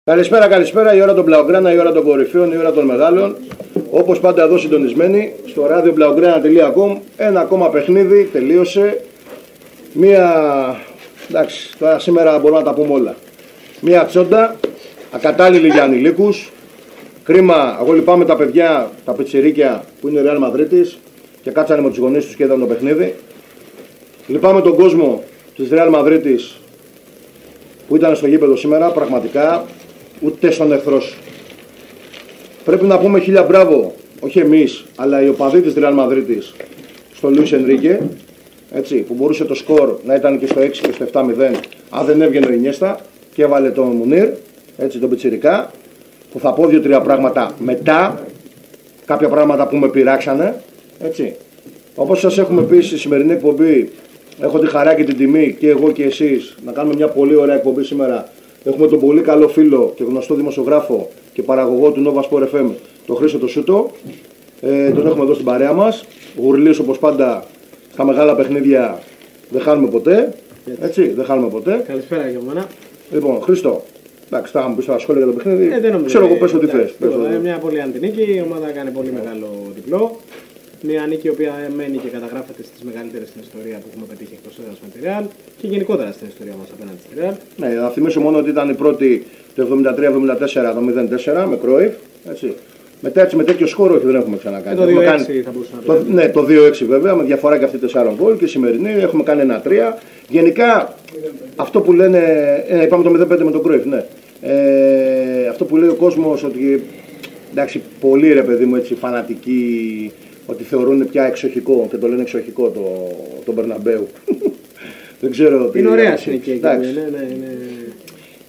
Καλησπέρα, καλησπέρα. Η ώρα των Blaugrana, η ώρα των κορυφαίων, η ώρα των μεγάλων. Όπως πάντα εδώ συντονισμένοι στο radioblaugrana.com. Ένα ακόμα παιχνίδι τελείωσε. Εντάξει, τώρα σήμερα μπορούμε να τα πούμε όλα. Μία τσόντα, ακατάλληλη για ανηλίκους. Κρίμα, εγώ λυπάμαι τα παιδιά, τα πιτσιρίκια που είναι Real Madridis και κάτσανε με τους γονείς τους και είδαν το παιχνίδι. Λυπάμαι τον κόσμο της Real Madridis που ήταν στο γήπεδο σήμερα, πραγματικά ούτε στον εχθρό σου. Πρέπει να πούμε χίλια μπράβο, όχι εμείς, αλλά οι οπαδοί της Real Madridis στο Luis Enrique, έτσι, που μπορούσε το σκορ να ήταν και στο 6 και στο 7-0 αν δεν έβγαινε ο Ινιέστα και έβαλε τον Μουνίρ, έτσι, τον πιτσιρικά, που θα πω 2-3 πράγματα μετά, κάποια πράγματα που με πειράξανε, έτσι. Όπως σας έχουμε πει στη σημερινή εκπομπή, έχω τη χαρά και την τιμή και εγώ και εσείς να κάνουμε μια πολύ ωραία εκπομπή σήμερα. Έχουμε τον πολύ καλό φίλο και γνωστό δημοσιογράφο και παραγωγό του Nova Sport FM, τον Χρήστο το Σούτο. Τον έχουμε εδώ στην παρέα μας. Γουρλίος όπως πάντα στα μεγάλα παιχνίδια δεν χάνουμε ποτέ. Έτσι, δεν χάνουμε ποτέ. Καλησπέρα για μένα. Λοιπόν, Χρήστο, εντάξει, θα μου πεις τα σχόλια για το παιχνίδι. Δεν νομίζω. Ξέρω εγώ, πες ό,τι θες. Μια πολύ αντινίκη, η ομάδα έκανε πολύ μεγάλο διπλό. Μια νίκη η οποία μένει και καταγράφεται στις μεγαλύτερες στην ιστορία που έχουμε πετύχει εκτός έδρας με τη Real και γενικότερα στην ιστορία μας απέναντι στη Real. Ναι, θα θυμίσω μόνο ότι ήταν η πρώτη το 73-74 το 0-4 με Κρόιφ. Μετά έτσι με τέτοιο σκόρο όχι δεν έχουμε ξανακάνει. Το 2-6 θα μπορούσε να πει. Ναι, το 2-6 βέβαια με διαφορά και αυτή 4 γκολ και σημερινή έχουμε κάνει 1-3. Γενικά αυτό που λένε. Είπαμε το 0-5 με τον Κρόιφ, ναι. Αυτό που λέει ο κόσμος ότι. Εντάξει, πολύ ρε παιδί μου έτσι φανατικοί. Ότι θεωρούν πια εξοχικό και το λένε εξοχικό το Μπερναμπέου. Δεν ξέρω. Είναι ωραία συνοικία εκεί. Ναι.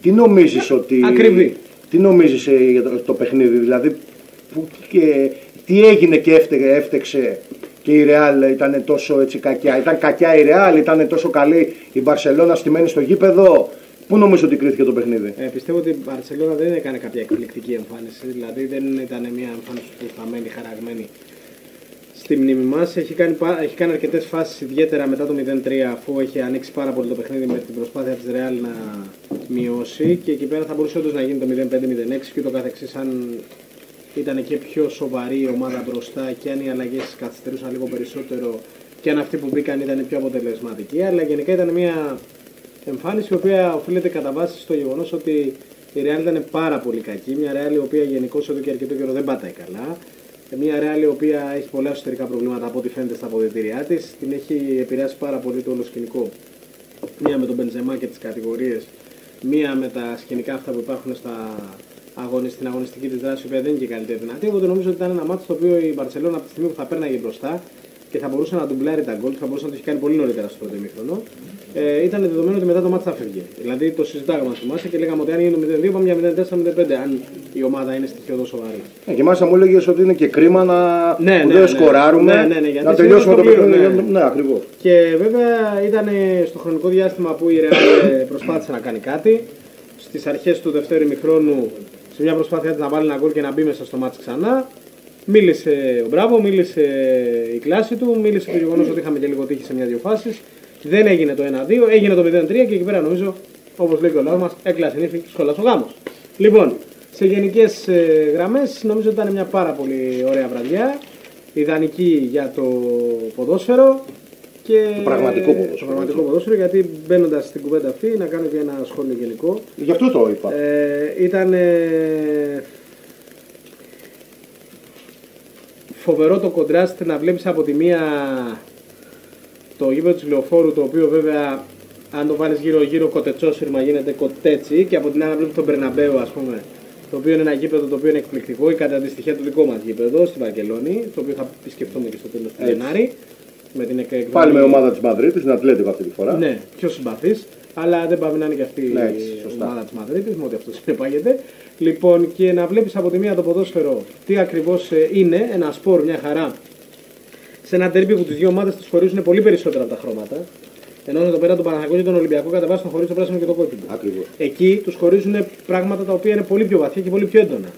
Τι νομίζεις ότι. Ακριβή. Τι νομίζεις για το παιχνίδι, δηλαδή. Τι έγινε και έφτεξε και η Real ήταν τόσο έτσι κακιά. Ήταν κακιά η Real, ήταν τόσο καλή η Μπαρσελόνα στημένη στο γήπεδο. Πού νομίζω ότι κρίθηκε το παιχνίδι? Πιστεύω ότι η Μπαρσελόνα δεν έκανε κάποια εκπληκτική εμφάνιση. Δηλαδή δεν ήταν μια εμφάνιση που θα μένει χαραγμένη στη μνήμη μας. Έχει κάνει αρκετές φάσεις, ιδιαίτερα μετά το 0-3, αφού έχει ανοίξει πάρα πολύ το παιχνίδι με την προσπάθεια της Real να μειώσει. Και εκεί πέρα θα μπορούσε όντως να γίνει το 0-5-0-6 και το καθεξής, αν ήταν και πιο σοβαρή η ομάδα μπροστά και αν οι αλλαγές καθυστερούσαν λίγο περισσότερο και αν αυτοί που μπήκαν ήταν πιο αποτελεσματικοί. Αλλά γενικά ήταν μια εμφάνιση η οποία οφείλεται κατά βάση στο γεγονός ότι η Real ήταν πάρα πολύ κακή. Μια Real η οποία γενικώς εδώ και αρκετό καιρό δεν πατάει καλά. Μια Real η οποία έχει πολλά εσωτερικά προβλήματα από ό,τι φαίνεται στα αποδυτήριά της. Την έχει επηρεάσει πάρα πολύ το όλο σκηνικό. Μία με τον Μπενζεμά και τις κατηγορίες. Μία με τα σκηνικά αυτά που υπάρχουν στην αγωνιστική της δράση, η οποία δεν είναι και καλύτερη δυνατή. Οπότε νομίζω ότι ήταν ένα μάτι στο οποίο η Μπαρσελόνα από τη στιγμή που θα πέρναγε μπροστά και θα μπορούσε να ντουμπλάρει τα γκολ, θα μπορούσε να το έχει κάνει πολύ νωρίτερα στο πρώτο ημίχρονο. Ήταν δεδομένο ότι μετά το μάτι θα φεύγει. Δηλαδή το συζητάγαμε, θυμάσαι, και λέγαμε ότι αν είναι το 0-2, πάμε για 0-4-0-5, αν η ομάδα είναι στοιχειοδός σοβαρή. Και μάλιστα μου έλεγες ότι είναι και κρίμα να δεν σκοράρουμε, να τελειώσουμε το παιχνίδι. Ναι, ακριβώς. Και βέβαια ήταν στο χρονικό διάστημα που η Real προσπάθησε να κάνει κάτι. Στις αρχές του δευτέρου ημιχρόνου, σε μια προσπάθεια να βάλει ένα γκολ και να μπει μέσα στο μάτς ξανά. Μίλησε ο Μπράβο, μίλησε η κλάση του, μίλησε το γεγονός ότι είχαμε και λίγο τύχη σε μια-δύο φάσεις. Δεν έγινε το 1-2, έγινε το 0-3 και εκεί πέρα νομίζω, όπως λέει και ο λαός μας, έκλασε νύφη, σχόλασε ο γάμος. Λοιπόν, σε γενικές γραμμές νομίζω ότι ήταν μια πάρα πολύ ωραία βραδιά, ιδανική για το ποδόσφαιρο. Και το πραγματικό ποδόσφαιρο. Το πραγματικό ποδόσφαιρο, γιατί μπαίνοντας στην κουβέντα αυτή, να κάνω και ένα σχόλιο γενικό. Γι' αυτό το είπα. Ήταν φοβερό το κοντράστ να βλέπεις από τη μία το γήπεδο της Λεωφόρου, το οποίο βέβαια αν το βάλεις γύρω-γύρω κοτετσόσυρμα γίνεται κοτέτσι, και από την άλλη να βλέπεις τον Μπερναμπέου, ας πούμε, το οποίο είναι ένα γήπεδο το οποίο είναι εκπληκτικό, ή κατά αντιστοιχεία το δικό μας γήπεδο στη Βαρκελόνη, το οποίο θα επισκεφτούμε και στο τέλος του Γενάρη. Πάλι με ομάδα της Μαδρίτης, την Ατλέτικο αυτή τη φορά. Ναι, πιο συμπαθής, αλλά δεν πάει να είναι και αυτή η ομάδα της Μαδρίτης, με ό,τι αυτό συνεπάγεται. Λοιπόν, και να βλέπεις από τη μία το ποδόσφαιρο τι ακριβώς είναι, ένα σπορ, μια χαρά, σε ένα ντέρμπι που τις δύο ομάδες τους χωρίζουν πολύ περισσότερα από τα χρώματα. Ενώ εδώ πέρα τον Παναθηναϊκό και τον Ολυμπιακό κατά βάση τον χωρίζει το πράσινο και το κόκκινο. Ακριβώς. Εκεί τους χωρίζουν πράγματα τα οποία είναι πολύ πιο βαθιά και πολύ πιο έντονα.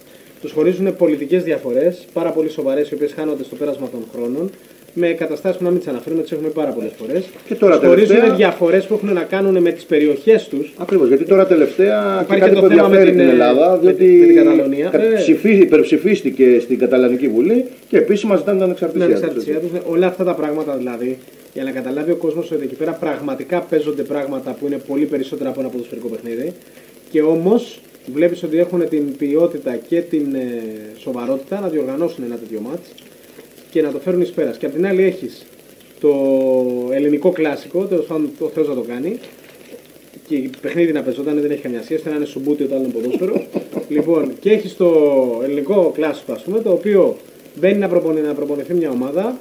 Τους χωρίζουν πολιτικές διαφορές, πάρα πολύ σοβαρές, οι οποίες χάνονται στο πέρασμα των χρόνων. με καταστάσεις που να μην τις αναφέρουμε, τις έχουμε πάρα πολλές φορές. Και τώρα χωρίζουν διαφορές που έχουν να κάνουν με τις περιοχές τους. Ακριβώς, γιατί τώρα τελευταία υπάρχει κάτι που ενδιαφέρει την Ελλάδα, διότι με την Καταλωνία. υπερψηφίστηκε στην Καταλανική Βουλή και επίσημα ζητάνε την ανεξαρτησία τους. Όλα αυτά τα πράγματα δηλαδή, για να καταλάβει ο κόσμος ότι εκεί πέρα πραγματικά παίζονται πράγματα που είναι πολύ περισσότερα από ένα ποδοσφαιρικό παιχνίδι. Και όμως βλέπεις ότι έχουν την ποιότητα και την σοβαρότητα να διοργανώσουν ένα τέτοιο μάτς και να το φέρουν εις πέρας. Και απ' την άλλη έχεις το ελληνικό κλασικό, τέλος πάντων το Θεός να το κάνει, και η παιχνίδι να παίζονταν, δεν έχει καμιά σχέση, να είναι σουμπούτι το άλλο είναι ποδόσφαιρο. Λοιπόν, και έχεις το ελληνικό κλασικό, ας πούμε, το οποίο μπαίνει να προπονηθεί μια ομάδα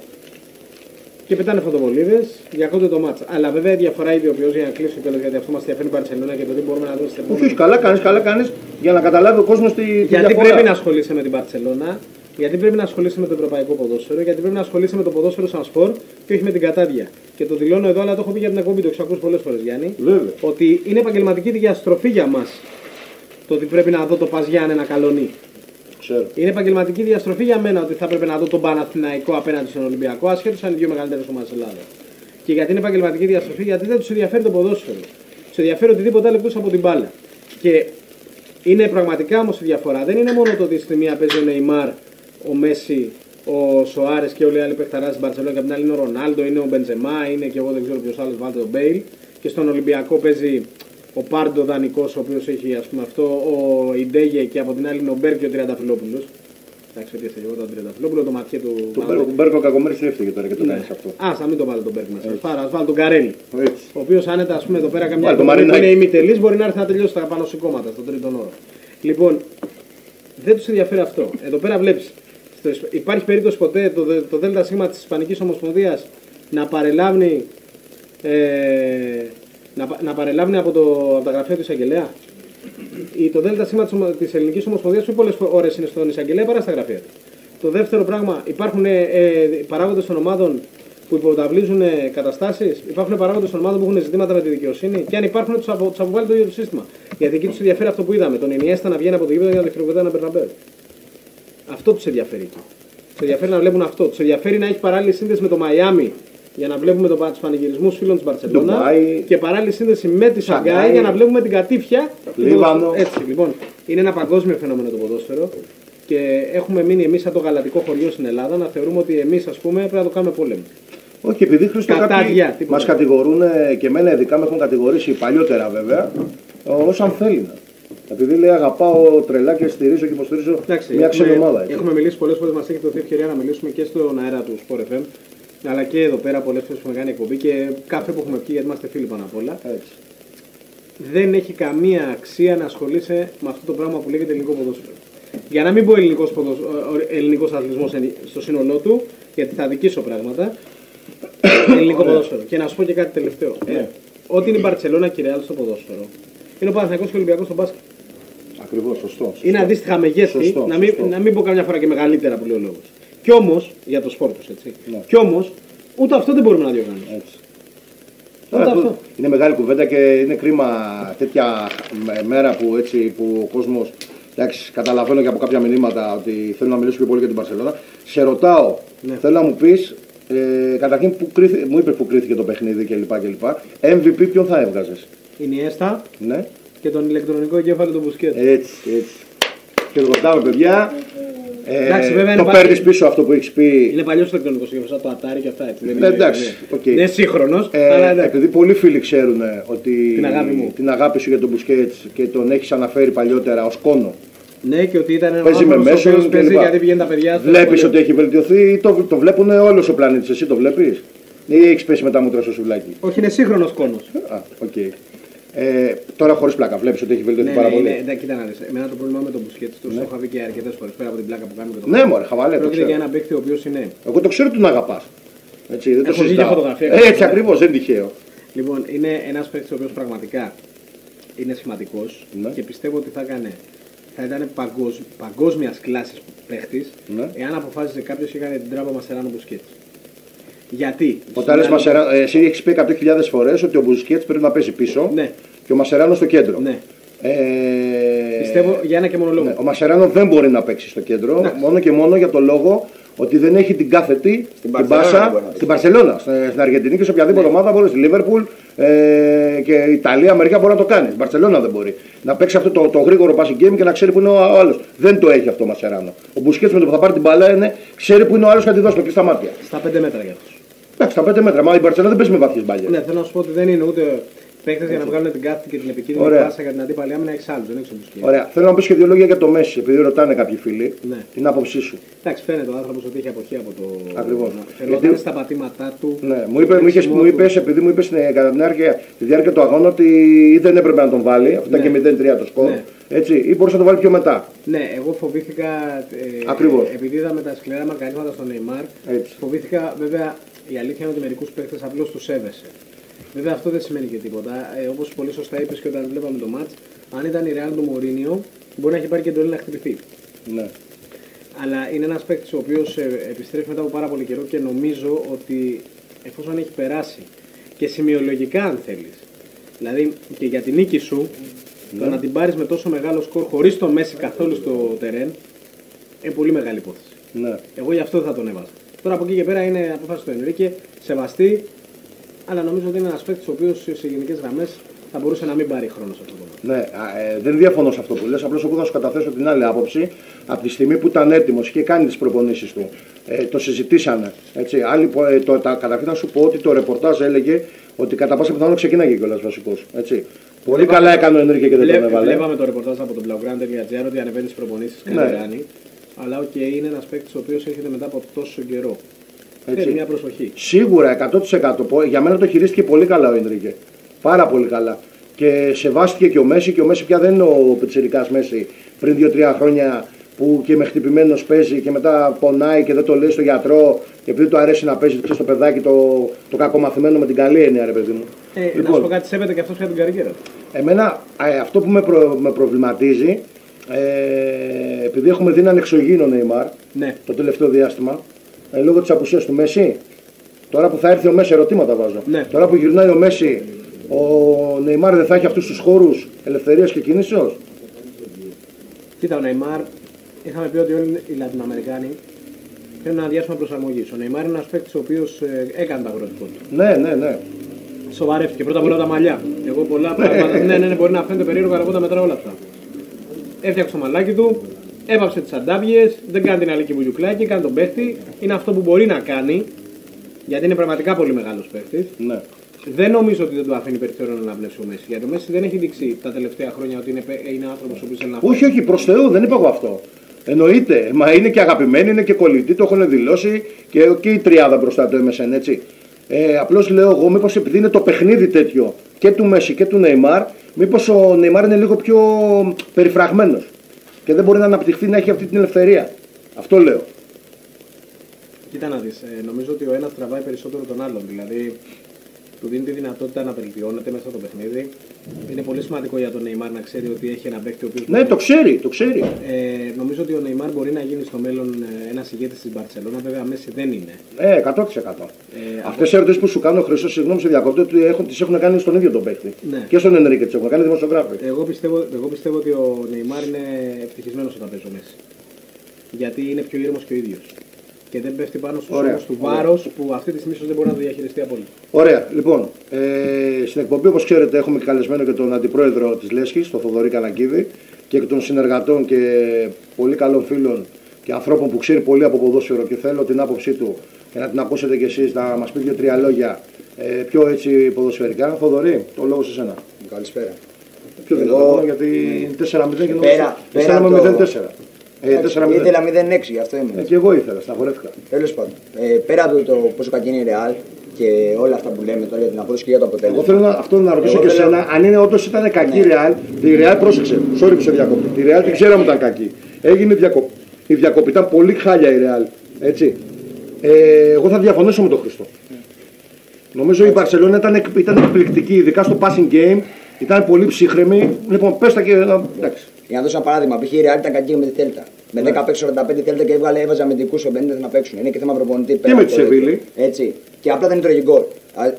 και πετάνε φωτοβολίδες, διακόπτει το μάτς. Αλλά βέβαια η διαφορά ιδιοποιώς, για να κλείσω κιόλας, γιατί αυτό μας ενδιαφέρει η Μπαρσελόνα και το τι μπορούμε να δούμε στην επόμενη. Όχι, καλά κάνεις για να καταλάβει ο κόσμος τη διαφορά. Γιατί πρέπει να ασχολείσαι με την Μπαρσελόνα, γιατί πρέπει να ασχολείσαι με το ευρωπαϊκό ποδόσφαιρο, γιατί πρέπει να ασχολείσαι με το ποδόσφαιρο σαν σπορ και όχι με την κατάδια. Και το δηλώνω εδώ, αλλά το έχω πει για την εκπομπή, το έχω ακούσει πολλές φορές, Γιάννη. Βέβαια. Ότι είναι επαγγελματική διαστροφή για μας το ότι πρέπει να δω το Πας Γιάννενα Καλονί. Ξέρω. Είναι επαγγελματική διαστροφή για μένα ότι θα πρέπει να δω τον Παναθηναϊκό απέναντι στον Ολυμπιακό, ασχέτως αν είναι οι δύο μεγαλύτερες ομάδες της Ελλάδα. Και γιατί είναι επαγγελματική διαστροφή, γιατί δεν τους ενδιαφέρει το ποδόσφαιρο. Τους ενδιαφέρει οτιδήποτε άλλο εκτός από την μπάλα. Και είναι πραγματικά όμως η διαφορά. Δεν είναι μόνο το ότι στη μία παίζει ο Νεϊμάρ, ο Μέση, ο Σοάρες και όλοι οι άλλοι παιχταράδες της Μπαρσελόνα, και απ' την άλλη είναι ο Ρονάλντο, είναι ο Μπενζεμά, είναι και εγώ δεν ξέρω ποιος άλλος, βάλτε τον Μπέιλ. Και στον Ολυμπιακό παίζει ο Πάρντο δανεικός, ο οποίος έχει ας πούμε αυτό, ο Ιντέγε, και από την άλλη είναι ο Μπέρ και ο Τριανταφυλόπουλος. Εντάξει, ότι έφυγε εγώ τον Τριανταφυλόπουλο, το ματιέ του. Τον Μπέρκο Κακομέρης έφυγε τώρα και το κάνεις αυτό. Να μην το βάλω τον Μπέρκ μέσα. Ας βάλω τον Καρέλη. Ο οποίος άνετα ας πούμε εδώ πέρα καμιά που είναι ημιτελής, μπορεί να έρθει να τελειώσει τα πάνω σηκώματα στον τρίτον όρο. Λοιπόν, δεν τους ενδιαφέρει αυτό. Εδώ πέρα βλέπεις. Υπάρχει περίπτωση ποτέ το ΔΣ της Ισπανικής Ομοσπονδίας να παρελάβει από τα γραφεία του εισαγγελέα? Το ΔΣ της Ελληνικής Ομοσπονδίας πιο πολλές ώρες είναι στον εισαγγελέα παρά στα γραφεία του. Το δεύτερο πράγμα, υπάρχουν παράγοντες των ομάδων που υποταυλίζουν καταστάσεις, υπάρχουν παράγοντες των ομάδων που έχουν ζητήματα με τη δικαιοσύνη, και αν υπάρχουν τους αποβάλλει το ίδιο το σύστημα. Γιατί εκεί τους ενδιαφέρει αυτό που είδαμε, τον Ινιέστα να βγαίνει από το γήπεδο για να χειροκροτάει έναν Μπερναμπέου. Αυτό τους ενδιαφέρει. Τους ενδιαφέρει να βλέπουν αυτό. Τους ενδιαφέρει να έχει παράλληλη σύνδεση με το Μαϊάμι για να βλέπουμε τους πανηγυρισμούς φίλων της Μπαρσελόνα και παράλληλη σύνδεση με τη Σαγκάη για να βλέπουμε την κατήφια. Έτσι, λοιπόν, είναι ένα παγκόσμιο φαινόμενο το ποδόσφαιρο και έχουμε μείνει εμείς σαν το γαλατικό χωριό στην Ελλάδα να θεωρούμε ότι εμείς, ας πούμε, πρέπει να το κάνουμε πόλεμο. Όχι, επειδή Χριστό μας κατηγορούν και εμένα ειδικά με έχουν κατηγορήσει παλιότερα βέβαια ως αμφέλληνα. Επειδή λέει αγαπάω τρελά και στηρίζω και υποστηρίζω μια ξένη ομάδα. Έχουμε μιλήσει πολλές φορές, μας έχει δοθεί ευκαιρία να μιλήσουμε και στον αέρα του Sport FM, αλλά και εδώ πέρα πολλές φορές που έχουμε κάνει εκπομπή και κάθε που έχουμε πει, γιατί είμαστε φίλοι πάνω απ' όλα. Έτσι. Δεν έχει καμία αξία να ασχολείσαι με αυτό το πράγμα που λέγεται ελληνικό ποδόσφαιρο. Για να μην πω ελληνικός αθλητισμός στο σύνολό του, γιατί θα δικήσω πράγματα. Ελληνικό ποδόσφαιρο. Και να σου πω και κάτι τελευταίο. Ό,τι είναι η Μπαρσελόνα και η Ρεάλ στο ποδόσφαιρο, είναι ο Παναθηναϊκός και ο Ολυμπιακός στο μπάσκετ. Ακριβώς, σωστό. Είναι αντίστοιχα μεγέθη, να μην πω καμιά φορά και μεγαλύτερα που λέει ο λόγος. Κι όμως, για το σπορ τους, έτσι. Ναι. Κι όμως, ούτε αυτό δεν μπορούμε να διοργανώσουμε. Είναι μεγάλη κουβέντα και είναι κρίμα τέτοια μέρα που, έτσι, που ο κόσμος. Εντάξει, καταλαβαίνω και από κάποια μηνύματα ότι θέλω να μιλήσω πιο πολύ για την Μπαρσελόνα. Σε ρωτάω, θέλω να μου πεις, καταρχήν μου είπε που κρίθηκε το παιχνίδι κλπ. MVP ποιον θα έβγαζες? Η Νιέστα, ναι, και τον ηλεκτρονικό εγκέφαλο του Μπουσκέτ. Έτσι. Και το ρωτάμε, παιδιά. Το παίρνεις πίσω αυτό που έχεις πει. Είναι παλιός ηλεκτρονικός εγκέφαλος, το Atari και αυτά. Έτσι, εντάξει, okay. Είναι σύγχρονος. Επειδή πολλοί φίλοι ξέρουν ότι την αγάπη σου για τον Μπουσκέτ και τον έχεις αναφέρει παλιότερα ως κόνο. Ναι, και ότι ήταν ένα παίζει με μέσο παίζει γιατί πηγαίνει τα παιδιά. Βλέπεις ότι έχει βελτιωθεί, το βλέπουν όλος ο πλανήτης. Εσύ το βλέπεις? Ή έχεις πέσει με τα μούτρα στο σουβλάκι? Όχι, είναι σύγχρονος κόνος. Okay. Τώρα χωρίς πλάκα, βλέπεις ότι έχει βελτιωθεί πάρα πολύ. Ναι, κοίτα να δεις. Εμένα το πρόβλημά με τον Μπουσκέτ, το έχω πει και αρκετές φορές πέρα από την πλάκα που κάνουμε. Ναι, μωρέ, χαβαλέ. Πρόκειται για ένα παίκτη ο οποίος είναι. Εγώ το ξέρω ότι τον αγαπάς. Έτσι, δεν το συζητάω. Φωτογραφία. Έτσι ακριβώς, δεν είναι τυχαίο. Λοιπόν, είναι ένας παίκτης ο οποίος πραγματικά είναι σημαντικός και πιστεύω ότι θα ήταν παγκόσμιας κλάσης παίχτης εάν αποφάσισε κάποιος και έκανε την τράπα Μασεράνο Μπουσκέτς. Γιατί? Εσύ έχεις πει 100.000 φορές ότι ο Μπουσκέτς πρέπει να πέσει πίσω και ο Μασεράνο στο κέντρο. Ναι. Πιστεύω για ένα και μόνο λόγο. Ο Μασεράνο δεν μπορεί να παίξει στο κέντρο, μόνο και μόνο για το λόγο ότι δεν έχει την κάθετη, την Μπαρσελόνα πάσα στην Μπαρσελόνα, στην Αργεντινή και σε οποιαδήποτε ομάδα μπορεί, στη Λίβερπουλ και η Ιταλία, μερικά μπορεί να το κάνει. Στην Μπαρσελόνα δεν μπορεί. Να παίξει αυτό το γρήγορο passing game και να ξέρει που είναι ο άλλος. Δεν το έχει αυτό ο Μασεράνο. Ο Μπουσκέτς με το που θα πάρει την μπάλα ξέρει που είναι ο άλλος και θα τη δώσει και στα μάτια. Στα 5 μέτρα για αυτούς. Εντάξει, στα 5 μέτρα. Μα η Μπαρσελόνα δεν παίζει με βαθιές μπάλιες. Ναι, θέλω να σου πω ότι δεν είναι ούτε παίκτες για να βγάλουν την κάθετη και την επικίνδυνη πάσα για την αντίπαλη άμυνα, έχεις άλλους, δεν έχεις όπως και. Ωραία. Θέλω να πει και δύο λόγια για το Μέση, επειδή ρωτάνε κάποιοι φίλοι. Ναι. Την άποψή σου. Εντάξει, φαίνεται ο άνθρωπος ότι έχει αποχή από το. Ακριβώς. Φαινόταν στα πατήματά του. Ναι, μου είπες, επειδή μου είπες κατά τη διάρκεια του αγώνα ότι ή δεν έπρεπε να τον βάλει, αυτό ήταν και 0-3 το σκορ. Ναι. Έτσι, ή μπορούσε να τον βάλει πιο μετά. Ναι, εγώ φοβήθηκα. Ακριβώς. Επειδή είδαμε τα σκληρά μαρκαρίσματα στον Neymar, φοβήθηκα βέβαια. Η αλήθεια είναι ότι μερικούς παίκτες απλώς τους έβεσε. Βέβαια αυτό δεν σημαίνει και τίποτα. Όπως πολύ σωστά είπες και όταν βλέπαμε το μάτς, αν ήταν η Real του Μωρίνιο, μπορεί να έχει πάρει και εντολή να χτυπηθεί. Ναι. Αλλά είναι ένας παίκτης ο οποίος επιστρέφει μετά από πάρα πολύ καιρό και νομίζω ότι εφόσον έχει περάσει και σημειολογικά αν θέλεις, δηλαδή και για την νίκη σου, το να την πάρεις με τόσο μεγάλο σκορ χωρίς το Μέση καθόλου στο τερέν, είναι πολύ μεγάλη υπόθεση. Ναι. Εγώ γι' αυτό δεν θα τον έβαζα. Τώρα από εκεί και πέρα είναι απόφαση του Ενρίκε, σεβαστή, αλλά νομίζω ότι είναι ένας παίκτης ο οποίος σε γενικές γραμμές θα μπορούσε να μην πάρει χρόνο σε αυτό το Ναι, δεν διαφωνώ σε αυτό που λες, απλώς εγώ θα σου καταθέσω την άλλη άποψη. Από τη στιγμή που ήταν έτοιμος και κάνει τις προπονήσεις του, το συζητήσανε. Έτσι. Καταρχήν να σου πω ότι το ρεπορτάζ έλεγε ότι κατά πάσα πιθανότητα ξεκινάει κιόλας βασικός. Πολύ καλά έκανε ο Ενρίκε και δεν τον έβαλε. Βλέπαμε το ρεπορτάζ από τον Blaugrana.gr ότι ανεβαίνει τις προπονήσεις και κάνει. Αλλά είναι ένας παίκτης ο οποίος έρχεται μετά από τόσο καιρό. Θέλει μια προσοχή. Σίγουρα 100%. Για μένα το χειρίστηκε πολύ καλά ο Ενρίκε. Πάρα πολύ καλά. Και σεβάστηκε και ο Μέση. Και ο Μέση πια δεν είναι ο πιτσιρικάς Μέση πριν 2-3 χρόνια που και με χτυπημένος παίζει και μετά πονάει και δεν το λέει στο γιατρό. Και επειδή του αρέσει να παίζει στο παιδάκι το κακομαθημένο με την καλή έννοια, ρε παιδί μου. Λοιπόν, να σου πω κάτι, σέβεται και αυτός πια την καριέρα του. Εμένα αυτό που με προβληματίζει. Επειδή έχουμε δει έναν εξωγήινο Neymar το τελευταίο διάστημα λόγω της απουσίας του Μέση. Τώρα που θα έρθει ο Μέση, ερωτήματα βάζω. Ναι. Τώρα που γυρνάει ο Μέση, ο Neymar δεν θα έχει αυτούς τους χώρους ελευθερίας και κινήσεως. Κοίτα, ο Neymar, είχαμε πει ότι όλοι οι Λατινοαμερικάνοι θέλουν ένα διάστημα προσαρμογής. Ο Neymar είναι ένας παίκτης ο οποίος έκανε τα αγροτικό του. Ναι. Σοβαρεύτηκε πρώτα απ' όλα τα μαλλιά. Εγώ πολλά πράγματα. Ναι, μπορεί να φαίνεται περίεργο, αλλά εγώ τα μετράω όλα αυτά. Έφτιαξε το μαλάκι του, έβαψε τις αντάβιες, δεν κάνει την αλική βουλιουκλάκι, κάνει τον παίχτη. Είναι αυτό που μπορεί να κάνει, γιατί είναι πραγματικά πολύ μεγάλος παίχτης. Ναι. Δεν νομίζω ότι δεν του αφήνει περιθώριο να αναβλέψει ο Μέση. Γιατί ο Μέση δεν έχει δείξει τα τελευταία χρόνια ότι είναι άνθρωπος ο οποίος θέλει να φέρει. Όχι, προς Θεού, δεν είπα εγώ αυτό. Εννοείται, μα είναι και αγαπημένοι, είναι και κολλητοί, το έχουν δηλώσει και η τριάδα μπροστά του MSN, έτσι. Απλώς λέω εγώ, μήπως επειδή είναι το παιχνίδι τέτοιο και του Μέση και του Neymar, μήπως ο Neymar είναι λίγο πιο περιφραγμένος και δεν μπορεί να αναπτυχθεί να έχει αυτή την ελευθερία. Αυτό λέω. Κοίτα να δεις, νομίζω ότι ο ένας τραβάει περισσότερο τον άλλον. Δηλαδή, του δίνει τη δυνατότητα να βελτιώνεται μέσα στο παιχνίδι. Είναι πολύ σημαντικό για τον Neymar να ξέρει ότι έχει ένα παίκτη ο οποίος. Ναι, το ξέρει. Νομίζω ότι ο Neymar μπορεί να γίνει στο μέλλον ένας ηγέτης της Μπαρσελόνα. Βέβαια, Μέση δεν είναι. 100%. Αυτές οι ερωτήσεις που σου κάνω, Χρήστο, συγγνώμη σε διακόπτω, τις έχουν κάνει στον ίδιο τον παίκτη. Ναι. Και στον Ενρίκε τις έχουν κάνει δημοσιογράφοι. Εγώ πιστεύω ότι ο Neymar είναι ευτυχισμένος όταν παίζει ο Μέση. Γιατί είναι πιο ήρεμος και ο ίδιος. Και δεν πέφτει πάνω στους ώμους του βάρος που αυτή τη στιγμή δεν μπορεί να το διαχειριστεί απόλυτα. Ωραία. Λοιπόν, στην εκπομπή, όπως ξέρετε, έχουμε καλεσμένο και τον αντιπρόεδρο της Λέσχης, τον Θοδωρή Καλακίδη, και των συνεργατών και πολύ καλών φίλων και ανθρώπων που ξέρει πολύ από ποδόσφαιρο και θέλω την άποψή του και να την ακούσετε κι εσείς, να μας πει 2-3 λόγια πιο έτσι ποδοσφαιρικά. Θοδωρή, το λόγο σε σένα. Καλησπέρα. Πιο δυνατό, γιατί 4-0 και πέρα 0-4. Ήθελα 0-6, γι' αυτό ήμουν. Και εγώ ήθελα, σταχωρέθηκα. Τέλος πάντων, πέρα από το πόσο κακή είναι η Real και όλα αυτά που λέμε τώρα για την απόδοση και για το αποτέλεσμα. Εγώ θέλω αυτό να ρωτήσω και εσένα, αν είναι όντως ήταν κακή η Real. Η Real, πρόσεξε, sorry που σε διακόπτω. Η Real την ξέραμε ήταν κακή. Έγινε η διακοπή, ήταν πολύ χάλια η Real. Έτσι. Εγώ θα διαφωνήσω με τον Χριστό. Νομίζω η Barcelona ήταν εκπληκτική, ειδικά στο passing game. Ήταν πολύ ψύχρεμη. Λοιπόν, πες τα και. Εντάξει. Για να δώσω ένα παράδειγμα, π.χ. η Real ήταν κακή με τη Θέλτα. Με 10 παίξω 45 Θέλτα και έβαζε αμυντικούς 50 να παίξουν. Είναι και θέμα προπονητή. Και με τη Σεβίλη. Έτσι. Και απλά δεν τρώγε γκολ.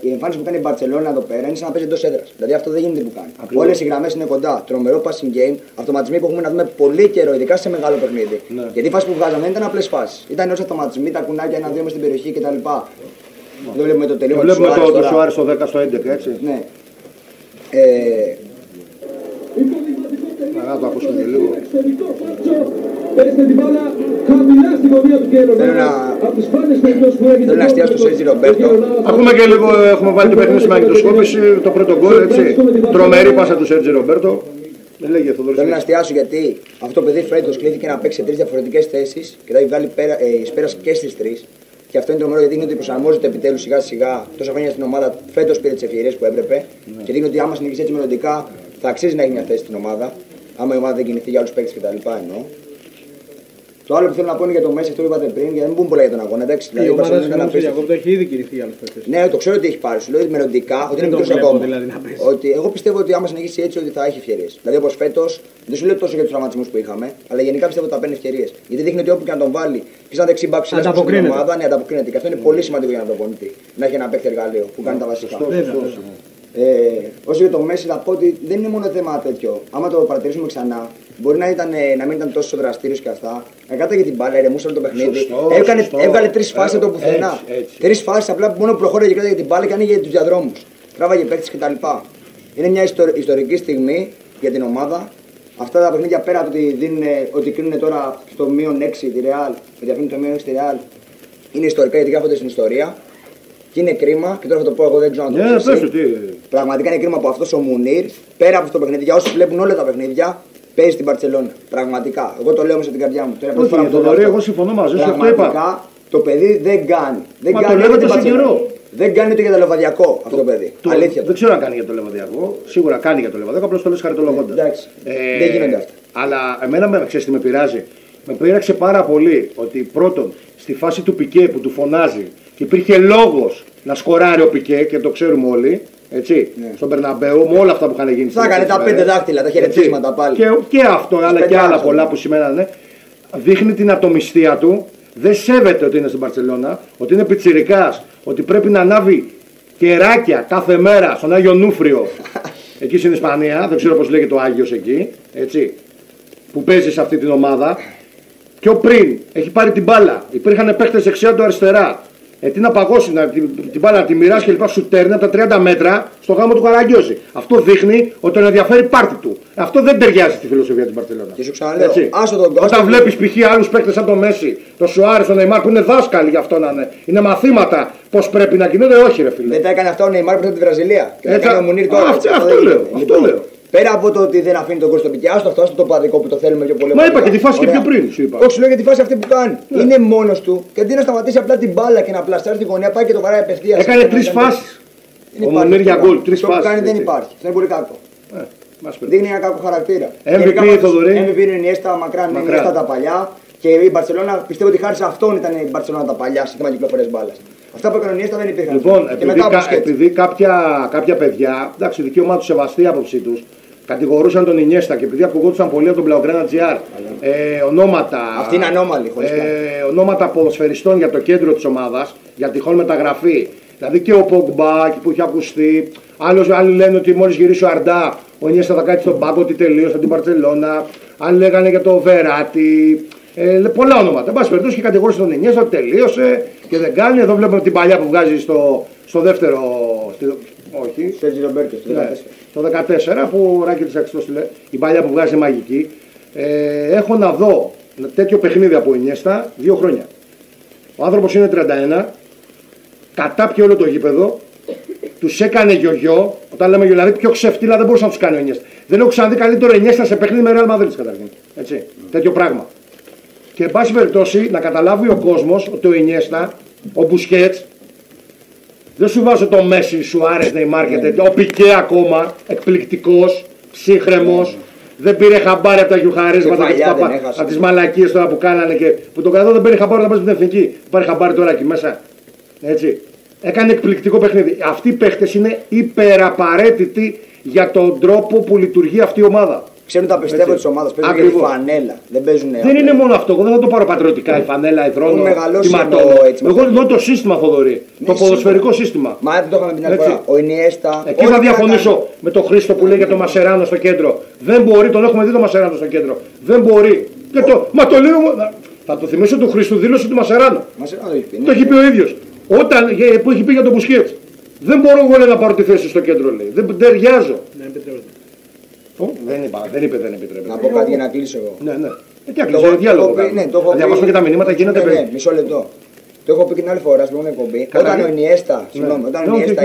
Η εμφάνιση που κάνει η Μπαρτσελόνα εδώ πέρα είναι σαν να παίζει εντός έδρας. Δηλαδή αυτό δεν γίνεται που κάνει. Όλες οι γραμμές είναι κοντά. Τρομερό passing game. Αυτοματισμοί που έχουμε να δούμε πολύ καιρό, ειδικά σε μεγάλο παιχνίδι. Ναι. Γιατί οι φάσεις που βγάζαμε δεν ήταν απλές φάσεις. Ήταν όσοι αυτοματισμοί, τα κουνάκια, ένα-δύο μες στην περιοχή κτλ. Δεν βλέπουμε το τελείωμα του Σουάρες. Βλέπουμε το Σουάρες στο 10 στο 11, έτσι. Ναι. Να το ακούσουμε και λίγο. Θέλω να εστιάσω στο Σέρτζι Ρομπέρτο. Ακούμε και λίγο, έχουμε βάλει το παιχνίδι στη μαγνητοσκόπηση, το πρώτο γκολ, έτσι. Τρομερή πάσα του Σέρτζι Ρομπέρτο. Θέλω να εστιάσω γιατί αυτό το παιδί φέτος κλείθηκε να παίξει σε 3 διαφορετικές θέσεις και θα έχει βγάλει πέρας και στις 3. Και αυτό είναι τρομερό γιατί δείχνει ότι προσαρμόζεται επιτέλους σιγά σιγά τόσα χρόνια στην ομάδα. Φέτος πήρε τις ευκαιρίες που έπρεπε και δείχνει ότι άμα συνεχίσει έτσι μελλοντικά θα αξίζει να έχει μια θέση στην ομάδα. Άμα η ομάδα δεν κινηθεί για άλλους παίκτες κτλ. Εννοώ. Το άλλο που θέλω να πω είναι για το Μέση, αυτό που είπατε πριν, γιατί δεν πούμε πολλά για τον αγώνα. Εντάξει, η ομάδα του έχει ήδη κινηθεί για άλλους παίκτες. Ναι, το ξέρω ότι έχει πάρει. Σου λέω ότι μελλοντικά, ότι είναι μικρός ακόμα. Δηλαδή, ότι εγώ πιστεύω ότι άμα συνεχίσει έτσι ότι θα έχει ευκαιρίες. Δηλαδή όπως φέτος, δεν σου λέω τόσο για τους τραυματισμούς που είχαμε, αλλά γενικά πιστεύω ότι θα παίρνει ευκαιρίες. Γιατί δείχνει ότι όπου και να τον βάλει, και σαν δεξί μπακ στην ομάδα, ναι, ανταποκρίνεται. Και αυτό είναι πολύ σημαντικό για να τον πονητή. Να έχει ένα παίκτη εργαλείο που κάνει τα βασικά. Όσο για το Μέση, θα πω ότι δεν είναι μόνο θέμα τέτοιο. Άμα το παρατηρήσουμε ξανά, μπορεί να μην ήταν τόσο δραστήριος και αυτά. Εκάταγε την μπάλα, ηρεμούσε όλο το παιχνίδι. Έβγαλε 3 φάσεις από το πουθενά. 3 φάσεις απλά που μόνο προχώρησε και κράταγε την μπάλα και άνοιγε τους διαδρόμους. Τράβαγε παίκτες κτλ. Είναι μια ιστορική στιγμή για την ομάδα. Αυτά τα παιχνίδια πέρα από ότι κρίνουν τώρα στο μείον 6 τη Real, ότι αφήνουν το μείον 6 τη Real, είναι ιστορικά γιατί γράφονται στην ιστορία. Και είναι κρίμα, και τώρα θα το πω εγώ, δεν ξέρω αν το ξέρει. Πραγματικά είναι κρίμα που αυτό ο Μουνίρ, πέρα από αυτό το παιχνίδι, για όσοι βλέπουν όλα τα παιχνίδια, παίζει στην Μπαρτσελόνα. Πραγματικά. Εγώ το λέω μέσα στην καρδιά μου. Όχι, εγώ συμφωνώ μαζί σου. Πραγματικά το παιδί δεν κάνει. Δεν κάνει. Δεν κάνει ούτε για το λεβαδιακό αυτό το παιδί. Αλήθεια. Δεν ξέρω αν κάνει για το λεβαδιακό. Σίγουρα κάνει για το λεβαδιακό, απλώς το λες χαριτολογώντας. Δεν γίνονται αυτά. Αλλά εμένα ξέρεις τι με πειράζει. Με πείραξε πάρα πολύ ότι πρώτον στη φάση του Πικέ που του φωνάζει και υπήρχε λόγος να σκοράρει ο Πικέ και το ξέρουμε όλοι. Έτσι, στον Μπερναμπέου με όλα αυτά που είχαν γίνει. Θα έκανε τα 5 δάχτυλα, τα χαιρετίσματα πάλι. Και αυτό, αλλά και άλλα πολλά που σημαίνανε. Δείχνει την ατομιστία του. Δεν σέβεται ότι είναι στην Μπαρτσελώνα, ότι είναι πιτσιρικάς, ότι πρέπει να ανάβει κεράκια κάθε μέρα στον Άγιο Νούφριο. Εκεί στην Ισπανία, δεν ξέρω πώς λέγεται ο Άγιος εκεί, έτσι, που παίζει σε αυτή την ομάδα. Πιο πριν έχει πάρει την μπάλα, υπήρχαν παίχτες δεξιά του αριστερά. Τι να παγώσει την μπάλα, να τη μοιράσει και λοιπά, σου τέρνει από τα 30 μέτρα στο γάμο του Καραγκιόζη. Αυτό δείχνει ότι τον ενδιαφέρει πάρτι του. Αυτό δεν ταιριάζει στη φιλοσοφία της Μπαρτσελόνα. Και σου ξαναλέω, όταν βλέπεις π.χ. άλλους παίκτες σαν το Μέση, το Σουάρες, τον Νεϊμάρ που είναι δάσκαλοι γι' αυτό να είναι. Είναι μαθήματα πώς πρέπει να κινούνται, όχι ρε φίλε. Δεν τα έκανε αυτό ο Νεϊμάρ που ήταν τη Βραζιλία. Και έκανε ο Μουνίρ τώρα. Αυτό λέω. Πέρα από το ότι δεν αφήνει τον κόσμο στο πικέ, αυτό το παδικό που το θέλουμε πιο πολύ. Μα είπα και τη φάση και πιο πριν. Όχι, σου λέω για τη φάση αυτή που κάνει. Είναι μόνος του και αντί να σταματήσει απλά την μπάλα και να πλαστάρει τη γωνία, πάει και το βαράει απευθείας. Έκανε 3 φάσεις. Ο Μουνίρ για γκολ, 3 φάσεις. Αυτό που κάνει δεν υπάρχει. Αυτό είναι πολύ κακό. Δείχνει ένα κακό χαρακτήρα. MVP είναι η Ινιέστα, μακράν είναι η Ινιέστα τα παλιά. Και η Μπαρτσελόνα πιστεύω ότι χάρη σε αυτόν ήταν η Μπαρτσελόνα τα παλιά σύστημα κυκλοφορίας μπάλας. Αυτά που έκανε ο Ινιέστα δεν υπήρχαν. Λοιπόν, επειδή κάποια παιδιά, εντάξει, η δική ομάδα του σεβαστεί η άποψή του, κατηγορούσαν τον Ινιέστα και επειδή ακουγόντουσαν πολύ από τον Blaugrana GR ονόματα. Αυτή είναι ανώμαλη, ονόματα ποδοσφαιριστών για το κέντρο της ομάδας, για τυχόν μεταγραφή. Δηλαδή και ο Πογμπά που είχε ακουστεί. Άλλοι λένε ότι μόλις γυρίσει ο Αρντά, ο Ινιέστα θα κάτσει στον πάγκο, ότι τελείωσε την Μπαρτσελώνα. Άλλοι λέγανε για το Βεράτη. Πολλά ονόματα. Εν πάση περιπτώσει και κατηγόρησε τον Ινιέστα ότι τελείωσε και δεν κάνει. Εδώ βλέπουμε την παλιά που βγάζει στο δεύτερο. Όχι. Το 14 που ο Ράκη της Αξιτός η παλιά που βγάζει μαγική. Έχω να δω τέτοιο παιχνίδι από Ινιέστα 2 χρόνια. Ο άνθρωπος είναι 31, κατάπιε όλο το γήπεδο, τους έκανε γιογιό. Όταν λέμε γιογιό, δηλαδή πιο ξεφτύλα δεν μπορούσε να τους κάνει ο Ινιέστα. Δεν έχω ξαναδεί καλύτερο Ινιέστα σε παιχνίδι με Real Madrid καταρχήν. Έτσι, τέτοιο πράγμα. Και εν πάση περιπτώσει να καταλάβει ο κόσμος ότι ο Ινιέστα, ο Μπουσκέτς, δεν σου βάζω το Μέση, Σουάρες, Νεϊμάρ και τέτοια. Ο Πικέ ακόμα, εκπληκτικός, ψύχρεμος. Δεν πήρε χαμπάρι από τα γιουχαρίσματα και από τις μαλακίες τώρα που κάνανε και που τον καθόλου δεν πήρε χαμπάρι να πάει στην εθνική. Πάρει χαμπάρι τώρα εκεί μέσα. Έτσι. Έκανε εκπληκτικό παιχνίδι. Αυτοί οι παίχτες είναι υπεραπαραίτητοι για τον τρόπο που λειτουργεί αυτή η ομάδα. ξέρουν τα πιστεύω τη ομάδα. Παίζουν και τη φανέλα. Δεν παίζουν. Δεν είναι μόνο αυτό. Εγώ δεν θα το πάρω πατριωτικά. Η φανέλα, η δρόνο. Εγώ εννοώ το σύστημα, Θοδωρή. Το ποδοσφαιρικό σύστημα. Μα δεν το είχαμε την άλλη φορά. Ο Ινιέστα. Εκεί θα διαφωνήσω με τον Χρήστο που λέει για τον Μασεράνο στο κέντρο. Δεν μπορεί, τον έχουμε δει τον Μασεράνο στο κέντρο. Δεν μπορεί. Μα το λέω. Θα το θυμίσω του Χρήστου δήλωση του Μασεράνο. Το έχει πει ο ίδιος. Όταν που έχει πει για τον Μπουσκέτ. Δεν μπορώ εγώ να πάρω τη θέση στο κέντρο, λέει. Δεν ταιριάζω. Δεν είπε, δεν επιτρέπεται. Να πω κάτι για να κλείσω εγώ. Ναι. Τι άκλεισε, διάλογο. Να διαβάσουμε και τα μηνύματα, γίνεται παιδί. Ναι, μισό λεπτό. Το έχω πει και την άλλη φορά στην προηγούμενη εκπομπή. Όταν ο Ινιέστα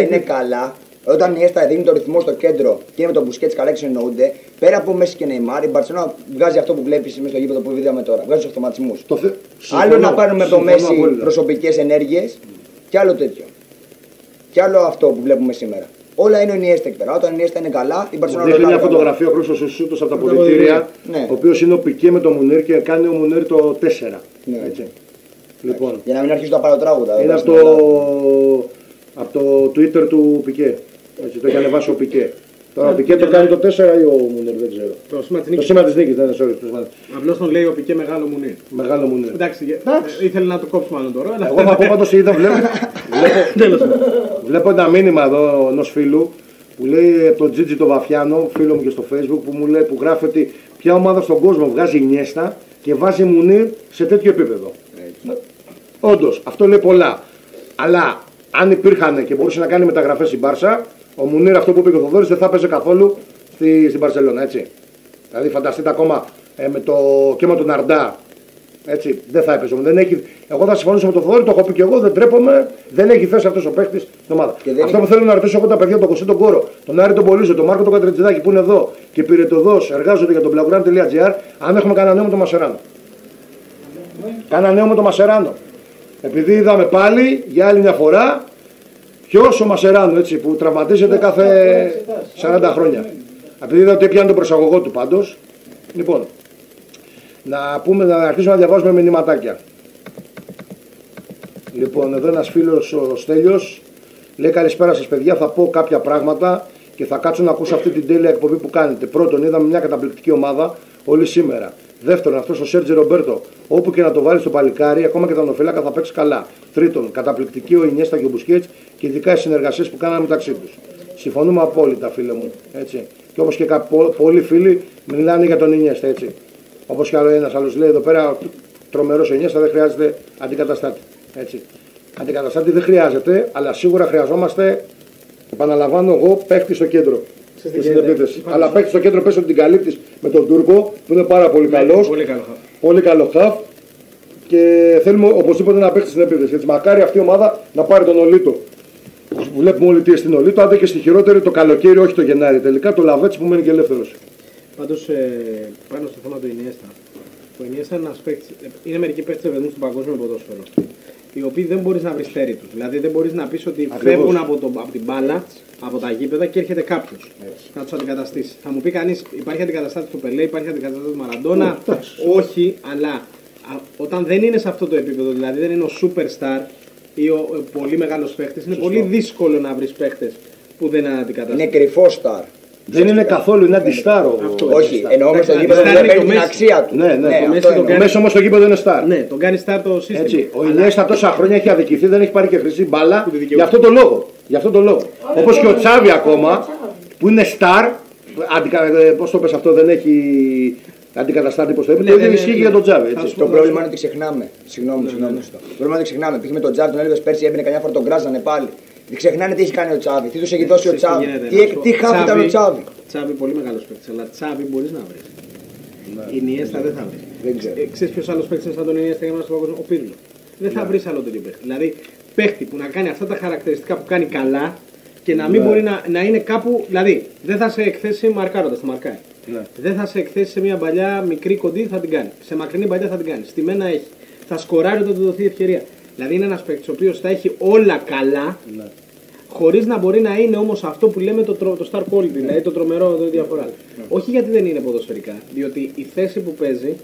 είναι καλά, όταν η Ινιέστα δίνει το ρυθμό στο κέντρο και με τον Μπουσκέτς καλά εξεννοούνται, πέρα από Μέση και Νεϊμάρ, η Μπαρσελόνα βγάζει αυτό που βλέπει μέσα στο γήπεδο που είδαμε τώρα. Βγάζει του αυτοματισμούς. Άλλο να πάρουμε από το Μέση προσωπικές ενέργειες και άλλο τέτοιο. Και άλλο αυτό που βλέπουμε σήμερα. Όλα είναι ο Ινιέστα εκεί πέρα. Όταν ο Ινιέστα είναι καλά, η Μπαρσελόνα. Δείχνει μια φωτογραφία ο Χρήστος Σούσουτος από τα αποδυτήρια, ο οποίος είναι ο Πικέ με τον Μουνίρ και κάνει ο Μουνίρ το 4. Έτσι. Λοιπόν. Για να μην αρχίσουν τα παροτράγουδα. Είναι από το Twitter του Πικέ. Έτσι, το έχει ανεβάσει ο Πικέ. Τώρα ο Πικέ το κάνει το 4 ή ο Μουνίρ, δεν ξέρω. Το σήμα της νίκης, δεν είναι sorry. Απλώς τον λέει ο Πικέ μεγάλο Μουνίρ. Μεγάλο Μουνίρ. Εντάξει, ήθελε να το κόψει μάλλον τώρα. Εγώ θα πω πάντως είδα, βλέπω ένα μήνυμα εδώ ενός φίλου που λέει από τον Τζίτζι το Βαφιάνο, φίλο μου και στο Facebook, που γράφει ότι ποια ομάδα στον κόσμο βγάζει Ινιέστα και βάζει Μουνίρ σε τέτοιο επίπεδο. Όντως, αυτό λέει πολλά. Αλλά αν υπήρχαν και μπορούσε να κάνει μεταγραφές η Μπάρσα, ο Μουνίρ, αυτό που είπε ο Θοδωρής, δεν θα παίζει καθόλου στην Μπαρσελόνα, έτσι. Δηλαδή φανταστείτε ακόμα και με τον Αρντά, έτσι, δεν θα έπαιζε. Εγώ θα συμφωνήσω με τον Θοδωρή, το έχω πει και εγώ, δεν τρέπομαι, δεν έχει θέση αυτός ο παίκτης στην ομάδα. Αυτό που θέλω να ρωτήσω εγώ τα παιδιά, τον Κωστή τον Κόρο, τον Άρη τον Πολύζο, τον Μάρκο τον Κατρετζιδάκη που είναι εδώ και πυρετοδός εργάζονται για τον blaugrana.gr, αν έχουμε κανένα νέο με τον Μασεράνο. Κάνα νέο με τον Μασεράνο. Επειδή είδαμε πάλι για άλλη μια φορά ποιος ο Μασεράνο, έτσι, που τραυματίζεται κάθε 40 χρόνια. Επειδή είδα ότι έπιανε τον προσαγωγό του πάντως. Λοιπόν, να αρχίσουμε να διαβάζουμε μηνυματάκια. Λοιπόν, εδώ ένας φίλος ο Στέλιος λέει καλησπέρα σας παιδιά, θα πω κάποια πράγματα και θα κάτσω να ακούσω αυτή την τέλεια εκπομπή που κάνετε. Πρώτον, είδαμε μια καταπληκτική ομάδα όλοι σήμερα. Δεύτερον, αυτός ο Σέρτζι Ρομπέρτο, όπου και να το βάλει στο παλικάρι, ακόμα και τα νοφυλάκα θα παίξει καλά. Τρίτον, καταπληκτική ο Ινιέστα και ο Μπουσκέτς και ειδικά οι συνεργασίες που κάναμε μεταξύ τους. Συμφωνούμε απόλυτα, φίλε μου. Έτσι. Και όπως και πολλοί φίλοι μιλάνε για τον Ινιέστα, έτσι. Όπως και ένας άλλος λέει εδώ πέρα, τρομερός ο Ινιέστα, δεν χρειάζεται αντικαταστάτη. Έτσι. Αντικαταστάτη δεν χρειάζεται, αλλά σίγουρα χρειαζόμαστε, επαναλαμβάνω εγώ, παίχτη στο κέντρο. Αλλά παίχτη στο κέντρο πες ότι την καλύπτεις με τον Τούρκο που είναι πάρα πολύ καλός. Πολύ καλό χαφ. Και θέλουμε οπωσδήποτε να παίξει στην επίθεση. Έτσι, μακάρι αυτή η ομάδα να πάρει τον Ολίτο. Βλέπουμε όλοι τι στην Ολίτο, άντε και στη χειρότερη το καλοκαίρι, όχι το Γενάρη τελικά, το Λαβέτσι που μένει και ελεύθερος. Πάντως πάνω στο θέμα του Ινιέστα. Ο Ινιέστα είναι μερικοί παίκτες ευεδούν στον παγκόσμιο ποδόσφαιρο. Οι οποίοι δεν μπορείς να βρεις στέρι τους. Δηλαδή δεν μπορείς να πεις ότι φεύγουν από την μπάλα, από τα γήπεδα και έρχεται κάποιος να τους αντικαταστήσει. Θα μου πει κανείς, υπάρχει αντικαταστάτη του Πελέ, υπάρχει αντικαταστάτη του Μαραντόνα. Όχι, αλλά όταν δεν είναι σε αυτό το επίπεδο, δηλαδή δεν είναι ο superstar ή ο πολύ μεγάλος παίκτης, είναι πολύ δύσκολο να βρεις παίκτες που δεν είναι αντικαταστάτη. Είναι κρυφό star. Δεν είναι καθόλου, είναι αντιστάρο. Όχι, εννοώ με στο γήπεδο δεν παίρνει την αξία του. Ναι. Ο Μέση όμως στο γήπεδο είναι star. Ναι, τον κάνει star το σύστημα. Έτσι, ο Ινιέστα τόσα χρόνια έχει αδικηθεί, δεν έχει πάρει και χρυσή μπάλα για αυτόν τον λόγο. Όπως και ο Τσάβι ακόμα, που είναι star, πώς το πες αυτό, δεν έχει αντικαταστάτη, πώς το είπε, δεν ισχύει για τον Τσάβι. Το πρόβλημα είναι ότι ξεχνάμε. Συγγνώμη. Το πρόβλημα είναι ότι ξεχνάμε. Πήγε με τον Τσάβι, τον έλεγε πέρσι, έμπαινε καμιά φορά τον κράζανε πάλι. Δεν ξεχνάνε τι έχει κάνει ο Τσάβι, τι του έχει δώσει ο Τσάβι, τι χάφη ήταν ο Τσάβι. Τσάβι πολύ μεγάλος παίκτης, αλλά Τσάβι μπορείς να βρεις. Η Ινιέστα δεν θα βρεις. Δεν ξέρω. Ξέρεις ποιος άλλος παίκτης είναι σαν τον Ινιέστα για να στον παγκόσμιο? Ο Πίρλο. Δεν θα βρεις άλλο τέτοιο παίκτη. Δηλαδή παίκτη που να κάνει αυτά τα χαρακτηριστικά που κάνει καλά και να μην μπορεί να είναι κάπου. Δηλαδή δεν θα σε εκθέσει μαρκάροντας, θα μαρκάει. Δεν θα σε εκθέσει σε μια παλιά μικρή κοντή, θα την κάνει. Σε μακρινή παλιά θα την κάνει. Στη μένα έχει. Θα σκοράρει όταν του δοθεί ευκαιρία. Δηλαδή είναι ένας παίκτης ο οποίος θα έχει όλα καλά. Χωρίς να μπορεί να είναι όμως αυτό που λέμε το star quality, δηλαδή το τρομερό διαφορά. Όχι γιατί δεν είναι ποδοσφαιρικά, διότι η θέση που παίζει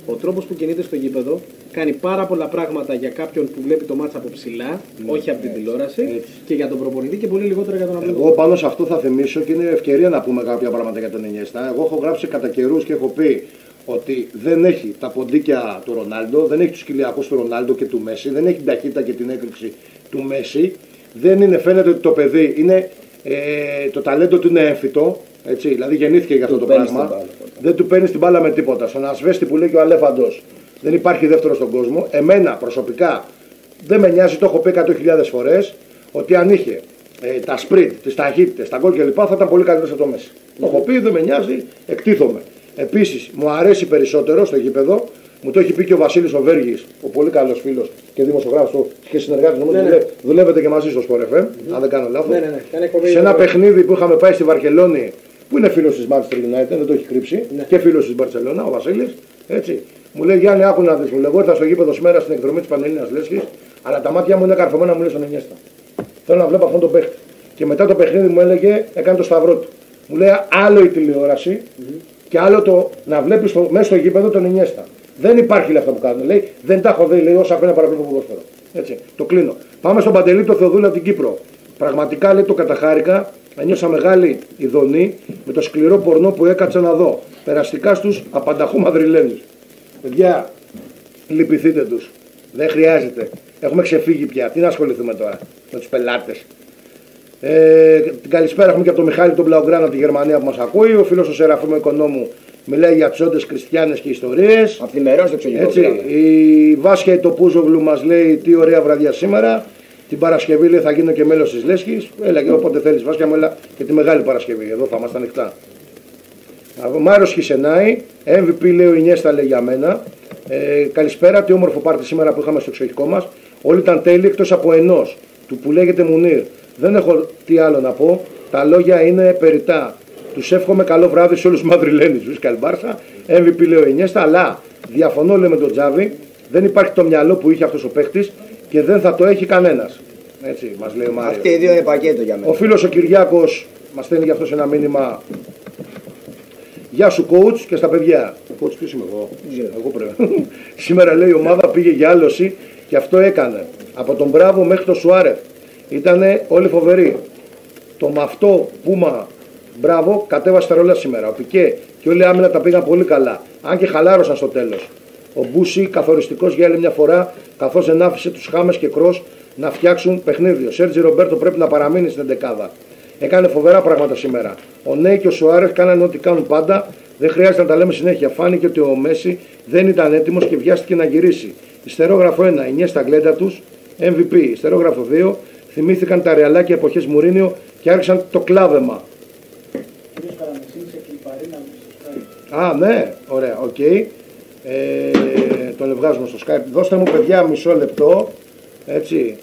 ο τρόπος που κινείται στο γήπεδο κάνει πάρα πολλά πράγματα για κάποιον που βλέπει το μάτς από ψηλά, όχι από την τηλεόραση, και για τον προπονητή και πολύ λιγότερο για τον απλό. Εγώ πάνω σε αυτό θα θυμίσω και είναι ευκαιρία να πούμε κάποια πράγματα για τον Ινιέστα. Εγώ έχω γράψει κατά καιρούς και έχω πει ότι δεν έχει τα ποντίκια του Ρονάλντο, δεν έχει τους κοιλιακούς του Ρονάλντο και του Μέση, δεν έχει την ταχύτητα και την έκρηξη του Μέση. Δεν είναι, φαίνεται ότι το παιδί είναι, το ταλέντο του είναι έμφυτο, έτσι, δηλαδή γεννήθηκε για αυτό το πράγμα. Δεν του παίρνει την μπάλα με τίποτα. Στον ασβέστη που λέει και ο Αλέφαντος, δεν υπάρχει δεύτερο στον κόσμο. Εμένα προσωπικά δεν με νοιάζει, το έχω πει 100.000 φορές, ότι αν είχε τα σπριτ, τις ταχύτητες, τα γκολ κλπ. Θα ήταν πολύ καλύτερο από το Μέση. Το έχω πει, δεν με νοιάζει, εκτίθομαι. Επίσης, μου αρέσει περισσότερο στο γήπεδο, μου το έχει πει και ο Βασίλης ο Βέργης, ο πολύ καλός φίλος και δημοσιογράφος και συνεργάτης, νομίζω δουλεύετε και μαζί στο Sport FM, αν δεν κάνω λάθος. Σε ένα παιχνίδι που είχαμε πάει στη Βαρκελόνη, που είναι φίλος της Manchester United, δεν το έχει κρύψει, και φίλος της Μπαρσελόνα, ο Βασίλης, έτσι. Μου λέει Γιάννη, άκου να δεις, μου λέει, εγώ ήρθα στο γήπεδο σήμερα στην εκδρομή της Πανελλήνιας Λέσχης, αλλά τα μάτια μου είναι καρφωμένα, μου λέει στον Ινιέστα. Θέλω να βλέπω αυτόν τον παίχτη. Και μετά το παιχνίδι μου έλεγε, έκανε το σταυρό του. Μου λέει άλλο η τηλεόραση και άλλο το να βλέπεις μέσα στο γήπεδο τον Ινιέστα. Δεν υπάρχει λεφτά που κάνουν. Λέει, δεν τα έχω δει, λέει, όσα χρόνια παραπλέον ποδόσφαιρο. Έτσι, το κλείνω. Πάμε στον Παντελή το Θεοδούλη από την Κύπρο. Πραγματικά λέει το καταχάρηκα, ένιωσα μεγάλη ειδονή με το σκληρό πορνό που έκατσα να δω. Περαστικά στους απανταχού Μαδριλένους. Παιδιά, λυπηθείτε τους. Δεν χρειάζεται. Έχουμε ξεφύγει πια. Τι να ασχοληθούμε τώρα με τους πελάτες. Την καλησπέρα έχουμε και από τον Μιχάλη τον Μπλαουγκράνο από τη Γερμανία που μας ακούει. Ο φίλος ο Σεραφείμ Οικονόμου μιλάει για τσόντες, χριστιανές και ιστορίες. Αυθημερών στο εξωγικό. Η Βάσια η Τοπούζογλου μας λέει τι ωραία βραδιά σήμερα. Την Παρασκευή λέει θα γίνω και μέλος της Λέσχης. Έλα και όποτε θέλεις Βάσια μου, έλα και τη Μεγάλη Παρασκευή. Εδώ θα είμαστε ανοιχτά. Ο Μάριος Χισενάη, MVP λέει ο Ινιέστα λέει για μένα. Καλησπέρα, τι όμορφο πάρτι σήμερα που είχαμε στο εξωγικό μας. Όλοι ήταν τέλειοι εκτός από ενός του που λέγεται Μουνίρ. Δεν έχω τι άλλο να πω. Τα λόγια είναι περιτά. Τους εύχομαι καλό βράδυ σε όλους τους Μαδριλένους. Βρίσκα Μπάρσα, MVP λέει ο Ινιέστα, αλλά διαφωνώ λέει με τον Τζάβι. Δεν υπάρχει το μυαλό που είχε αυτός ο παίχτης και δεν θα το έχει κανένας. Έτσι μας λέει ο Μάριος. Αυτοί οι δύο είναι πακέτο για μένα. Ο φίλος ο Κυριάκος μας στέλνει για αυτός ένα μήνυμα. Γεια σου coach και στα παιδιά. Coach ποιος είμαι εγώ. Εγώ πρέπει. Σήμερα λέει η ομάδα πήγε για άλωση και αυτό έκανε. Από τον Μπράβο μέχρι τον Σουάρεφ. Ήτανε όλοι φοβεροί. Το μαυτό Πούμα Μπράβο κατέβασε τα ρόλα σήμερα. Ο Πικέ και όλοι οι άμυνα τα πήγαν πολύ καλά. Αν και χαλάρωσαν στο τέλος. Ο Μπούσι καθοριστικός για άλλη μια φορά, καθώς δεν άφησε τους Χάμες και Κρός να φτιάξουν παιχνίδι. Ο Σέρτζι Ρομπέρτο πρέπει να παραμείνει στην εντεκάδα. Έκανε φοβερά πράγματα σήμερα. Ο Νέι και ο Σουάρεφ κάνανε ό,τι κάνουν πάντα. Δεν χρειάζεται να τα λέμε συνέχεια. Φάνηκε ότι ο Μέση δεν ήταν έτοιμος και βιάστηκε να γυρίσει. Ιστερόγραφο 1. Ινιέστα γκλέντα τους. MVP. Ιστερόγραφο 2. Θυμήθηκαν τα ρεαλάκια εποχές Μουρίνιο και άρχισαν το κλάδεμα. Α, ναι, ωραία, οκ. Τον βγάζουμε στο Skype. Δώστε μου παιδιά μισό λεπτό. Έτσι.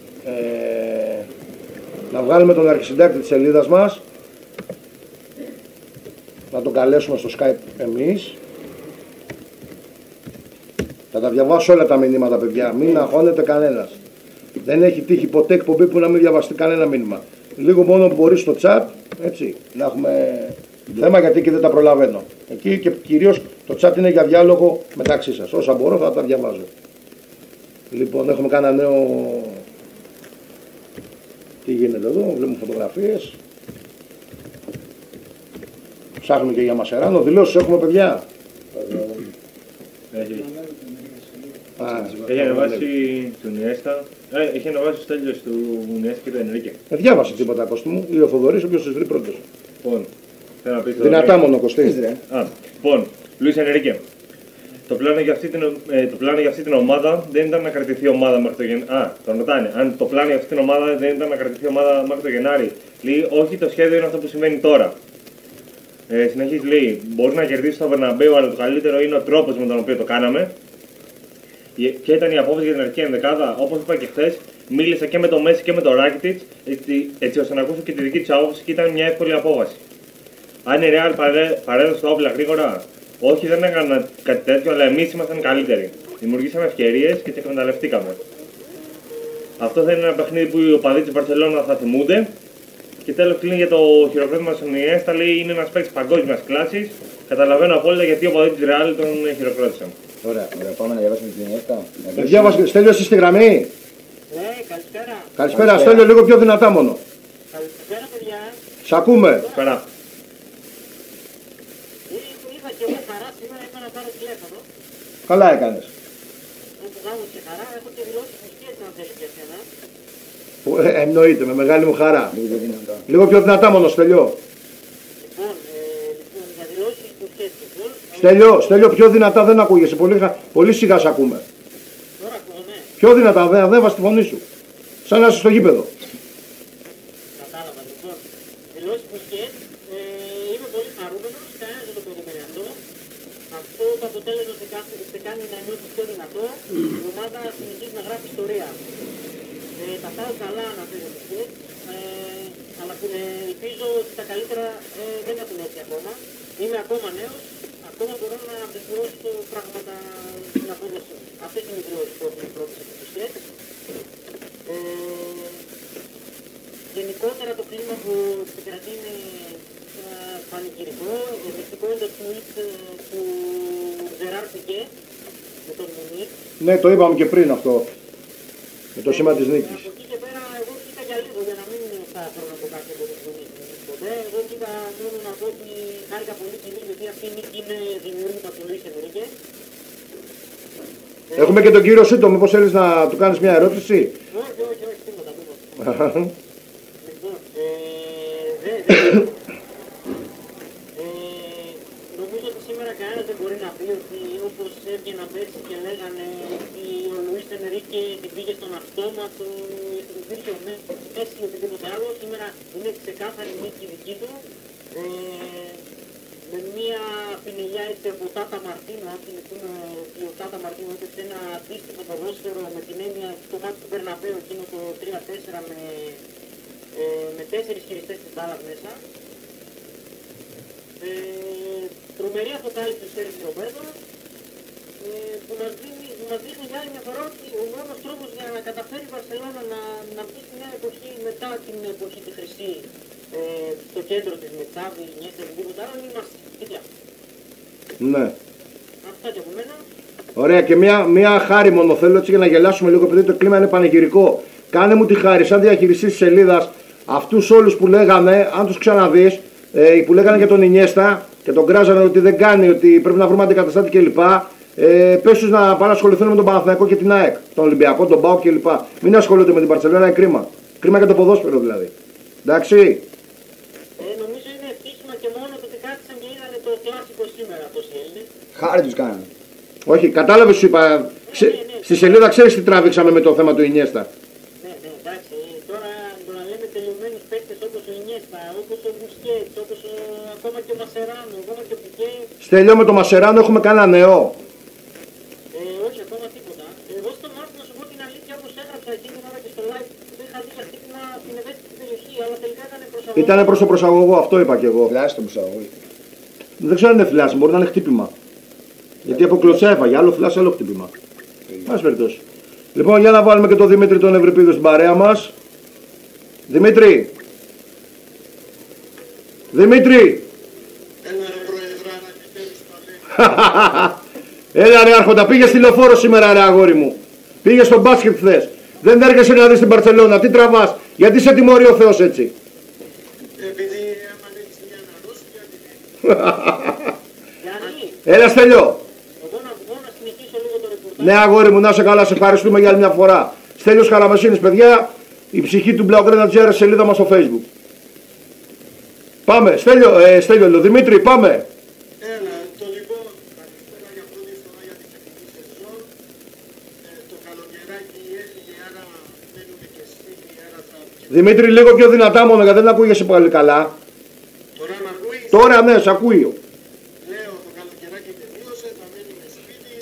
Να βγάλουμε τον αρχισυντάκτη της σελίδας μας. Να τον καλέσουμε στο Skype εμείς. Θα τα διαβάσω όλα τα μηνύματα παιδιά. Μην αγχώνεται κανένας. Δεν έχει τύχει ποτέ εκπομπή που να μην διαβαστεί κανένα μήνυμα. Λίγο μόνο που μπορεί στο chat, έτσι, να έχουμε θέμα γιατί και δεν τα προλαβαίνω. Εκεί και κυρίως το chat είναι για διάλογο μεταξύ σας. Όσα μπορώ θα τα διαβάζω. Λοιπόν, έχουμε κανένα νέο... Τι γίνεται εδώ, βλέπουμε φωτογραφίες. Ψάχνουμε και για Μασεράνο. Δηλώσεις έχουμε παιδιά. Έχει ανεβάσει του Ινιέστα. Έχει ανεβάσει του Στέλιος του Ινιέστα και του Ενρίκε. Δεν διάβασε τίποτα Κώστη μου. Ή ο Θοδωρής, όποιος τους βρει πρώτος. Λοιπόν, θέλω να πεις δυνατά μόνο Κωστή. Λοιπόν, Λουίς Ενρίκε. Το πλάνο για αυτή την ομάδα δεν ήταν να κρατηθεί ομάδα μέχρι το Γενάρη. Τον ρωτάνε. Αν το πλάνο για αυτή την ομάδα δεν ήταν να κρατηθεί ομάδα μέχρι το Γενάρη. Λέει, όχι, το σχέδιο είναι αυτό που συμβαίνει τώρα. Συνεχίζει, λέει, μπορεί να κερδίσει το Βερναμπέου, αλλά το καλύτερο είναι ο τρόπος με τον οποίο το κάναμε. Ποια ήταν η απόφαση για την αρχική ενδεκάδα, όπως είπα και χθες, μίλησα και με τον Μέση και με τον Ράκιτιτς, έτσι ώστε να ακούσω και τη δική τους άποψη και ήταν μια εύκολη απόφαση. Αν η Real παρέδωσε τα όπλα γρήγορα, όχι δεν έκανα κάτι τέτοιο, αλλά εμείς ήμασταν καλύτεροι. Δημιουργήσαμε ευκαιρίες και τις εκμεταλλευτήκαμε. Αυτό θα είναι ένα παιχνίδι που οι οπαδοί της Μπαρσελόνα θα θυμούνται. Και τέλος κλείνει για το χειροκρότημα στον Ινιέστα, λέει είναι ένας παίκτης παγκόσμιας κλάσης. Καταλαβαίνω απόλυτα γιατί οι οπαδοί της Real τον χειροκρότησαν. Ωραία, πάμε να διαβάσουμε την Ινιέστα. Στέλιο, εσύ στη γραμμή. Ναι, καλησπέρα. Καλησπέρα, Στέλιο, λίγο πιο δυνατά μόνο. Καλησπέρα, παιδιά. Σ' ακούμε. Καλησπέρα. Είχα και εγώ χαρά σήμερα, είπα να πάρω τηλέφωνο. Καλά έκανες. Όπου γάμω και χαρά, έχω και δηλώσει που σκέφτεται να θέλει και εσένα. Εννοείται, με μεγάλη μου χαρά. Λίγο πιο δυνατά μόνο, Στέλιο. Λοιπόν, για δηλώσεις που Στέλιο, σκέφτεται. Στέλιο, πιο δυνατά δεν ακούγεσαι. Πολύ σιγά σ' ακούμε. Τώρα ακούγομαι. Πιο δυνατά, δεν βάζει τη φωνή σου. Σαν να είσαι στο γήπεδο. Κατάλαβα, λοιπόν. Δηλώσεις που σκέφτεται. Είμαι πολύ χαρούμενος, κανένας δεν το περίμενε αυτό. Αυτό το αποτέλεσμα σε κάνει να νιώθεις πιο δυνατό. Η ομάδα συνεχίζει να γράφει ιστορία. Τα πάω καλά να φέρω το σκέτ, αλλά ελπίζω ότι τα καλύτερα δεν έχουν έρθει ακόμα. Είμαι ακόμα νέος, ακόμα μπορώ να βελτιώσω πράγματα στην απόδοση. Αυτές είναι οι δηλώσεις που έχουν πρώτες από το σκέτ. Γενικότερα το κλίμα που επικρατεί είναι πανηγυρικό. Δυστυχώς είναι το tweet του Ζεράρ Πικέ με τον Μουνίκ. Ναι, το είπαμε και πριν αυτό. Με το σήμα της νίκης. Από εκεί και πέρα, εγώ κοίτα για λίγο για να μην θα θέλω να πω κάτι από το ποτέ. Εγώ κοίτα μόνο να πω ότι χάρηκα πολύ κοινή, γιατί αυτή η νίκη είναι δημιουργήμα του Λουίς Ενρίκε. Έχουμε και τον κύριο Σίτο, μήπως θέλεις να του κάνεις μια ερώτηση. Όχι, τίποτα. Λοιπόν, νομίζω ότι σήμερα κανένας δεν μπορεί να πει ότι όπως έβγαιναν πέρσι και λέγανε ότι ο Λουίς Ενρίκε την πήγε στον αυτόματο, την υπήρχε ο Μέση ή οτιδήποτε άλλο. Σήμερα είναι ξεκάθαρη νίκη δική του. Με μια πινελιά έτσι από Τάτα Μαρτίνο, αν θυμηθούμε ότι ο Τάτα Μαρτίνο έπαιξε ένα αντίστοιχο ποδόσφαιρο με την έννοια στο μάτι του Μπερναμπέου εκείνο το 3-4 με 4 χειριστές της μπάλας μέσα. Τρομερή αποκάλυψη του Σέρχη Ρομπέρτο που μας δείχνει για άλλη μια φορά ότι ο μόνος τρόπος για να καταφέρει η Βαρσελόνα να μπει στη νέα εποχή μετά την εποχή τη χρυσή στο κέντρο της με Τσάβη, Ινιέστα και τίποτα άλλο, είμαστε σπίτια. Ναι. Αυτά και από μένα. Ωραία, και μια χάρη μόνο θέλω έτσι για να γελάσουμε λίγο, επειδή το κλίμα είναι πανηγυρικό. Κάνε μου τη χάρη, σαν διαχειριστής της σελίδας, αυτούς όλους που λέγανε, αν τους ξαναδείς, που λέγανε για τον Ινιέστα και τον κράζανε ότι δεν κάνει, ότι πρέπει να βρούμε αντικαταστάτη κλπ. Πες τους να πάνε να ασχοληθούν με τον Παναθηναϊκό και την ΑΕΚ, τον Ολυμπιακό, τον ΠΑΟΚ κλπ. Μην ασχολούνται με την Μπαρσελόνα, είναι κρίμα. Κρίμα για το ποδόσφαιρο δηλαδή. Εντάξει. Νομίζω είναι ευτύχημα και μόνο το ότι κάθισαν και είδανε το κλασικό σήμερα τόσοι Έλληνες. Χάρη τους κάνανε. Όχι, κατάλαβες σου είπα. Στη σελίδα ξέρεις τι τράβηξαμε με το θέμα του Ινιέστα. Ναι, εντάξει. Τώρα το να λέμε τελειωμένους παίκτες όπως ο Ινιέστα, όπως ο Μπουσκέτς, όπως ακόμα και ο Μασεράνο, ακόμα και ο Πικέ. Στέλιο, με το Μασεράνο έχουμε κανένα νέο. Όχι, ακόμα τίποτα. Εγώ στο Μάρτιο να σου πω την αλήθεια, όπως έγραψα εκείνη την ώρα και στο live, δεν είχα δει χτύπημα στην ευαίσθητη περιοχή, αλλά τελικά ήταν προσαγωγό. Ήτανε προς το προσαγωγό, αυτό είπα και εγώ. Φλάσι το προσαγωγό. Δεν ξέρω αν είναι θλάση, μπορεί να είναι χτύπημα. Γιατί από κλωτσιά έφαγε, άλλο θλάση, άλλο χτύπημα. Πάση περιπτώσει. Λοιπόν, για να βάλουμε και τον Δημήτρη τον Ευρυπίδο στην παρέα μας. Δημήτρη! Δημήτρη! Έλα ρε Προεδράνα, επιτέλους τα λέει. Έλα ρε Άρχοντα, πήγε στη λεωφόρο σήμερα ρε αγόρι μου. Πήγε στο μπάσκετ χθες. Δεν έρχεσαι να δεις την Μπαρσελόνα, τι τραβάς, γιατί σε τιμωρεί ο Θεός έτσι. Επειδή άμα έχεις μια αναρρώσια, Έλα Στέλιο. Εγώ να βγω να συνεχίσω λίγο το ρεπορτάζ. Ναι αγόρι μου, να είσαι καλά, σε ευχαριστούμε για άλλη μια φορά. Στέλιος Καραμασίνης, παιδιά, η ψυχή του Μπλαουγκρένα GR, σελίδα μας στο Facebook. Πάμε, Στέλιο, Δημήτρη, πάμε. έλα, το λοιπόν, καλησπέρα για πρώτη φορά για τη φετινή σεζόν. Το καλοκαιράκι έφυγε, άρα μένουμε και σπίτι, άρα θα... Δημήτρη, λίγο πιο δυνατά μόνο, γιατί δεν ακούγεσαι πολύ καλά. Τώρα με ακούεις, Τώρα ναι, σ' ακούει. λέω, το καλοκαιράκι τελείωσε, θα μένουμε σπίτι.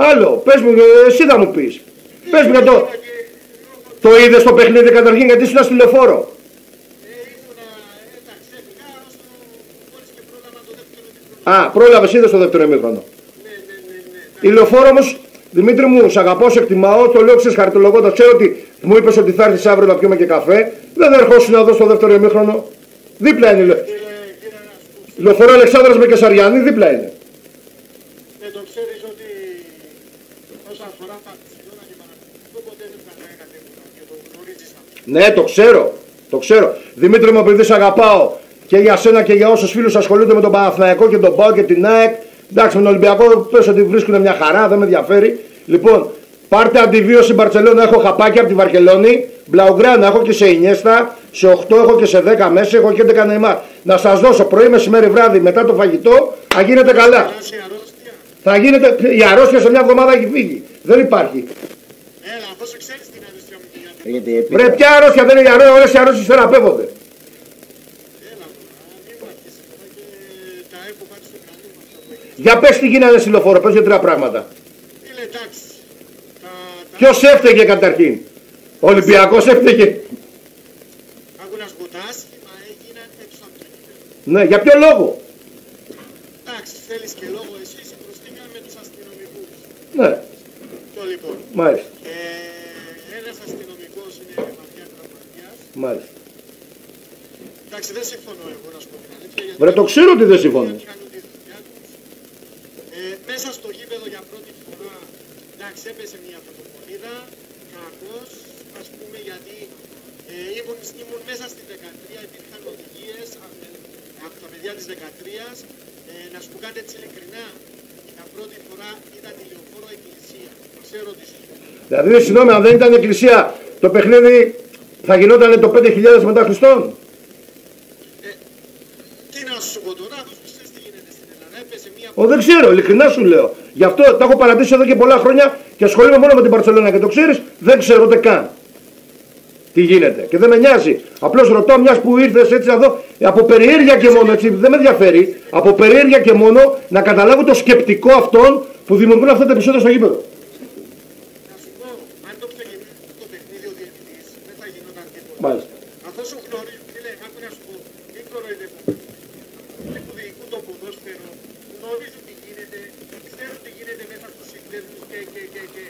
Άλλο, πες μου, εσύ θα μου πεις. Πες μου για το... Το είδες το παιχνίδι καταρχήν, γιατί ήσουν στη λεωφόρο. Ήμουνα, εντάξει, έφυγα, όσο μόλις και πρόλαβα το δεύτερο ημίχρονο. Α, πρόλαβες, είδες το δεύτερο ημίχρονο. Η λεωφόρο όμως, Δημήτρη μου, σ' αγαπάω, σε εκτιμάω, το λέω ξεσχαρτολογώντας. Ξέρω ότι μου είπες ότι θα έρθεις αύριο να πιούμε και καφέ. Δεν ερχόσουν να δω στο δεύτερο ημίχρονο. Δίπλα είναι. Λεωφορείο Αλεξάνδρας με Κεσαριανή, δίπλα είναι. Το ξέρεις ότι όσον αφορά Μπαρτσελόνα και Παναθηναϊκό ποτέ δεν θα κάνει κατέβουνα και το γνωρίζεις αυτό. Ναι, το ξέρω. Το ξέρω. Δημήτρη μου, επειδή σε αγαπάω και για σένα και για όσους φίλους ασχολούνται με τον Παναθηναϊκό και τον ΠΑΟ και την ΑΕΚ. Εντάξει, με τον Ολυμπιακό πες ότι βρίσκουν μια χαρά, δεν με ενδιαφέρει. Λοιπόν, πάρτε αντιβίωση Μπαρτσελόνα, έχω χαπάκι από τη Βαρκελόνη. Μπλαουγκράνα έχω και σε Ινιέστα, σε 8 έχω και σε 10 Μέση, έχω και 11 Νεϊμάρ. Να σας δώσω πρωί, μεσημέρι, βράδυ μετά το φαγητό, θα γίνετε καλά. Θα γίνετε, η αρρώστια σε μια εβδομάδα έχει φύγει. Δεν υπάρχει. Έλα, αφού ξέρεις την αρρώστια μου και γιατί. Βρε, ποια αρρώστια δεν είναι η αρρώστια, όλες οι αρρώστιες θεραπεύονται. Έλα, μην μ' αρχίσεις τώρα και τα έχω πάρει στο καλό με αυτά που έχεις. Για πες τι γίνανε στη λεωφόρο, πες για 3 πράγματα. Είναι εντάξει. Ποιος έφταιγε καταρχήν? Ο Ολυμπιακός έφταιγε. Άκου να σκοτάς, μα έγιναν έξω από το γήπεδο. Ναι, για ποιο λόγο? Εντάξει, θέλεις και λόγο εσείς, προσθήκαν με τους αστυνομικούς. Ναι, Το λοιπόν. μάλιστα. Ένας αστυνομικός είναι βαριά τραυματίας. Μάλιστα. Εντάξει, δεν συμφωνώ εγώ να σου πω την αλήθεια. γιατί Βρε, το ξέρω ότι δεν συμφωνώ. κάνουν τη δουλειά τους. Μέσα στο γήπεδο για πρώτη φορά, εντάξει, έπεσε μια φωτοβολίδα, κακός, ας πούμε, γιατί ήμουν μέσα στην 13, υπήρχαν οδηγίες από τα παιδιά της 13. Να σου πω κάτι έτσι ειλικρινά, για πρώτη φορά είδα τη λεωφόρο εκκλησία. Σε ρωτήσω. Δηλαδή, συγγνώμη, αν δεν ήταν εκκλησία, το παιχνίδι θα γινόταν το 5.000 μετά Χριστόν. Τι να σου πω τώρα, αφού ξέρεις τι γίνεται στην Ελλάδα, έπεσε μια... Δεν ξέρω, ειλικρινά σου λέω. Γι' αυτό τα έχω παρατήσει εδώ και πολλά χρόνια και ασχολούμαι μόνο με την Μπαρτσελόνα και το ξέρεις, δεν ξέρω ούτε καν τι γίνεται. Και δεν με νοιάζει. Απλώς ρωτάω, μιας που ήρθες έτσι να δω, από περιέργεια και μόνο, έτσι, δεν με ενδιαφέρει, από περιέργεια και μόνο να καταλάβω το σκεπτικό αυτών που δημιουργούν αυτά τα επεισόδια στο γήπεδο. Να σου πω, αν το ξεκινήσει το παιχνίδι ο διαιτητής, δεν θα γινόταν τίποτα. Μάλιστα. Αφού σου γνωρίζει, φίλε, άκου να σου πω, μην κοροϊδεύω. Αυτοί που διοικούν το ποδόσφαιρο, γνωρίζουν τι γίνεται, ξέρουν τι γίνεται μέσα στους συνδέσμους και.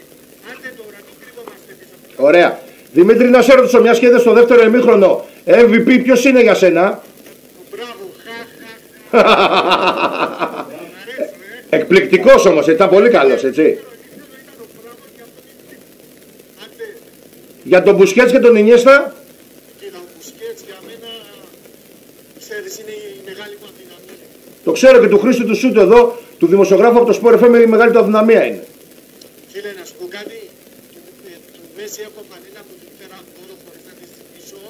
Άντε τώρα, μην κρύβομαστε πίσω. Ωραία. Δημήτρη, να σε ρωτήσω, μια και είδες στο δεύτερο ημίχρονο, MVP ποιος είναι για σένα? Μπράβο, Εκπληκτικός όμως, ήταν πολύ καλός, έτσι. Για τον Μπουσκέτς και τον Ινιέστα. Κοίτα, ο Μπουσκέτς για μένα, ξέρεις, είναι η μεγάλη μου αδυναμία. Το ξέρω και του Χρήστου του Σούτου εδώ, του δημοσιογράφου από το Sport FM, η μεγάλη του αδυναμία είναι. Φίλε, να σου πω κάτι, του Μέση έχω φανέλα που του φέρα δώρο χωρίς να τη ζητήσω.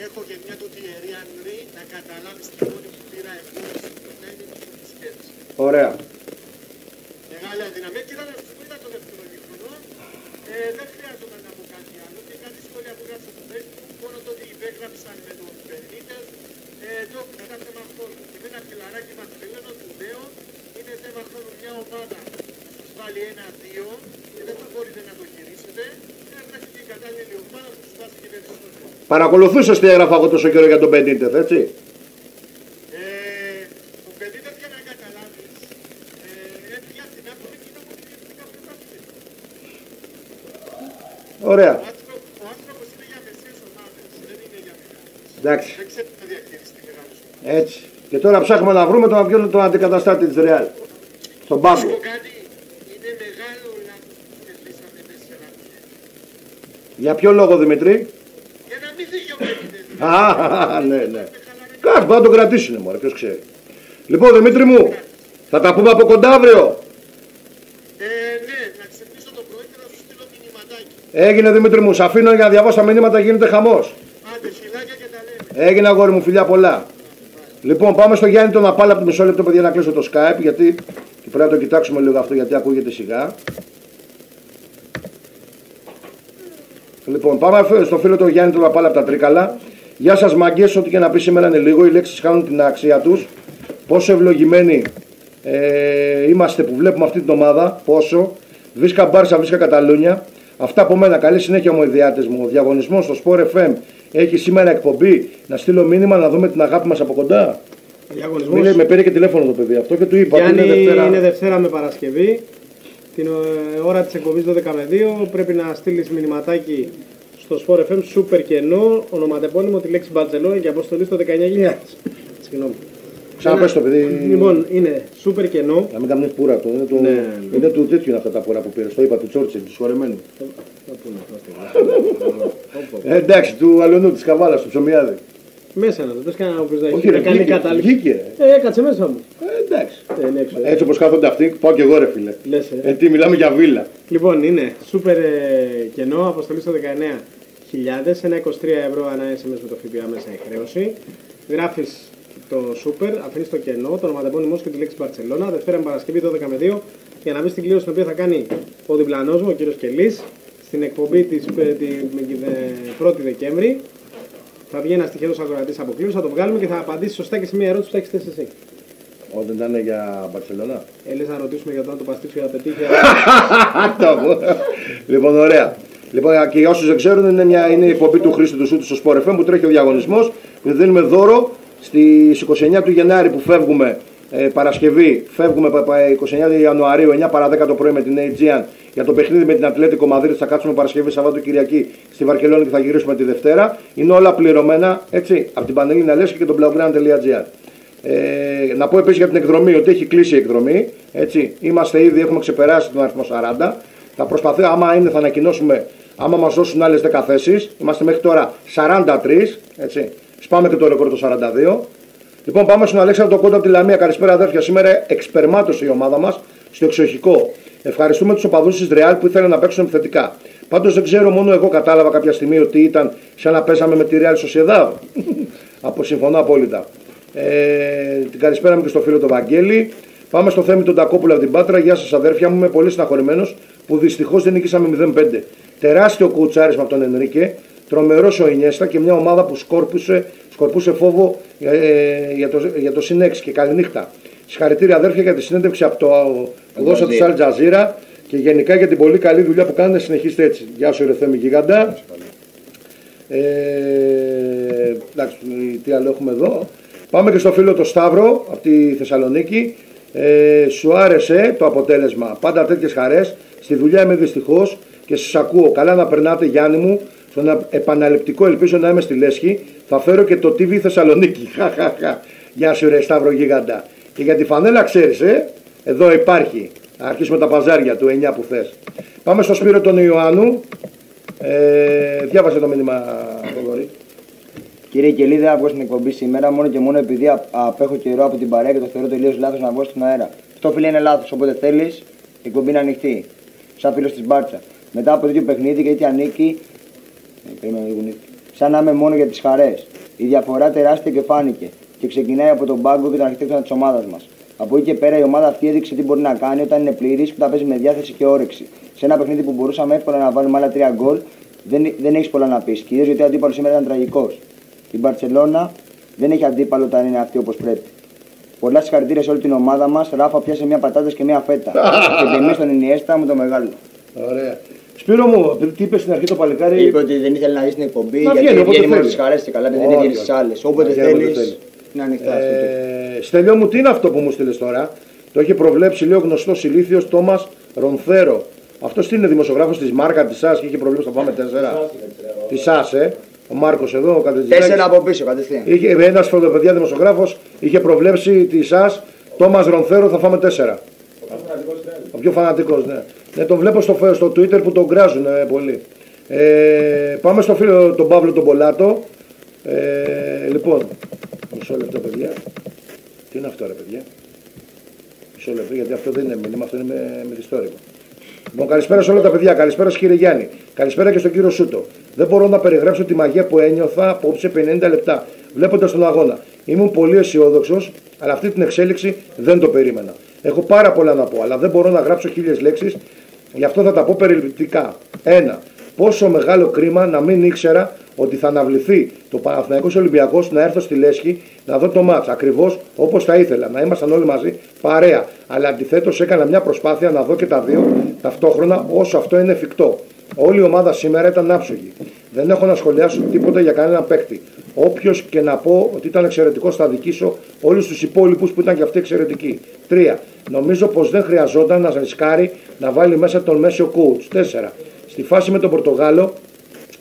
Έχω και μια του Thierry Henry, να καταλάβεις τη μόνη που πήρα εγώ να είναι του Μπουσκέτς. Ωραία. Μεγάλη αδυναμία. Κοίτα να σου πω, ήταν το δεύτερο ημίχρονο. Δεν χρειάζονταν να πω κάτι άλλο. Και κάτι σχόλια που γράψα στο Facebook, μόνο το ότι υπέγραψαν με τον Benítez, το ήταν θέμα χρόνου. Και με ένα φιλαράκι μας τελειώνω, του λέω, είναι θέμα χρόνου μια ομάδα να σας βάλει 1-2 και δεν θα μπορείτε να το γυρίσετε. Να έχει και η κατάλληλη ομάδα που σου βάζει και περισσότερο. Παρακολουθούσες τι έγραφα εγώ τόσο καιρό για τον Benítez, έτσι. Ο Benítez, για να καταλάβεις, έφυγε από την Νάπολη και είναι από τη διευθυντικά πρωτάθλημα. Ωραία. Ο άνθρωπος είναι για μεσαίες ομάδες, δεν είναι για μεγάλες. Εντάξει. Δεν ξέρει να διαχειριστεί μεγάλες ομάδες. Έτσι. Και τώρα ψάχνουμε να βρούμε τον αντικαταστάτη της Ρεάλ. Στον Να σου πάγκο. πω κάτι, είναι μεγάλο λάθος που κερδίσαμε μέσα σε ένα μήνα. Για ποιο λόγο, Δημητρή? Για να μην φύγει ο Benítez. Α, ναι, ναι. Κάτι, μπορεί να τον κρατήσουνε, μωρέ, ποιος ξέρει. Λοιπόν, Δημήτρη μου, θα τα πούμε από κοντά αύριο. Ναι, να ξυπνήσω το πρωί και να σου στείλω μηνυματάκι. Έγινε, Δημήτρη μου, σ' αφήνω για να διαβάσω τα μηνύματα, γίνεται χαμός. Άντε, φιλάκια και τα λέμε. Έγινε, αγόρι μου, φιλιά πολλά. Λοιπόν, πάμε στο Γιάννη τον Απάλα από το μισό λεπτό, παιδιά, να κλείσω το Skype, γιατί και πρέπει να το κοιτάξουμε λίγο αυτό, γιατί ακούγεται σιγά. Λοιπόν, πάμε στο φίλο του Γιάννη τον Απάλα από τα Τρίκαλα. Γεια σας, μαγκές, ό,τι και να πει σήμερα είναι λίγο. Οι λέξεις χάνουν την αξία τους. Πόσο ευλογημένοι είμαστε που βλέπουμε αυτή την ομάδα. Πόσο. Βρίσκα Μπάρσα, βρίσκα Καταλούνια. Αυτά από μένα. Καλή συνέχεια, μου, οι διάτες μου. Ο διαγωνισμός στο Sport FM έχει σήμερα εκπομπή. Να στείλω μήνυμα να δούμε την αγάπη μας από κοντά. Διαγωνισμός. Με πήρε και τηλέφωνο το παιδί αυτό και του είπα ότι Γιάννη, είναι είναι Δευτέρα με Παρασκευή. Την ώρα της εκπομπής 12 με 2 πρέπει να στείλεις μηνυματάκι στο Sport FM Super κενό, ονοματεπώνυμο τη λέξη Μπαρτσελόνα και αποστολή στο 19.000. Συγγνώμη. Ξαναπες το παιδί. Λοιπόν, είναι Super κενό. Να μην κάνουμε πουρα αυτό. Είναι του τέτοιου αυτά τα πουρα που πήρε. Το είπα του Τσόρτσελ, του σωρεμένου. Εντάξει, του Αλωνού, τη Καβάλα, του Ψωμιάδη. Μέσα να το δεις κανένα που Όχι, ρε, κάνει κατάληξη. Βγήκε. Έκατσε μέσα μου. Εντάξει. Έξω, Έτσι όπως κάθονται αυτοί, πάω και εγώ ρε φίλε. Λες, Τι μιλάμε για βίλα. Λοιπόν, είναι super κενό, αποστολή στο 19.000, ένα 23 ευρώ ανά SMS με το ΦΠΑ μέσα η χρέωση. Γράφεις το super, αφήνεις το κενό, το ονοματεπώνυμό σου και τη λέξη Μπαρτσελόνα. Δευτέρα με Παρασκευή 12 με 2 για να μπει στην κλήρωση την οποία θα κάνει ο διπλανός μου, ο κύριος Κελής, στην εκπομπή της 1η Δεκέμβρη. Θα βγει ένα τυχερός ακροατής από κλήρωση, θα το βγάλουμε και θα απαντήσει σωστά και σε μια ερώτηση που θα έχεις θέσει εσύ. Όταν ήταν για Μπαρσελόνα. Λες να ρωτήσουμε για το αν το παστίτσιο θα πετύχει. Λοιπόν, ωραία. Λοιπόν, και για όσους δεν ξέρουν, είναι η εκπομπή του Χρήστου του Σούτου στο Sport FM που τρέχει ο διαγωνισμός. Που δίνουμε δώρο στις 29 του Γενάρη που φεύγουμε Παρασκευή. Φεύγουμε 29 Ιανουαρίου, 9 παρά 10 το πρωί με την Aegean για το παιχνίδι με την Ατλέτικο Μαδρίτης. Θα κάτσουμε Παρασκευή, Σαββάτο, Κυριακή στη Βαρκελόνη και θα γυρίσουμε τη Δευτέρα. Είναι όλα πληρωμένα έτσι από την Πανελλήνια Λέσχη και τον blaugrana.gr. Να πω επίσης για την εκδρομή ότι έχει κλείσει η εκδρομή. Έτσι. Είμαστε ήδη, έχουμε ξεπεράσει τον αριθμό 40. Θα προσπαθήσω, άμα είναι, θα ανακοινώσουμε, άμα μας δώσουν άλλες 10 θέσεις. Είμαστε μέχρι τώρα 43. Έτσι. Σπάμε και το ρεκόρ το 42. Λοιπόν, πάμε στον Αλέξανδρο Κόντα από τη Λαμία. Καλησπέρα, αδέρφια. Σήμερα εξπερμάτωσε η ομάδα μας στο εξοχικό. Ευχαριστούμε τους οπαδούς της Ρεάλ που ήθελαν να παίξουν επιθετικά. Πάντως δεν ξέρω, μόνο εγώ κατάλαβα κάποια στιγμή ότι ήταν σαν να παίζαμε με τη Real Sociedad. Συμφωνώ απόλυτα. Την καλησπέρα μου και στο φίλο τον Βαγγέλη. Πάμε στο Θέμη τον Τακόπουλο από την Πάτρα. Γεια σας, αδέρφια μου. Είμαι πολύ συναχωρημένος που δυστυχώς δεν νικήσαμε 0-5. Τεράστιο κουτσάρισμα από τον Ενρίκε. Τρομερός ο Ινιέστα και μια ομάδα που σκορπούσε φόβο για το συνέξι και καληνύχτα. Συγχαρητήρια, αδέρφια, για τη συνέντευξη από το δώσα της Αλ Τζαζίρα και γενικά για την πολύ καλή δουλειά που κάνετε. Συνεχίστε έτσι. Γεια σου, ρε Θέμη Γιγαντά. Εντάξει, τι άλλο έχουμε εδώ. Πάμε και στο φίλο το Σταύρο από τη Θεσσαλονίκη. Σου άρεσε το αποτέλεσμα. Πάντα τέτοιες χαρές. Στη δουλειά είμαι δυστυχώς και σας ακούω. Καλά να περνάτε, Γιάννη μου. Στον επαναληπτικό ελπίζω να είμαι στη Λέσχη. Θα φέρω και το TV Θεσσαλονίκη. Γεια σου, ρε Σταύρο Γίγαντα. Και για τη φανέλα ξέρεις, εδώ υπάρχει. Θα αρχίσουμε τα παζάρια του 9 που θες. Πάμε στο Σπύρο τον Ιωάννου. Διάβασε το μήνυμα, Θοδωρή. Κύριε Κελή, δεν βγω στην εκπομπή σήμερα μόνο και μόνο επειδή απέχω καιρό από την παρέα και το θεωρώ τελείως λάθος να βγω στην αέρα. Αυτό, φίλε, είναι λάθος. Όποτε θέλεις, η εκπομπή είναι ανοιχτή. Σαν φίλος της Μπάρτσα. Μετά από τέτοιο παιχνίδι και τέτοια νίκη, σαν να είμαι μόνο για τις χαρές. Η διαφορά τεράστια και φάνηκε. Και ξεκινάει από τον πάγκο και τον αρχιτέκτονα της ομάδας μας. Από εκεί και πέρα η ομάδα αυτή έδειξε τι μπορεί να κάνει όταν είναι πλήρης, που τα παίζει με διάθεση και όρεξη. Σε ένα παιχνίδι που μπορούσαμε εύκολα να βάλουμε άλλα 3 γκολ, δεν έχει πολλά να πει. Κυρίως γιατί ο αντίπαλος σήμερα ήταν τραγικός. Η Μπαρτσελόνα δεν έχει αντίπαλο όταν είναι αυτή όπως πρέπει. Πολλά συγχαρητήρια σε όλη την ομάδα μας. Ράφα πιάσε μια πατάτες και μια φέτα. Και τιμή στον Ινιέστα με το μεγάλο. Ωραία. Σπύρο μου, τι είπε στην αρχή το παλικάρι. Είπε ότι δεν ήθελε να δει την εκπομπή γιατί βγαίνει μόνο στις χαρές και καλά, δεν βγαίνει στις άλλες. Όποτε θέλεις. Είναι ανοιχτά. Στέλιο μου, τι είναι αυτό που μου στείλες τώρα. Το έχει προβλέψει, λέει, ο γνωστός ηλίθιος Τόμας Ρονθέρο. Αυτός τι είναι, δημοσιογράφος της Μάρκα, της ΣΑΣ και είχε προβλέψει να πάμε 4. Τη ΣΑΣ, ο Μάρκος εδώ, ο Κατεζητάκης. 4 από πίσω, κατευθείαν. Ένας φωτοπαιδιά δημοσιογράφος είχε προβλέψει τη ΣΑΣ, Τόμας Ρονθέρο, θα φάμε 4. Ο πιο φανατικός, ναι. Ναι, τον βλέπω στο Twitter που τον κράζουν πολύ. Πάμε στο φίλο τον Παύλο τον Πολάτο. Λοιπόν, μισό λεπτό, παιδιά. Τι είναι αυτό, ρε παιδιά. Μισό λεπτό, γιατί αυτό δεν είναι μήνυμα, αυτό είναι μυθιστόρημα. Λοιπόν, καλησπέρα σε όλα τα παιδιά. Καλησπέρα κύριε Γιάννη. Καλησπέρα και στον κύριο Σούτο. Δεν μπορώ να περιγράψω τη μαγεία που ένιωθα απόψε 50 λεπτά βλέποντας τον αγώνα. Ήμουν πολύ αισιόδοξος, αλλά αυτή την εξέλιξη δεν το περίμενα. Έχω πάρα πολλά να πω, αλλά δεν μπορώ να γράψω 1000 λέξεις, γι' αυτό θα τα πω περιληπτικά. 1. Πόσο μεγάλο κρίμα να μην ήξερα ότι θα αναβληθεί το Παναθηναϊκός Ολυμπιακός, να έρθω στη Λέσχη να δω το μάτς ακριβώς όπως θα ήθελα. Να ήμασταν όλοι μαζί παρέα. Αλλά αντιθέτως έκανα μια προσπάθεια να δω και τα δύο ταυτόχρονα όσο αυτό είναι εφικτό. Όλη η ομάδα σήμερα ήταν άψογη. Δεν έχω να σχολιάσω τίποτα για κανέναν παίκτη. Όποιος και να πω ότι ήταν εξαιρετικός, θα δικήσω όλους τους υπόλοιπους που ήταν και αυτοί εξαιρετικοί. 3. Νομίζω πως δεν χρειαζόταν να ρισκάρει να βάλει μέσα τον μέσο coach. 4. Στη φάση με τον Πορτογάλο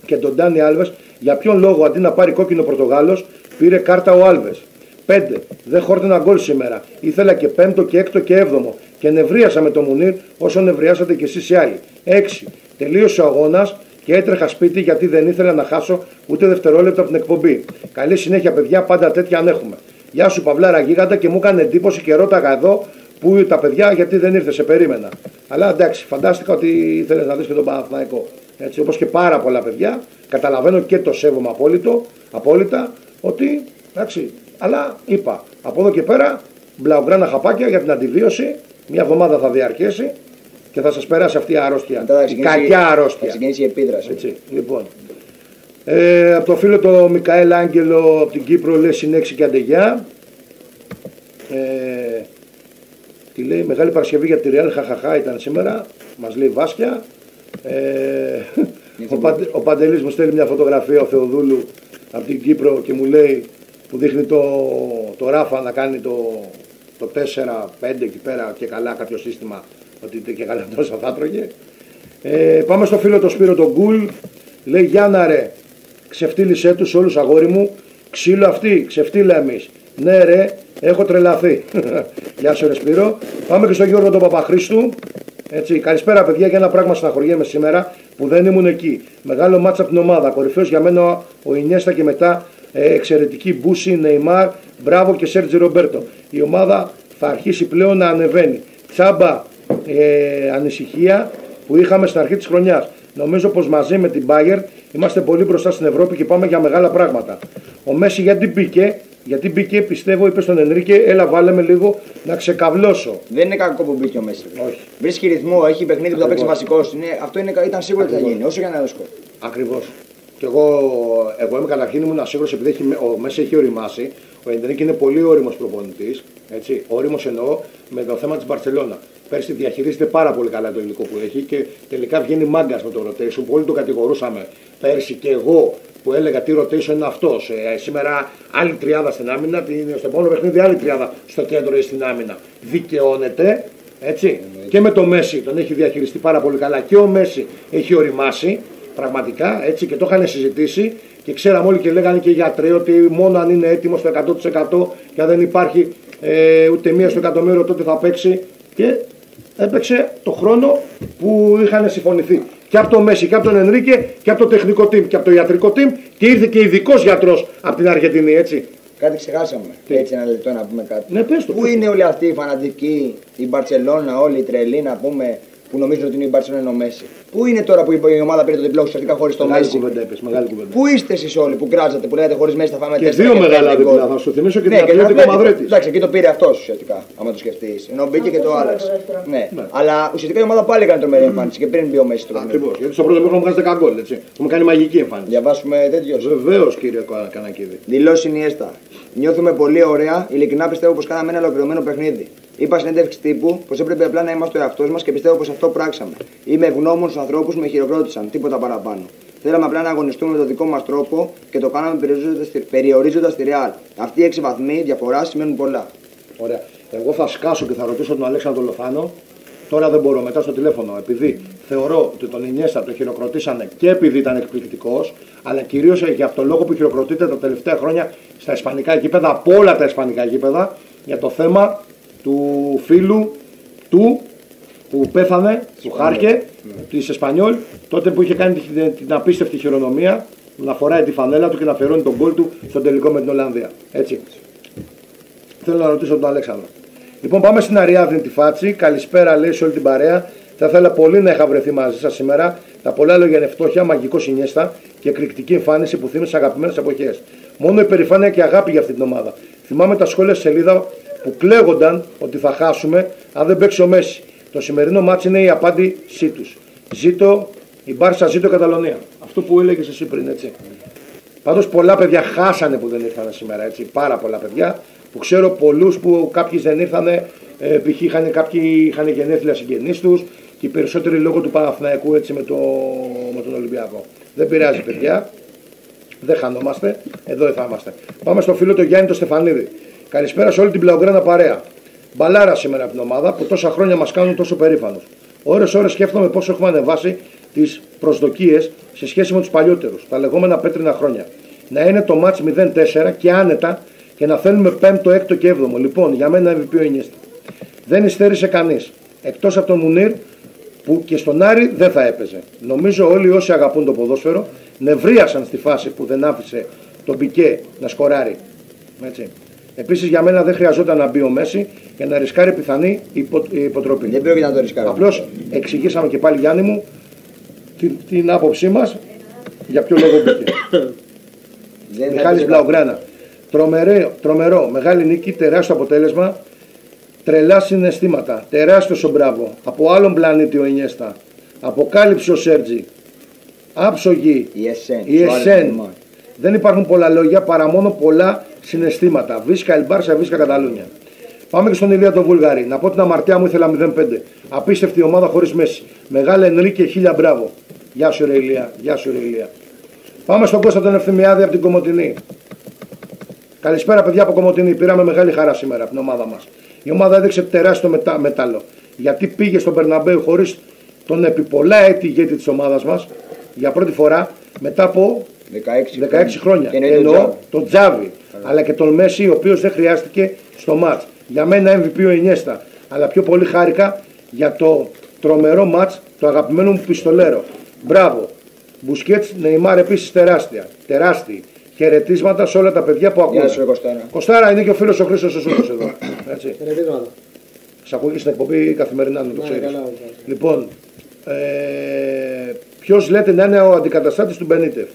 και τον Ντάνι Άλβες, για ποιον λόγο αντί να πάρει κόκκινο Πορτογάλος, πήρε κάρτα ο Άλβες. 5. Δεν χόρτενα γκολ σήμερα. Ήθελα και 5ο και 6ο και 7ο. Και νευρίασα με τον Μουνίρ όσο νευριάσατε κι εσείς οι άλλοι. 6. Τελείωσε ο αγώνας και έτρεχα σπίτι γιατί δεν ήθελα να χάσω ούτε δευτερόλεπτο από την εκπομπή. Καλή συνέχεια, παιδιά, πάντα τέτοια αν έχουμε. Γεια σου, Παυλάρα Γίγαντα, και μου έκανε εντύπωση και ρώταγα εδώ που τα παιδιά γιατί δεν ήρθε, σε περίμενα. Αλλά εντάξει, φαντάστηκα ότι ήθελες να δεις και τον Παναθηναϊκό. Έτσι, όπως και πάρα πολλά παιδιά, καταλαβαίνω και το σέβομαι απόλυτα ότι εντάξει. Αλλά είπα, από εδώ και πέρα μπλαουγκράνα χαπάκια για την αντιβίωση. Μια εβδομάδα θα διαρκέσει και θα σας περάσει αυτή η αρρώστια. Η κακιά αρρώστια. Θα ξεκινήσει η επίδραση. Έτσι, λοιπόν. Από το φίλο το Μικαέλ Άγγελο από την Κύπρο λέει συνέχιση και αντεγιά. Τι λέει, Μεγάλη Παρασκευή για τη Real, χαχαχά ήταν σήμερα. Μας λέει Βάσκια. Ο Παντελής μου στέλνει μια φωτογραφία, ο Θεοδούλου από την Κύπρο, και μου λέει, που δείχνει το Ράφα να κάνει το 4-5 εκεί πέρα και καλά κάποιο σύστημα, ότι και καλά τόσο θα τρώγε. Πάμε στο φίλο το Σπύρο τον Γκουλ. Λέει, Γιάννα ρε, ξεφτύλισέ τους όλους αγόρι μου, ξύλο αυτή, ξεφτύλα εμείς. Ναι ρε, έχω τρελαθεί. Γεια σου ρε Σπύρο. Πάμε και στον Γιώργο τον Παπαχρήστου. Έτσι, καλησπέρα παιδιά, για ένα πράγμα στεναχωριέμαι σήμερα που δεν ήμουν εκεί. Μεγάλο μάτσα από την ομάδα. Κορυφαίος για μένα ο Ινιέστα και μετά εξαιρετική Μπούση, Νεϊμάρ, μπράβο και Σέρτζι Ρομπέρτο. Η ομάδα θα αρχίσει πλέον να ανεβαίνει. Τσάμπα ανησυχία που είχαμε στην αρχή της χρονιάς. Νομίζω πως μαζί με την Bayern είμαστε πολύ μπροστά στην Ευρώπη και πάμε για μεγάλα πράγματα. Ο Μέση γιατί μπήκε, πιστεύω, είπε στον Ενρίκε, έλα βάλε με λίγο να ξεκαβλώσω. Δεν είναι κακό που μπήκε ο Μέση. Όχι. Βρίσκει ρυθμό, έχει παιχνίδι που θα παίξει βασικός. Αυτό ήταν σίγουρο ότι θα γίνει, όσο για να δω σκορ. Ακριβώς. Και εγώ είμαι καταρχήν ήμουν σίγουρος, επειδή ο Μέση έχει οριμάσει. Ο Ενρίκε είναι πολύ όριμος προπονητής. Όριμος εννοώ με το θέμα της Μπαρσελόνα. Πέρσι διαχειρίζεται πάρα πολύ καλά το υλικό που έχει και τελικά βγαίνει μάγκας με το rotation. Πολύ το κατηγορούσαμε πέρσι και εγώ που έλεγα τι rotation είναι αυτός. Σήμερα άλλη τριάδα στην άμυνα, στο επόμενο παιχνίδι άλλη τριάδα στο κέντρο ή στην άμυνα. Δικαιώνεται, έτσι. Και με το Μέση τον έχει διαχειριστεί πάρα πολύ καλά και ο Μέση έχει οριμάσει πραγματικά, έτσι, και το είχαν συζητήσει και ξέραμε όλοι και λέγανε και οι γιατροί ότι μόνο αν είναι έτοιμο στο 100% και αν δεν υπάρχει ούτε μία στο εκατομμύριο τότε θα παίξει. Και έπαιξε το χρόνο που είχαν συμφωνηθεί. Και από το Μέση και από τον Ενρίκε και από το τεχνικό team και από το ιατρικό team και ήρθε και ειδικός γιατρός από την Αργεντινή, έτσι. Κάτι ξεχάσαμε. Έτσι ένα λεπτό να πούμε κάτι. Ναι, πες το. Πού είναι όλοι αυτοί οι φανατικοί, η Μπαρσελόνα, όλοι οι τρελοί να πούμε, που νομίζουν ότι είναι η Μπαρσελόνα είναι ο Μέση. Πού είναι τώρα που η ομάδα πήρε το διπλό ουσιαστικά χωρίς το Μέση. Μεγάλη κουβέντα. Πού είστε εσείς όλοι που κράζατε, που λέτε χωρίς Μέση θα φάμε 4. Και δύο μεγάλα διπλά, θα σου θυμίσω και την Ατλέτικο Μαδρίτης. Εντάξει, εκεί το πήρε αυτός ουσιαστικά, άμα το σκεφτείς. Ενώ μπήκε και το άλλαξε. Ναι. Αλλά ουσιαστικά η ομάδα πάλι έκανε τρομερή εμφάνιση και πριν μπει ο Μέση τώρα. Ακριβώς, γιατί στο πρώτο μήχρονο βγάζει 10 γκολ, έτσι. Έχουμε κάνει μαγική εμφάνιση. Διαβάσουμε τέτοιο. Βεβαίως, κύριε Κανακίδη. Δηλώσει Ινιέστα. Νιώθουμε πολύ ωραία, ειλικρινά πιστεύω πως κάναμε ένα ολοκληρωμένο παιχνίδι. Είπα συνέντευξη τύπου πως έπρεπε απλά να είμαστε ο εαυτός μας και πιστεύω πως αυτό πράξαμε. Είμαι ευγνώμων στους ανθρώπους που με χειροκρότησαν, τίποτα παραπάνω. Θέλαμε απλά να αγωνιστούμε με τον δικό μας τρόπο και το κάναμε περιορίζοντας τη Real. Αυτοί οι 6 βαθμοί διαφορά σημαίνουν πολλά. Ωραία. Εγώ θα σκάσω και θα ρωτήσω τον Αλέξανδρο Λοφάνο. Τώρα δεν μπορώ, μετά στο τηλέφωνο. Επειδή θεωρώ ότι τον Ινιέστα το χειροκροτήσανε και επειδή ήταν εκπληκτικός, αλλά κυρίως για αυτόν τον λόγο που χειροκροτείται τα τελευταία χρόνια στα ισπανικά γήπεδα, από όλα τα ισπανικά γήπεδα, για το θέμα του φίλου του που πέθανε, του Χάρκε, της Εσπανιόλ, τότε που είχε κάνει την απίστευτη χειρονομία, να φοράει τη φανέλα του και να αφιερώνει τον γκολ του στον τελικό με την Ολλανδία. Έτσι. Θέλω να ρωτήσω τον Αλέξανδρο. Λοιπόν, πάμε στην Αριάδνη τη Φάτση. Καλησπέρα, λέει, σε όλη την παρέα. Θα ήθελα πολύ να είχα βρεθεί μαζί σας σήμερα. Τα πολλά λόγια είναι φτώχεια, μαγικό Ινιέστα και εκρηκτική εμφάνιση που θύμισε αγαπημένες εποχές. Μόνο υπερηφάνεια και αγάπη για αυτή την ομάδα. Θυμάμαι τα σχόλια στη σελίδα που κλαίγονταν ότι θα χάσουμε αν δεν παίξει ο Μέση. Το σημερινό μάτς είναι η απάντησή τους. Ζήτω η Μπάρσα, ζήτω η Καταλωνία. Αυτό που έλεγες εσύ πριν, έτσι. Πάντως πολλά παιδιά χάσανε που δεν ήρθαν σήμερα, έτσι. Πάρα πολλά παιδιά που ξέρω πολλούς που κάποιοι δεν ήρθανε, π.χ. κάποιοι είχαν γενέθλια συγγενείς τους και οι περισσότεροι λόγω του Παναθηναϊκού, έτσι, με τον Ολυμπιακό. Δεν πειράζει, παιδιά. Δεν χανόμαστε. Εδώ θα είμαστε. Πάμε στο φίλο το Γιάννη το Στεφανίδη. Καλησπέρα σε όλη την Μπλαουγκράνα παρέα. Μπαλάρα σήμερα από την ομάδα που τόσα χρόνια μας κάνουν τόσο περήφανους. Ώρες σκέφτομαι πόσο έχουμε ανεβάσει τις προσδοκίες σε σχέση με τους παλιότερους, τα λεγόμενα πέτρινα χρόνια. Να είναι το μάτς 0-4 και άνετα και να θέλουμε 5ο, 6ο και 7ο. Λοιπόν, για μένα MVP ο Ινιέστα. Δεν υστέρησε κανείς. Εκτός από τον Μουνίρ που και στον Άρη δεν θα έπαιζε. Νομίζω όλοι όσοι αγαπούν το ποδόσφαιρο νευρίασαν στη φάση που δεν άφησε τον Πικέ να σκοράρει. Έτσι. Επίσης για μένα δεν χρειαζόταν να μπει ο Μέση για να ρισκάρει πιθανή υποτροπή. Δεν πρέπει να το ρισκάρει. Απλώς εξηγήσαμε και πάλι, Γιάννη μου, την άποψή μας για ποιο λόγο μπήκε. Μιχάλης Μπλαουγκράνα. Τρομερό, μεγάλη νίκη, τεράστιο αποτέλεσμα, τρελά συναισθήματα, τεράστιο ο μπράβο. Από άλλον πλανήτη ο Ινιέστα. Αποκάλυψε ο Σέρτζι. Άψογη. Η Εσέν. Δεν υπάρχουν πολλά λόγια παρά μόνο πολλά συναισθήματα. Βίσκα Ελμπάρσα, Βίσκα Καταλούνια. Πάμε και στον Ηλία τον Βούλγαρη. Να πω την αμαρτία μου, ήθελα 0-5. Απίστευτη ομάδα χωρίς Μέση. Μεγάλα Ενρίκε, 1000 μπράβο. Γεια σου, ρε Ηλία. Γεια σου, ρε Ηλία. Πάμε στον Κώστα τον Ευθυμιάδη από την Κομοτηνή. Καλησπέρα, παιδιά από Κομοτηνή. Πήραμε μεγάλη χαρά σήμερα από την ομάδα μας. Η ομάδα έδειξε τεράστιο μετάλλο. Γιατί πήγε στον Μπερναμπέου χωρίς τον επί πολλά έτη ηγέτη της ομάδας μας για πρώτη φορά μετά από 16 χρόνια. Εννοώ τον Τζάβι, αλλά και τον Μέση, ο οποίος δεν χρειάστηκε στο μάτς. Για μένα MVP ο Ινιέστα, αλλά πιο πολύ χάρηκα για το τρομερό μάτς του αγαπημένου μου πιστολέρο. Μπράβο. Μπουσκέτς, Νεϊμάρ επίσης τεράστιοι. Χαιρετίσματα σε όλα τα παιδιά που ακούνε. Κωστάρα είναι και ο φίλος ο Χρήστος ο Σούτος εδώ. Χαιρετίσματα. Σ' ακούγει στην εκπομπή καθημερινά, να το ξέρεις. Λοιπόν, ποιος λέτε να είναι ο αντικαταστάτης του Μπενίτεφ?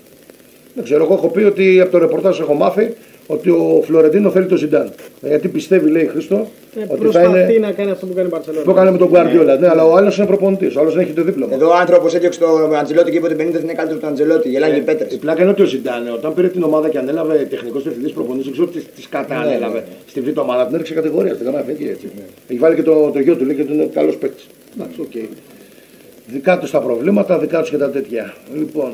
Δεν ξέρω, εγώ έχω πει ότι από το ρεπορτάζ έχω μάθει ότι ο Φλωρεντίνο θέλει τον Ζιντάν. Γιατί πιστεύει, λέει Χρήστο, ότι θα είναι. Να κάνει αυτό που κάνει η Μπαρσελόνα. Το έκανε με τον Γκουαρδιόλα. Ναι, αλλά ο άλλος είναι προπονητής. Ο άλλος δεν έχει το δίπλωμα. Εδώ ο άνθρωπος έδιωξε τον Αντζελότη και είπε ότι ο Μπενίτεφ είναι καλύτερο από τον Αντζελότη. Γελάνε οι πέτρες. Η πλάκα είναι ότι ο Ζιντάν, όταν πήρε την ομάδα και ανέλαβε τεχνικός διευθυντής προπονητής, δεν ξέρω τι κατά ανέλαβε στη β' ομάδα, την έριξε κατηγορία. Στην Γάμα Εθνική έτσι. Έχει βάλει και το γιο του, λέει και είναι καλός παίκτης. Εντάξει, οκ. Δικά του τα προβλήματα, δικά του και τα τέτοια. Λοιπόν.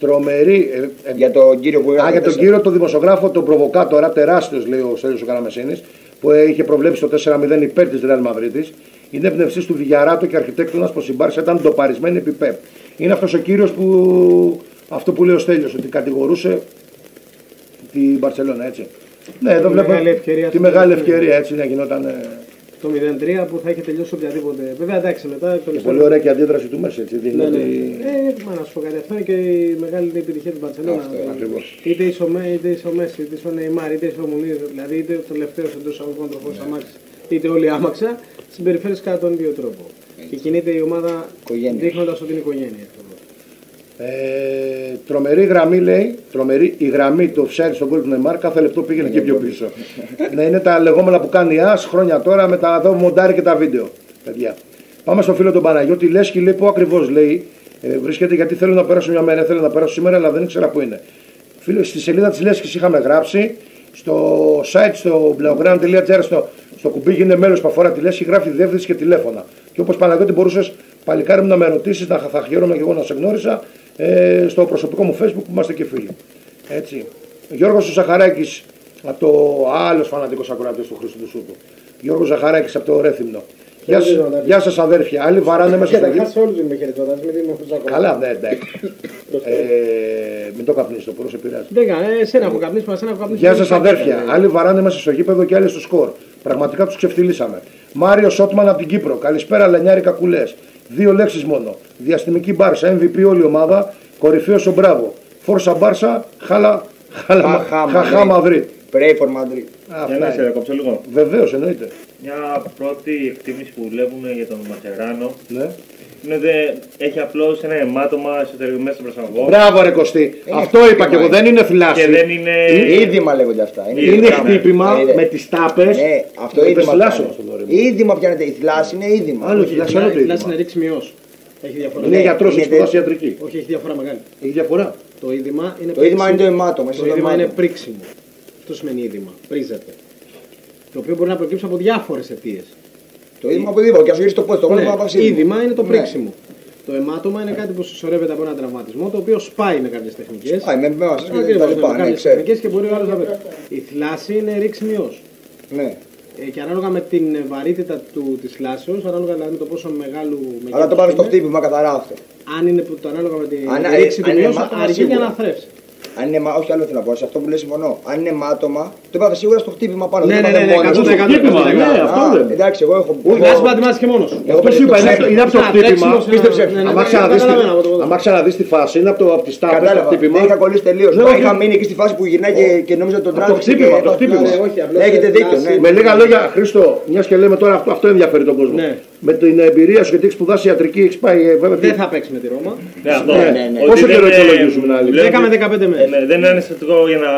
Τρομερή. Για τον κύριο που για τον κύριο, τον δημοσιογράφο, τον προβοκάτορα, τεράστιος λέει ο Σέριος ο Καραμεσίνης, που είχε προβλέψει το 4-0 υπέρ της Ρεάλ Μαδρίτης. Είναι εμπνευστής του Βιγιαράτο και αρχιτέκτονας πως η Μπάρσα ήταν ντοπαρισμένη επί ΠΕΠ. Είναι αυτός ο κύριος που. Αυτό που λέει ο Στέλιος, ότι κατηγορούσε την Μπαρσελόνα, έτσι. Ναι, εδώ βλέπουμε τη μεγάλη ευκαιρία έτσι να γινόταν. Το 0-3 που θα είχε τελειώσει οποιαδήποτε. Βέβαια εντάξει μετά. Πολύ ωραία και αντίδραση του Μέση. Έτσι, ναι. Μα να σου πω κάτι. Αυτό είναι και η μεγάλη επιτυχία του Μπαρσελόνα. Είτε είσαι ο Μέση, είτε είσαι ο Νεϊμάρ, είτε είσαι ο Μουνίρ. Δηλαδή είτε ο τελευταίο εντό αγωγικών τροχό αμάξι, είτε όλοι άμαξα, συμπεριφέρει κατά τον ίδιο τρόπο. Και κινείται η ομάδα δείχνοντα ότι είναι οικογένεια. Τρομερή γραμμή λέει, τρομερή η γραμμή του offside στον γκολ του Νεϊμάρ, κάθε λεπτό πήγαινε και πιο πίσω. Να είναι τα λεγόμενα που κάνει ΑΣ χρόνια τώρα με τα εδώ μοντάρει και τα βίντεο. Παιδιά. Πάμε στο φίλο τον Παναγιώτη. Λέσχη λέει πού ακριβώς λέει βρίσκεται, γιατί θέλω να περάσω μια μέρα, θέλω να περάσω σήμερα, αλλά δεν ήξερα πού είναι. Φίλε, στη σελίδα της Λέσχης είχαμε γράψει, στο site στο blaugrana.gr στο κουμπί γίνεται μέλος που αφορά τη Λέσχη, γράφει διεύθυνση και τηλέφωνα. Και όπως Παναγιώτη μπορούσες παλικάρι μου να με ρωτήσεις, θα χαίρομαι και εγώ να σε γνώρισα. Στο προσωπικό μου Facebook που είμαστε και φίλοι. Έτσι. Γιώργος ο Ζαχαράκης από το άλλος φανατικός ακροατής του Χρήστου του Σούτου. Γιώργος Ζαχαράκης από το Ρέθυμνο. Γεια σας αδέρφια. Άλλοι βαράνε μέσα στα γύρω. Καλά, ναι, εντάξει. Μην το καπνίσεις, το σε πειράζει. Δεν κάνω, εσένα που καπνίσεις, μα εσένα που καπνίσεις. Γεια σας αδέρφια. Άλλοι βαράνε μέσα στο γήπεδο και άλλοι στο σκορ. Πραγματικά τους ξεφτυλίσαμε. Μάριο Σότμαν από την Κύπρο. Καλησπέρα, Λενιάρικα κουλές. 2 λέξεις μόνο. Διαστημική Μπάρσα, MVP όλη η ομάδα. Κορυφαίος ο Μπράβο. Φόρσα Μπάρσα, Χαχά Μαδρίτ. Pray for Madrid. Για να σε διακόψω λίγο. Βεβαίως, εννοείται. Μια πρώτη εκτίμηση που βλέπουμε για τον Ματσεράνο ναι. Είναι ότι έχει απλώς ένα αιμάτωμα εσωτερικό μέσα στον προσαγωγό. Μπράβο, ρε Κωστή. Αυτό είπα και εγώ. Δεν είναι θλάση. Και δεν είναι. Είδημα λέγονται αυτά. Είναι χτύπημα με τις τάπες. Ναι, αυτό είδημα. Είδημα πιάνεται. Η θλάση είναι είδημα. Άλλο θλάση είναι ρήξιμιός. Έχει διαφορά. Είναι γιατρός, έχει σπουδάσει ιατρική. Όχι, έχει διαφορά μεγάλη. Έχει διαφορά. Το είδημα είναι το αιμάτωμα. Το είδημα είναι πρίξιμο. Αυτό σημαίνει είδημα. Πρίζεται. Το οποίο μπορεί να προκύψει από διάφορες αιτίες. Το είδημα από δίπλα, και α γυρίσει το πόδι, το βλέπω είδημα είναι το πρίξιμο. Το αιμάτωμα είναι κάτι που συσσωρεύεται από ένα τραυματισμό, το οποίο σπάει με κάποιες τεχνικές. Σπάει με κάποιες τεχνικές και μπορεί ο άλλος να πει. Η θλάση είναι ρήξιμιος. Ναι. Και ανάλογα με την βαρύτητα της λάσεως, ανάλογα δηλαδή με το πόσο μεγάλο. Αλλά το πάρει στο χτύπημα καθαρά αυτό. Αν είναι το ανάλογα με την Αν ρήξη του είναι μειώσου, μάτωμα, αργεί για σίγουρα. να θρέψει. Αν είναι, όχι άλλο θέλω να πω, σε αυτό που λέει συμφωνώ. Αν είναι μάτωμα, το είπατε σίγουρα στο χτύπημα πάνω. Ναι, δεν ναι, είπατε ναι, μόνο. 100%. Ναι, αυτό δεν. Εντάξει, εγώ έχω. Βάζει να ετοιμάσει και μόνος σου. Αυτό σου είπα, είναι από το χτύπημα. Πίστεψε. Αν ξαναδείς τη φάση, είναι από τη στάπες το Κατάλαβα. χτύπημα. Δεν είχα κολλήσει τελείως. Ναι, Μα όχι. είχα μείνει εκεί στη φάση που γυρνάει και νόμιζα ότι τον Από το τράβηξε. χτύπημα, και- από το χτύπημα. Ναι, όχι, απλώς Έχετε δίκιο. φάση- Ναι. Με λίγα λόγια, Χρήστο, μια και λέμε τώρα αυτό ενδιαφέρει τον κόσμο. Ναι. Με την εμπειρία σου, γιατί έχει σπουδάσει ιατρική, έχει πάει. Δεν θα παίξει με τη Ρώμα. Ναι, αυτό. Ναι, ναι, ναι. Ότι Πόσο δεν καιρό είναι- υπολογίζουμε να λείψει? λέω 10 με ότι- 15 μέρες. Ναι, δεν είναι αναισθητικό για να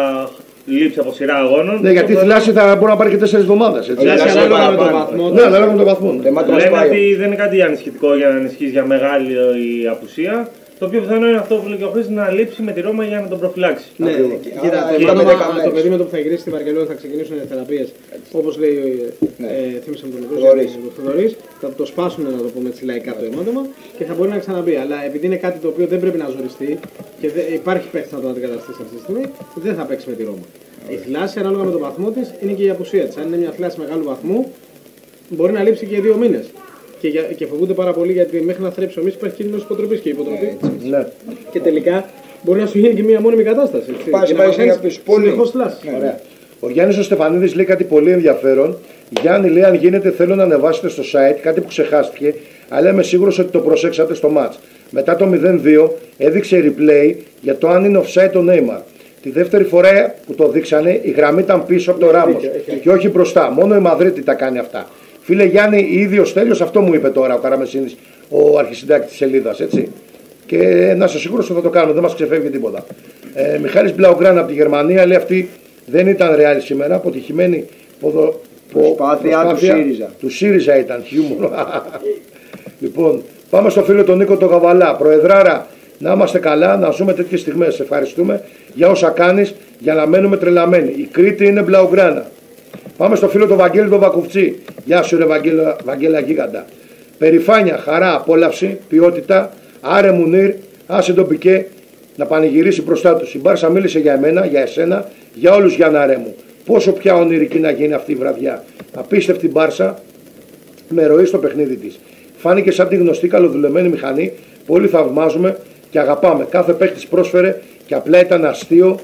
λείψει από σειρά αγώνων. Ναι, γιατί η θλάση θα μπορεί να πάρει και 4 εβδομάδες. έτσι. Δηλαδή Εντάξει, ανάλογα με τον παραπάνω. βαθμό. Ναι, ανάλογα με τον βαθμό. ναι. Θεμάτων Λένε σπάει. ότι δεν είναι κάτι ανησυχητικό για να ανησυχείς για μεγάλη απουσία. Το πιο πιθανό είναι αυτό που λέει και ο Χρήστος, να λείψει με τη Ρώμα για να τον προφυλάξει. Ναι, Ακριβώς. κοίτα, Άρα, το είπαμε άτομα- 10 το μέρες. παιδί με το που θα γυρίσει στη Βαρκελόνη θα ξεκινήσουν οι θεραπείες. Όπως λέει, θύμισε με τον Θοδωρής. Θοδωρής, θα το σπάσουν να το πούμε έτσι λαϊκά το αιμάτωμα και θα μπορεί να ξαναμπεί. Αλλά επειδή είναι κάτι το οποίο δεν πρέπει να ζοριστεί και υπάρχει παίχτη να το αντικαταστήσει αυτή τη στιγμή, δεν θα παίξει με τη Ρώμα. Η θλάση ανάλογα με τον βαθμό της είναι και η απουσία της. Αν είναι μια θλάση μεγάλου βαθμού, μπορεί να λείψει και 2 μήνες. Και φοβούνται πάρα πολύ γιατί μέχρι να θρέψει ο μυς υπάρχει κίνδυνος υποτροπής και υποτροπή. Ναι. Και τελικά μπορεί να σου γίνει και μια μόνιμη κατάσταση. έτσι. Πάει, Και να πάει παθαίνεις συνεχώς πολύ. συνεχώς θλάση. Ωραία. Ο Γιάννης ο Στεφανίδης λέει κάτι πολύ ενδιαφέρον. Γιάννη λέει: αν γίνεται, θέλω να ανεβάσετε στο site κάτι που ξεχάστηκε, αλλά είμαι σίγουρος ότι το προσέξατε στο match. Μετά το 0-2 έδειξε replay για το αν είναι offside το Neymar. Τη δεύτερη φορά που το δείξανε, η γραμμή ήταν πίσω από το Ράμος και όχι μπροστά. Μόνο η Μαδρίτη τα κάνει αυτά. Φίλε Γιάννη, ίδιο Στέλιος αυτό μου είπε τώρα ο Καραμεσίνης, ο αρχισυντάκτης της σελίδας, έτσι. Και να είσαι σίγουρος ότι θα το κάνουμε, δεν μας ξεφεύγει τίποτα. Μιχάλης Μπλαουγκράν από τη Γερμανία λέει: αυτή δεν ήταν ρεάλ σήμερα, αποτυχημένη Προσπάθεια του ΣΥΡΙΖΑ. Του ΣΥΡΙΖΑ ήταν χιούμορ. Λοιπόν, πάμε στο φίλο τον Νίκο τον Καβαλά. Προεδράρα, να είμαστε καλά, να ζούμε τέτοιες στιγμές. Σε ευχαριστούμε για όσα κάνεις, για να μένουμε τρελαμένοι. Η Κρήτη είναι Μπλαουγκράνα. Πάμε στο φίλο τον Βαγγέλη τον Βακουφτσί. Γεια σου ρε Βαγγέλα Γίγαντα. Περηφάνεια, χαρά, απόλαυση, ποιότητα. Άρε Μουνίρ, άσε τον Πικέ να πανηγυρίσει μπροστά του. Η Μπάρσα μίλησε για εμένα, για εσένα, για όλους για να ρέμου. Πόσο πια ονειρική να γίνει αυτή η βραδιά. Απίστευτη Μπάρσα με ροή στο παιχνίδι της. Φάνηκε σαν τη γνωστή καλοδουλεμένη μηχανή. Πολύ θαυμάζουμε και αγαπάμε. Κάθε παίκτης πρόσφερε και απλά ήταν αστείο.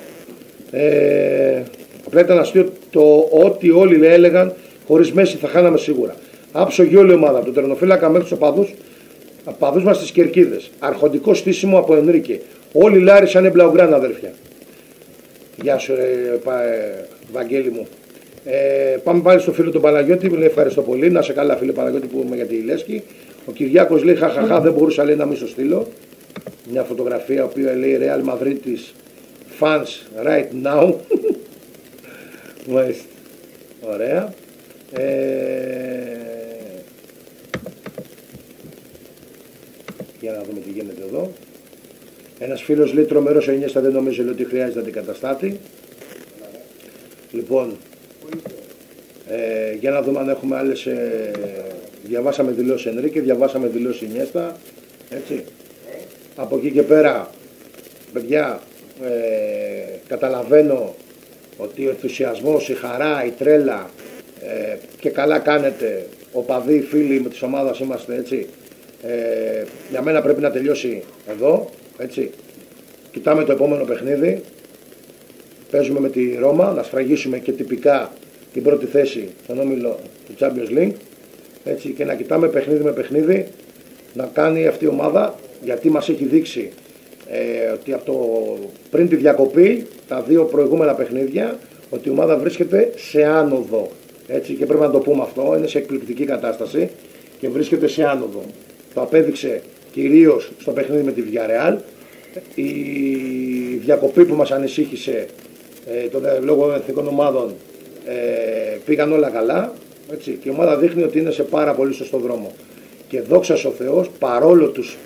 Απλά ήταν αστείο το ότι όλοι έλεγαν χωρίς Μέση θα χάναμε σίγουρα. Άψογη όλη η ομάδα, από τον τερνοφύλακα μέχρι τους οπαδούς μας στις κερκίδες. Αρχοντικό στήσιμο από Ενρίκε. Όλοι λάρισαν εμπλαουγκράν αδέρφια. Γεια σου ρε Βαγγέλη μου. Πάμε πάλι στο φίλο τον Παναγιώτη, λέει ευχαριστώ πολύ. Να σε καλά φίλε Παναγιώτη που είμαι για τη Λέσχη. Ο Κυριάκος λέει χαχαχά δεν μπορούσα λέει να μην στο στείλω. Μια φωτογραφία που λέει Real Madrid's fans right now. Μάλιστα. Ωραία. Για να δούμε τι γίνεται εδώ. Ένας φίλος λέει τρομερός ο Ινιέστα δεν νομίζω ότι χρειάζεται αντικαταστάτη. Λοιπόν, για να δούμε αν έχουμε άλλες. Διαβάσαμε δηλώσεις Ενρίκε, διαβάσαμε δηλώσεις Ινιέστα. Έτσι. Από εκεί και πέρα, παιδιά, καταλαβαίνω ότι ο ενθουσιασμός, η χαρά, η τρέλα και καλά κάνετε, οπαδοί, φίλοι με της ομάδας είμαστε έτσι. Για μένα πρέπει να τελειώσει εδώ, έτσι. Κοιτάμε το επόμενο παιχνίδι. Παίζουμε με τη Ρώμα, να σφραγίσουμε και τυπικά την πρώτη θέση στον όμιλο του Champions League. Έτσι, και να κοιτάμε παιχνίδι με παιχνίδι να κάνει αυτή η ομάδα, γιατί μας έχει δείξει ότι πριν τη διακοπή, τα δύο προηγούμενα παιχνίδια, ότι η ομάδα βρίσκεται σε άνοδο. Έτσι, και πρέπει να το πούμε αυτό, είναι σε εκπληκτική κατάσταση και βρίσκεται σε άνοδο. Το απέδειξε κυρίως στο παιχνίδι με τη Villarreal. Η διακοπή που μας ανησύχησε λόγω των εθνικών ομάδων πήγαν όλα καλά. Έτσι, και η ομάδα δείχνει ότι είναι σε πάρα πολύ σωστό δρόμο. Και δόξα ο Θεός, παρόλο τους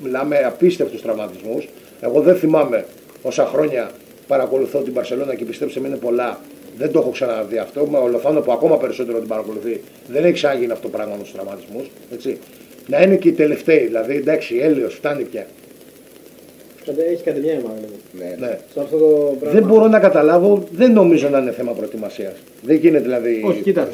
μιλάμε απίστευτους τραυματισμούς, εγώ δεν θυμάμαι όσα χρόνια παρακολουθώ την Μπαρσελόνα και πιστέψτε με είναι πολλά. Δεν το έχω ξαναδεί αυτό. Με ο Λοθάνο που ακόμα περισσότερο την παρακολουθεί δεν έχει ξαναγίνει αυτό το πράγμα με τους τραυματισμούς. Να είναι και οι τελευταίοι, δηλαδή εντάξει, έλεος, φτάνει πια. Έχει κατεμιά η ομάδα. Ναι. Σε αυτό το πράγμα. Δεν μπορώ να καταλάβω, δεν νομίζω να είναι θέμα προετοιμασίας. Δεν γίνεται δηλαδή. Όχι, κοίτα,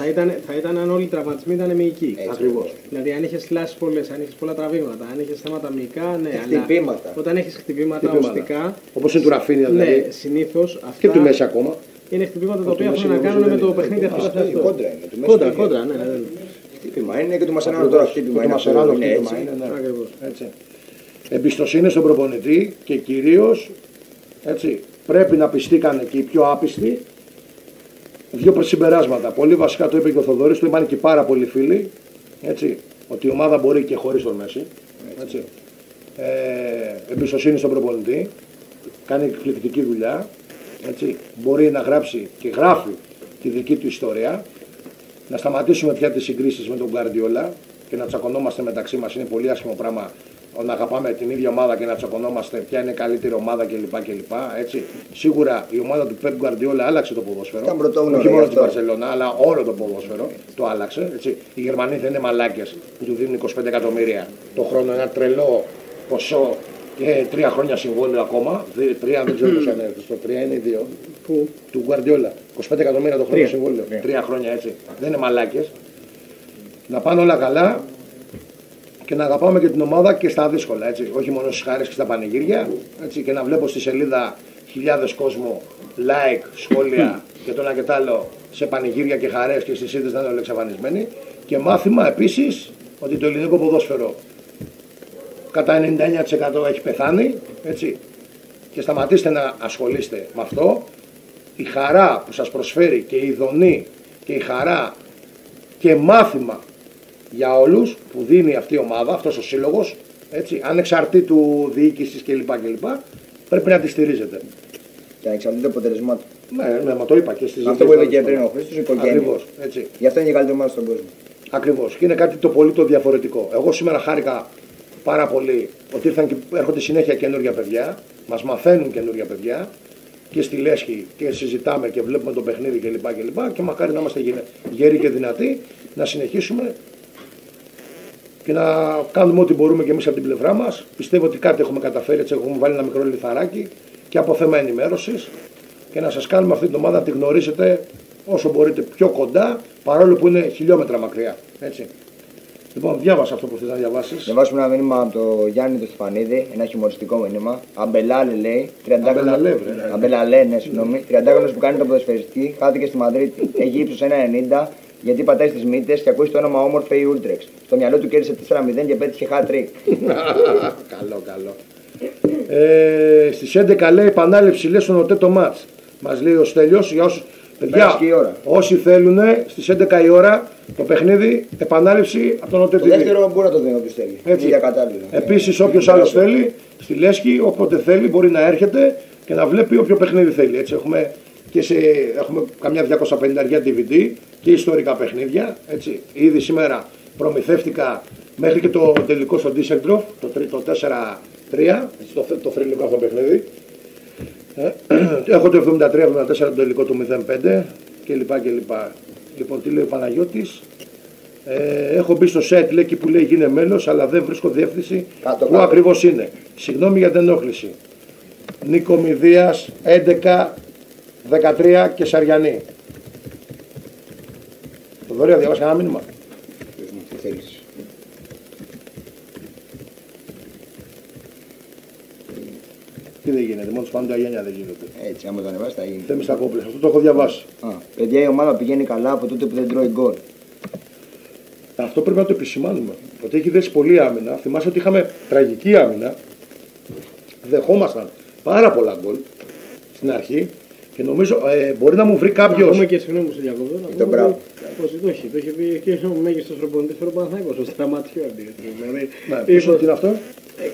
θα ήταν αν όλοι οι τραυματισμοί ήταν μυϊκοί. Ακριβώς. Δηλαδή, αν είχε λάσει πολλές, αν είχε πολλά τραβήγματα, αν είχε θέματα μυϊκά, ναι. Χτυπήματα. Αλλά όταν έχει χτυπήματα οστικά. Όπως είναι του Ραφίνια δηλαδή. Ναι, συνήθως αυτά. Και του Μέση ακόμα. Είναι χτυπήματα τα οποία έχουν να κάνουν με το παιχνίδι αυτό. Κόντρα, ναι. Χτύπημα είναι και του Μασεράνο τώρα χτύπημα. Το Μασεράνο χτύπημα είναι. Ακριβώς. Εμπιστοσύνη στον προπονητή και κυρίως πρέπει να πιστήκανε και οι πιο άπιστοι. Δύο συμπεράσματα. Πολύ βασικά το είπε και ο Θοδωρής, το είπαν και πάρα πολλοί φίλοι. Ότι η ομάδα μπορεί και χωρίς τον Μέση. Εμπιστοσύνη στον προπονητή. Κάνει εκπληκτική δουλειά. Μπορεί να γράψει και γράφει τη δική του ιστορία. Να σταματήσουμε πια τις συγκρίσεις με τον Γκουαρντιόλα και να τσακωνόμαστε μεταξύ μας. Είναι πολύ άσχημο πράγμα να αγαπάμε την ίδια ομάδα και να τσακωνόμαστε ποια είναι η καλύτερη ομάδα κλπ. Σίγουρα η ομάδα του Πεπ Γκουαρντιόλα άλλαξε το ποδόσφαιρο. Όχι μόνο τη Μπαρσελόνα, αλλά όλο το ποδόσφαιρο το άλλαξε. Οι Γερμανοί δεν είναι μαλάκες που του δίνουν 25 εκατομμύρια το χρόνο, ένα τρελό ποσό και 3 χρόνια συμβόλαιο ακόμα. 3 δεν ξέρω πώς είναι. Στο 3 είναι 2. Του Γκουαρντιόλα. 25 εκατομμύρια το χρόνο συμβόλαιο. 3 χρόνια έτσι. Δεν είναι μαλάκες. Να πάνε όλα καλά και να αγαπάμε και την ομάδα και στα δύσκολα. Έτσι. Όχι μόνο στις χαρές και στα πανηγύρια. Έτσι. Και να βλέπω στη σελίδα χιλιάδες κόσμο, like, σχόλια και το ένα και το άλλο σε πανηγύρια και χαρές και στις είδες να είναι όλοι εξαφανισμένοι. Και μάθημα επίσης ότι το ελληνικό ποδόσφαιρο κατά 99% έχει πεθάνει. Έτσι. Και σταματήστε να ασχολείστε με αυτό. Η χαρά που σας προσφέρει και η ειδονή και η χαρά και μάθημα για όλους που δίνει αυτή η ομάδα, αυτός ο σύλλογος, έτσι, ανεξαρτήτου διοίκησης κλπ. Πρέπει να τη στηρίζετε. Και ανεξαρτήτου αποτελεσμάτων. Ναι, μα το είπα και στις αυτό που είπε και πριν ο Χρήστος, οικογένεια. Ακριβώς, έτσι. Γι' αυτό είναι η καλύτερη ομάδα στον κόσμο. Ακριβώς. Και είναι κάτι το πολύ το διαφορετικό. Εγώ σήμερα χάρηκα πάρα πολύ ότι ήρθαν και έρχονται συνέχεια καινούργια παιδιά, μας μαθαίνουν καινούργια παιδιά και στη λέσχη και συζητάμε και βλέπουμε το παιχνίδι κλπ. Και μακάρι να είμαστε γέροι και δυνατοί να συνεχίσουμε και να κάνουμε ό,τι μπορούμε και εμείς από την πλευρά μας. Πιστεύω ότι κάτι έχουμε καταφέρει, έτσι έχουμε βάλει ένα μικρό λιθαράκι και από θέμα ενημέρωσης και να σας κάνουμε αυτή την ομάδα να τη γνωρίσετε όσο μπορείτε πιο κοντά, παρόλο που είναι χιλιόμετρα μακριά. Έτσι. Λοιπόν, διάβασα αυτό που θες να διαβάσεις. Διαβάσουμε ένα μήνυμα από τον Γιάννη του Στεφανίδη, ένα χιουμοριστικό μήνυμα. Αμπελάλε λέει. Αμπελαλέ, ναι, συγγνώμη. 30χρονος που κάνει το ποδοσφαιριστή, χάθηκε στη Μαδρίτη. Έχει ύψος 1,90 γιατί πατάει στις μύτες και ακούει το όνομα όμορφε η Ούλτρεξ. Στο μυαλό του κέρδισε 4-0 και πέτυχε hat-trick. Καλό. Στις 11 λέει επανάληψη λέει στον ΟΤΕ το μάτς. Μας λέει ο Στέλιος για όσους. Παιδιά, όσοι θέλουν στις 11 η ώρα το παιχνίδι, επανάληψη από τον ΟΤΕ. Το δεύτερο μπορεί να το δίνει όποιος θέλει. Επίσης, όποιος άλλος θέλει, στη Λέσχη, όποτε θέλει, μπορεί να έρχεται και να βλέπει όποιο παιχνίδι θέλει. Έτσι, έχουμε καμιά 250 DVD και ιστορικά παιχνίδια. Έτσι. Ήδη σήμερα προμηθεύτηκα μέχρι και το τελικό στο Düsseldorf, το 4-3, το θρυλικό αυτό παιχνίδι. Έχω το 73-74 το τελικό του 05 κλπ. Λοιπόν, τι λέει ο Παναγιώτης. Έχω μπει στο site λέει, εκεί που λέει γίνε μέλος, αλλά δεν βρίσκω διεύθυνση που ακριβώς είναι. Συγγνώμη για την ενόχληση. Νίκο Μηδίας 11-13 και Σαριανή. Το δωρεά διαβάσει κανένα μήνυμα. Τι θέλεις. Τι δεν γίνεται, μόνο πάνω τα γένια δεν γίνεται. Έτσι, άμα το ανεβάσει θα γίνει. Θέμης τα κόμπλες, αυτό το έχω διαβάσει. Παιδιά, η ομάδα πηγαίνει καλά από τότε που δεν τρώει γκολ. Αυτό πρέπει να το επισημάνουμε. Ότι έχει δέσει πολλή άμυνα. Θυμάσαι ότι είχαμε τραγική άμυνα. Δεχόμασταν πάρα πολλά γκολ στην αρχή. Και νομίζω μπορεί να μου βρει κάποιο. Να πούμε και συγγνώμη που σε διακόπτω. Το μπράβο. Το έχει πει και ο μέγιστος προπονητής του Παναθηναϊκού, ο Στραματιώτη. Πίσω τι είναι αυτό.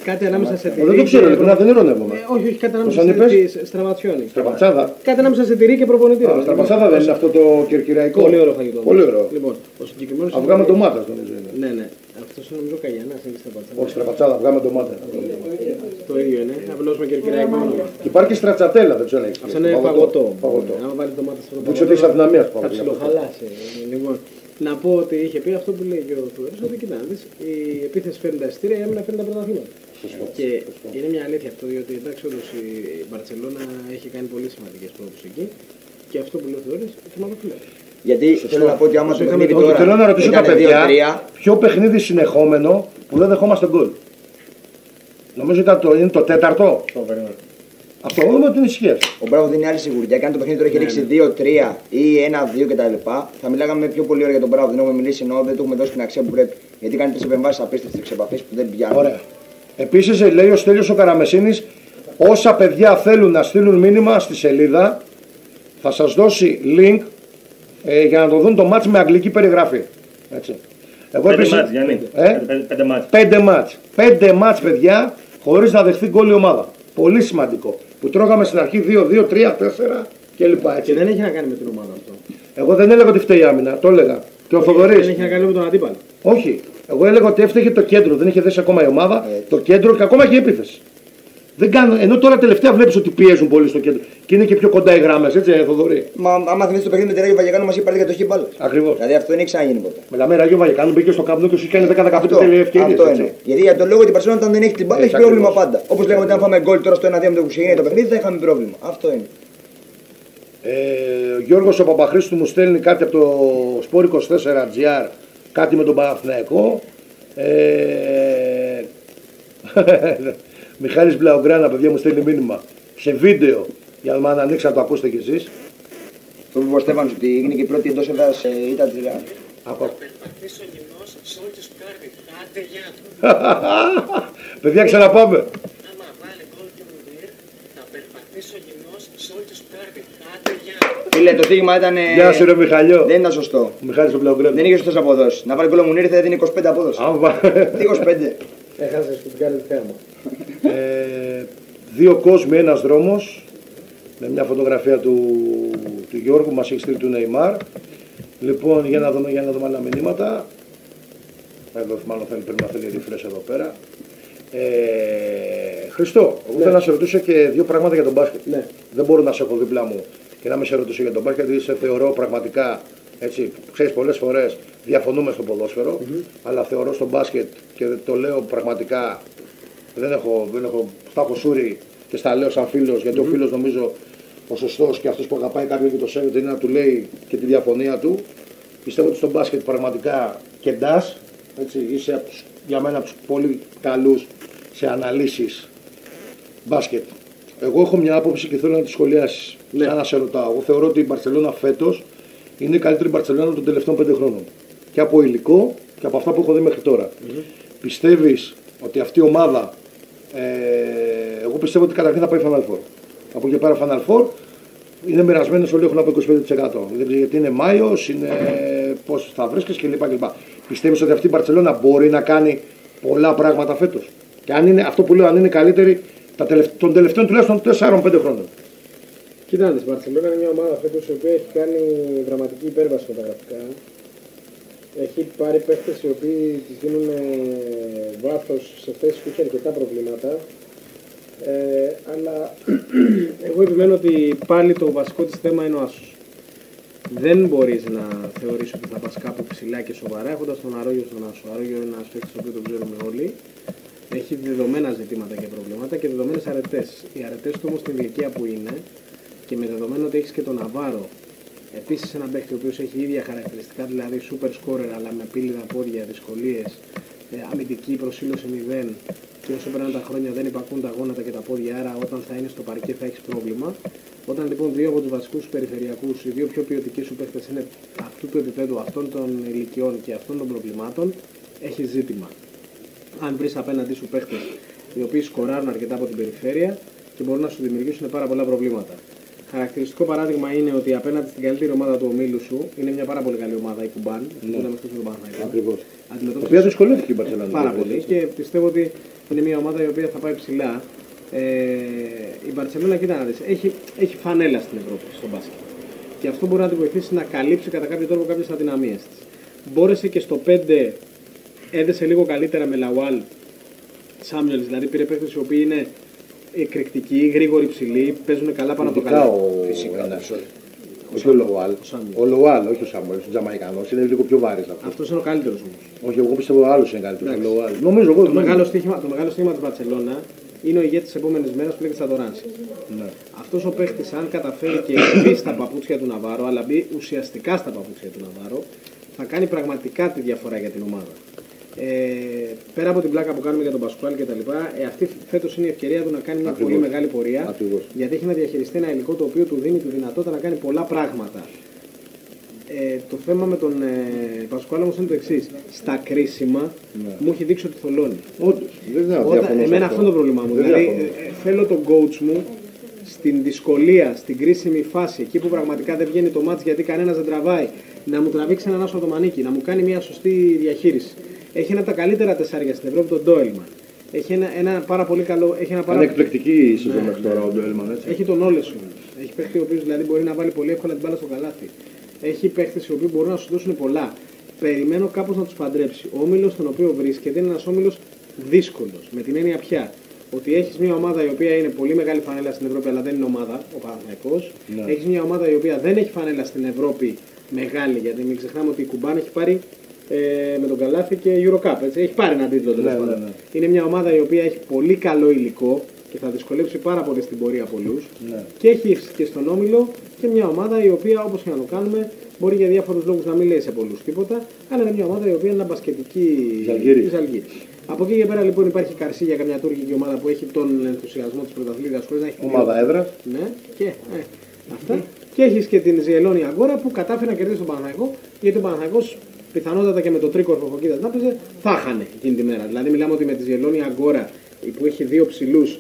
Κάτι ανάμεσα σε τυρί. Δεν το ξέρω, ειλικρινά δεν ειρωνεύομαι. Όχι, κάτι ανάμεσα σε Στραματιώνη. Στραματσάδα. Κάτι ανάμεσα σε τυρί και προπονητή. Στραματσάδα δεν είναι αυτό το κερκυραϊκό. Πολύ ωραίο φαγητό. Πολύ ωραίο. Λοιπόν, ο συγκεκριμένος. Αυγά με ντομάτα νομίζω είναι. Ναι. Αυτό είναι νομίζω Καγιανάς, είναι Στραματσάδα. Όχι, Στραματσάδα, αυγά με ντομάτα. Το ίδιο είναι. Απλώς με κερκυραϊκό όνομα. Και υπάρχει και στρατσατέλα, δεν ξέρω. Αυτό είναι παγωτό. Αν βάλει ντομάτα στο παγωτό. Δεν ξέρω τι έχει αδυναμία στο παγωτό. Θα ψιλοχαλάσει. Λοιπόν, Να πω ότι είχε πει αυτό που λέει και ο Θοδωρής, ότι κοιτά, η επίθεση φέρνει τα εισιτήρια, η άμυνα φέρνει τα πρωταθλήματα. Και είναι μια αλήθεια αυτό, διότι εντάξει, όντως η Μπαρτσελόνα έχει κάνει πολύ σημαντικές πρόοδους εκεί. Και αυτό που λέει ο Θοδωρής, θυμάμαι. Γιατί θέλω να πω ότι άμα το παιχνίδι τώρα θέλω να ρωτήσω τα παιδιά 2-3, ποιο παιχνίδι συνεχόμενο που δεν δεχόμαστε γκολ. Νομίζω είναι το τέταρτο. Αυτό όλο με την ισχύει. Ο Μπράβο δίνει άλλη σιγουριά. Και αν το παιχνίδι τώρα έχει ρίξει 2-3 ή 1-2 κτλ., θα μιλάγαμε πιο πολύ ώρα για τον Μπράβο. Δεν έχουμε μιλήσει ενώ δεν του έχουμε δώσει την αξία που πρέπει. Γιατί κάνει τις επεμβάσεις απίστευτες εξεπαφές που δεν πιάνουν. Ωραία. Επίσης λέει ο Στέλιος ο Καραμεσίνης, όσα παιδιά θέλουν να στείλουν μήνυμα στη σελίδα, θα σας δώσει link για να το δουν το μάτς με αγγλική περιγραφή. Έτσι. Εγώ 5 μάτς, Γιάννη. 5 μάτς. 5 μάτς, παιδιά, χωρίς να δεχθεί γκολ η ομάδα. Πολύ σημαντικό. Που τρώγαμε στην αρχή 2-2, 3-4 κλπ. Και δεν έχει να κάνει με την ομάδα αυτό. Εγώ δεν έλεγα ότι φταίει η άμυνα, το έλεγα. Και ο Θοδωρής. Δεν έχει να κάνει με τον αντίπαλο. Όχι. Εγώ έλεγα ότι έφταιγε το κέντρο. Δεν είχε δέσει ακόμα η ομάδα. Το κέντρο και ακόμα και η επίθεση. Δεν κάνω, ενώ τώρα τελευταία βλέπεις ότι πιέζουν πολύ στο κέντρο. Και είναι και πιο κοντά οι γράμμες, έτσι, Θοδωρή. Μα άμα θυμίσεις το παιχνίδι με τη Ράγιο Βαγεκάνο, μας είπε για το χιμπάλ. Ακριβώς. Δηλαδή αυτό δεν έχει ξαναγίνει ποτέ. Μιλάμε Ράγιο Βαγεκάνο, μπήκε στο καπνό και σου κάνει 10-15 ευκαιρίες. Αυτό είναι. Γιατί για τον λόγο ότι η Μπαρσελόνα όταν δεν έχει την μπάλα έχει πρόβλημα πάντα. Όπως λέγαμε ότι αν φάμε γκολ τώρα στο 1-2 με το που ξεκινάει το παιχνίδι θα είχαμε πρόβλημα. Αυτό είναι. Ο Γιώργος ο Παπαχρήστου μου στέλνει κάτι από το Sport 24GR, κάτι με τον Παναθηναϊκό. Μιχάλης Μπλαουγκράνα, παιδιά, μου στέλνει μήνυμα σε βίντεο για να ανοίξει να το ακούσετε κι εσείς. Το που ο Στέφανος ότι έγινε και η πρώτη εντός έδρας ήταν της Ρεάλ. Περπατήσω γυμνός σε όλη του κάρδι. Άντε γεια. Παιδιά, ξαναπάμε. Άμα βάλει γκολ και μου δει, θα περπατήσω γυμνός σε όλη του κάρδι. Άντε γεια. Φίλε, το στίγμα ήταν. Γεια σου, ρε Μιχαλιό. Δεν ήταν σωστό. Μιχάλης ο Μπλαουγκράνα. Δεν είχε σωστές αποδόσεις. Να βάλει γκολ μου ήρθε, έδινε 25 απόδοση. Τι 25. Έχασε που την κάνει θέμα. 2 κόσμοι, ένας δρόμος. Με μια φωτογραφία του Γιώργου που μας έχει στείλει του Νεϊμάρ. Λοιπόν, για να δούμε άλλα μηνύματα. Εδώ μάλλον πρέπει να θέλει refresh εδώ πέρα. Χριστό, εγώ θέλω να σε ρωτήσω και 2 πράγματα για τον μπάσκετ. Ναι. Δεν μπορώ να σε έχω δίπλα μου και να με σε ρωτήσω για τον μπάσκετ, γιατί σε θεωρώ πραγματικά, έτσι, ξέρεις, πολλές φορές διαφωνούμε στο ποδόσφαιρο, αλλά θεωρώ στο μπάσκετ και το λέω πραγματικά, δεν έχω, θα έχω σούρει και στα λέω σαν φίλος, γιατί ο φίλος νομίζω ο σωστός και αυτός που αγαπάει κάποιον και το σέβεται είναι να του λέει και τη διαφωνία του. Πιστεύω ότι στο μπάσκετ πραγματικά κεντάς, έτσι, είσαι για μένα από τους πολύ καλούς σε αναλύσεις μπάσκετ. Εγώ έχω μια άποψη και θέλω να τη σχολιάσεις. Ναι. Σαν να σε ρωτάω. Εγώ θεωρώ ότι η Μπαρσελόνα φέτος είναι η καλύτερη Μπαρσελόνα των τελευταίων 5 χρόνων. Και από υλικό και από αυτά που έχω δει μέχρι τώρα. Πιστεύεις ότι αυτή η ομάδα, εγώ πιστεύω ότι καταρχήν θα πάει Final Four. Από εκεί πέρα Final Four είναι μοιρασμένες, όλοι έχουν από 25%. Δεν ξέρω γιατί είναι Μάιος, είναι πώς θα βρίσκεις κλπ. Πιστεύεις ότι αυτή η Μπαρσελόνα μπορεί να κάνει πολλά πράγματα φέτος? Και αν είναι αυτό που λέω, αν είναι καλύτερη των τελευταίων τουλάχιστον 4-5 χρόνων. Κοιτάξτε, η Μπαρσελόνα είναι μια ομάδα φέτος η οποία έχει κάνει δραματική υπέρβαση φωτογραφικά. Έχει πάρει παίχτες οι οποίοι της δίνουν βάθος σε θέσεις που είχε αρκετά προβλήματα. Αλλά εγώ επιμένω ότι πάλι το βασικό της θέμα είναι ο άσος. Δεν μπορείς να θεωρήσεις ότι θα πας κάπου ψηλά και σοβαρά έχοντας τον Αρόγιο στον άσο. Ο Αρόγιο είναι ένας παίκτης ο οποίος τον ξέρουμε όλοι. Έχει δεδομένα ζητήματα και προβλήματα και δεδομένες αρετές. Οι αρετές του όμως στην ηλικία που είναι και με δεδομένο ότι έχεις και τον Ναβάρο, επίσης ένα παίκτη ο οποίος έχει ίδια χαρακτηριστικά, δηλαδή super scorer αλλά με πύληνα πόδια, δυσκολίες, αμυντική προσήλωση 0 και όσο περνάνε τα χρόνια δεν υπακούν τα γόνατα και τα πόδια, άρα όταν θα είναι στο παρκέ θα έχεις πρόβλημα. Όταν λοιπόν 2 από τους βασικούς περιφερειακούς, οι 2 πιο ποιοτικοί σου παίκτες είναι αυτού του επίπεδου, αυτών των ηλικιών και αυτών των προβλημάτων, έχει ζήτημα. Αν βρεις απέναντί σου παίχτες οι οποίοι σκοράρουν αρκετά από την περιφέρεια και μπορούν να σου δημιουργήσουν πάρα πολλά προβλήματα. Χαρακτηριστικό παράδειγμα είναι ότι απέναντι στην καλύτερη ομάδα του ομίλου σου είναι μια πάρα πολύ καλή ομάδα, η Κουμπάν, που ήταν με τον Παναθηναϊκό. Ακριβώς. Η οποία δυσκολεύτηκε η Μπαρσελόνα. Πάρα πολύ και πιστεύω ότι είναι μια ομάδα η οποία θα πάει ψηλά. Η Μπαρσελόνα, κοίτα να δεις, έχει φανέλα στην Ευρώπη στο μπάσκετ. Και αυτό μπορεί να τη βοηθήσει να καλύψει κατά κάποιο τρόπο κάποιες αδυναμίες της. Μπόρεσε και στο 5 έδεσε λίγο καλύτερα με Λαουάλ, Σάμιουελς, δηλαδή πήρε παίκτες οι οποίοι είναι εκρηκτικοί, γρήγοροι, ψηλοί, παίζουν καλά πάνω από το καλά. Όχι ο Λοουάλ. Ο Λοουάλ, όχι ο Σάμουελ, ο Τζαμαϊκανός. Είναι λίγο πιο βάρης αυτό. Αυτό είναι ο καλύτερο όμω. Όχι, εγώ πιστεύω ο άλλος είναι καλύτερος. Ο Λοουάλ. Νομίζω εγώ. Το μεγάλο στοίχημα τη Μπαρσελόνα είναι ο ηγέτης της επόμενης μέρας που λέγεται Σαντοράνση. Ναι. Αυτός ο παίχτης, αν καταφέρει και μπει στα παπούτσια του Ναβάρο, αλλά μπει ουσιαστικά στα παπούτσια του Ναβάρο, θα κάνει πραγματικά τη διαφορά για την ομάδα. Πέρα από την πλάκα που κάνουμε για τον Πασκουάλ και τα λοιπά, αυτή φέτος είναι η ευκαιρία του να κάνει μια πολύ μεγάλη πορεία. Ακριβώς. Γιατί έχει να διαχειριστεί ένα υλικό το οποίο του δίνει τη δυνατότητα να κάνει πολλά πράγματα. Το θέμα με τον Πασκουάλ όμως είναι το εξής. Στα κρίσιμα μου έχει δείξει ότι θολώνει. Όντως. Εμένα αυτό είναι το πρόβλημά μου. Δηλαδή θέλω τον coach μου στην δυσκολία, στην κρίσιμη φάση, εκεί που πραγματικά δεν βγαίνει το μάτς γιατί κανένας δεν τραβάει, να μου τραβήξει έναν άσο το μανίκι, να μου κάνει μια σωστή διαχείριση. Έχει ένα από τα καλύτερα τεσσάρια στην Ευρώπη, τον Ντόελμαν. Έχει ένα πάρα πολύ καλό. Είναι εκπληκτική η σεζόν μέχρι τώρα ο Ντόελμαν. Έχει τον Όλεσον. Έχει παίχτη ο οποίος δηλαδή μπορεί να βάλει πολύ εύκολα την μπάλα στο καλάθι. Έχει παίχτες οι οποίοι μπορούν να σου δώσουν πολλά. Περιμένω κάπως να τους παντρέψει. Ο όμιλος στον οποίο βρίσκεται είναι ένας όμιλος δύσκολος. Με την έννοια πια ότι έχεις μια ομάδα η οποία είναι πολύ μεγάλη φανέλα στην Ευρώπη, αλλά δεν είναι ομάδα, ο Παναθηναϊκός. Ναι. Έχεις μια ομάδα η οποία δεν έχει φανέλα στην Ευρώπη μεγάλη, γιατί μην ξεχνάμε ότι η Κουμπάν έχει πάρει με τον Καλάθι και Eurocup. Έτσι. Έχει πάρει έναν τίτλο τέλος πάντων. Ναι. Είναι μια ομάδα η οποία έχει πολύ καλό υλικό και θα δυσκολεύσει πάρα πολύ στην πορεία πολλούς. Ναι. Και έχει και στον όμιλο και μια ομάδα η οποία, όπως και να το κάνουμε, μπορεί για διάφορους λόγους να μην λέει σε πολλούς τίποτα, αλλά είναι μια ομάδα η οποία είναι μπασκετική Ζαλγκύρη. Από εκεί και πέρα λοιπόν υπάρχει Καρσί για καμιά τουρκική ομάδα που έχει τον ενθουσιασμό της πρωταθλήτριας χωρίς να έχει ομάδα έδρα. Ναι, και αυτά. Και έχεις και την Ζιελόνη Αγκόρα που κατάφερε να κερδίσει τον Παναθηναϊκό, γιατί ο Παναθηναϊκός πιθανότατα και με το τρίκορφο από εκεί να παίζε, θα χάνε εκείνη τη μέρα. Δηλαδή μιλάμε ότι με τη Ζιελόνη Αγκόρα που έχει δύο ψηλούς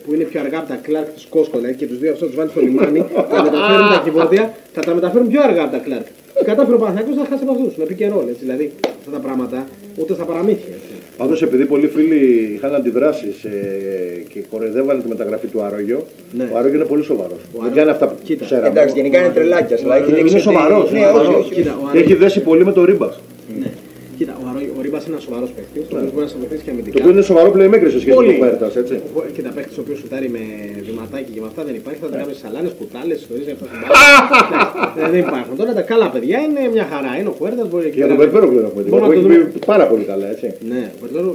που είναι πιο αργά από τα Κλάρκ τη Κόσκο, δηλαδή και του δύο αυτού του βάλει στο λιμάνι, θα μεταφέρουν τα κυβότια, θα τα μεταφέρουν πιο αργά από τα Κλάρκ. Κατάφερε ο Παναθηναϊκός να χάσει από αυτού, να πει και ρόλο. Δηλαδή αυτά τα πράγματα ούτε στα παραμύθια. Πάντως επειδή πολλοί φίλοι είχαν αντιδράσεις και κοροϊδεύανε τη μεταγραφή του Άρογιο, ναι. Ο Άρογιο είναι πολύ σοβαρός. Δεν κάνει αυτά που ξέραμε. Εντάξει, γενικά είναι τρελάκιας, αλλά έχει δείξει. Είναι σοβαρός. Έχει δέσει πολύ με το Ρίμπας. Κοίτα, ο Ρίμπας είναι ένα σοβαρό παίκτη, ο οποίος μπορεί να σε βοηθήσει και αμυντικά. Το οποίο είναι σοβαρό playmaker σε σχέση με τον Πέρτας, έτσι. Κοίτα, παίκτη ο οποίος σουτάρει με βηματάκι και με αυτά δεν υπάρχει. Θα τα κάνουμε σαλάνες, κουτάλες, ιστορίες για αυτά. Δεν υπάρχουν. Τώρα τα καλά παιδιά είναι μια χαρά. Είναι ο Πέρτας, μπορεί και. Για τον Περπέρογλου έχουμε δει. Έχει πει πάρα πολύ καλά, έτσι. Ναι,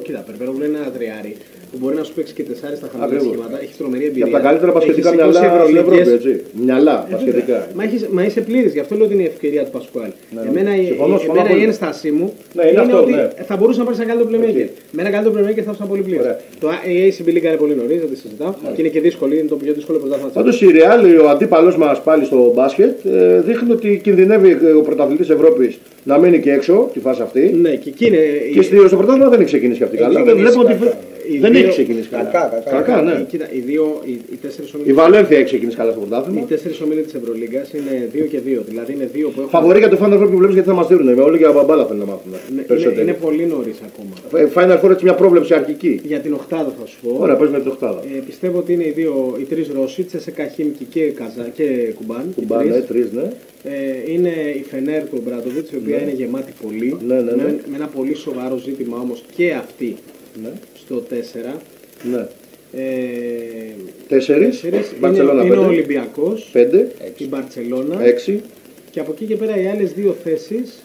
κοίτα, Περπέρογλου είναι ένα τριάρι που μπορεί να σου παίξει και τεσσάρι στα χαμηλά σχήματα. Έχει τρομερή εμπειρία. Και από τα καλύτερα πασχετικά μυαλά στην Ευρώπη, έτσι. Μυαλά πασχετικά. Μα είσαι πλήρης, γι' αυτό λέω ότι είναι η ευκαιρία του Πασκουάλ. Εμένα η ένστασή μου είναι ότι θα μπορούσε να πάρει ένα καλύτερο playmaker. Με ένα καλύτερο playmaker θα ήσουν πολύ πλήρης. Το ACB League είναι πολύ νωρίς, δεν τη συζητάω. Και είναι και δύσκολη, είναι το πιο δύσκολο πρωτάθλημα. Πάντως η Real, ο αντίπαλος μας πάλι στο μπάσκετ, δείχνει ότι κινδυνεύει ο πρωταθλητής Ευρώπης να μείνει και έξω τη φάση αυτή. Ναι, και στο πρωτάθλημα δεν έχει ξεκινήσει αυτή καλά. Βλέπω ότι δεν έχει ξεκινήσει καλά. Κακά, ναι. Κοίτα, η Βαλένθια έχει ξεκινήσει καλά στο πρωτάθλημα. Οι 4 ομίλοι της Ευρωλίγκας είναι 2 και 2. Δηλαδή είναι 2 που έχουν. Φαβορί για το Final Four που βλέπεις γιατί θα μας δίνουν. Όλοι για μπαμπάλα θέλουν να μάθουν. Είναι πολύ νωρίς ακόμα. Final Four έτσι μια πρόβλεψη αρχική. Για την οκτάδα θα σου πω. Ωραία, πες με την οκτάδα. Πιστεύω ότι είναι οι τρεις Ρώσοι, Τσεσεκά, Χίμκι και Κουμπάν. Κουμπάν, ναι, τρεις, ναι. Είναι η Φενέρ του Μπράντοβιτς, η οποία είναι γεμάτη πολύ. Με ένα πολύ σοβαρό ζήτημα όμως και αυτή στο 4. Ναι. 4 είναι ο Ολυμπιακός, 5, η Μπαρτσελώνα 6 και από εκεί και πέρα οι άλλες δύο θέσεις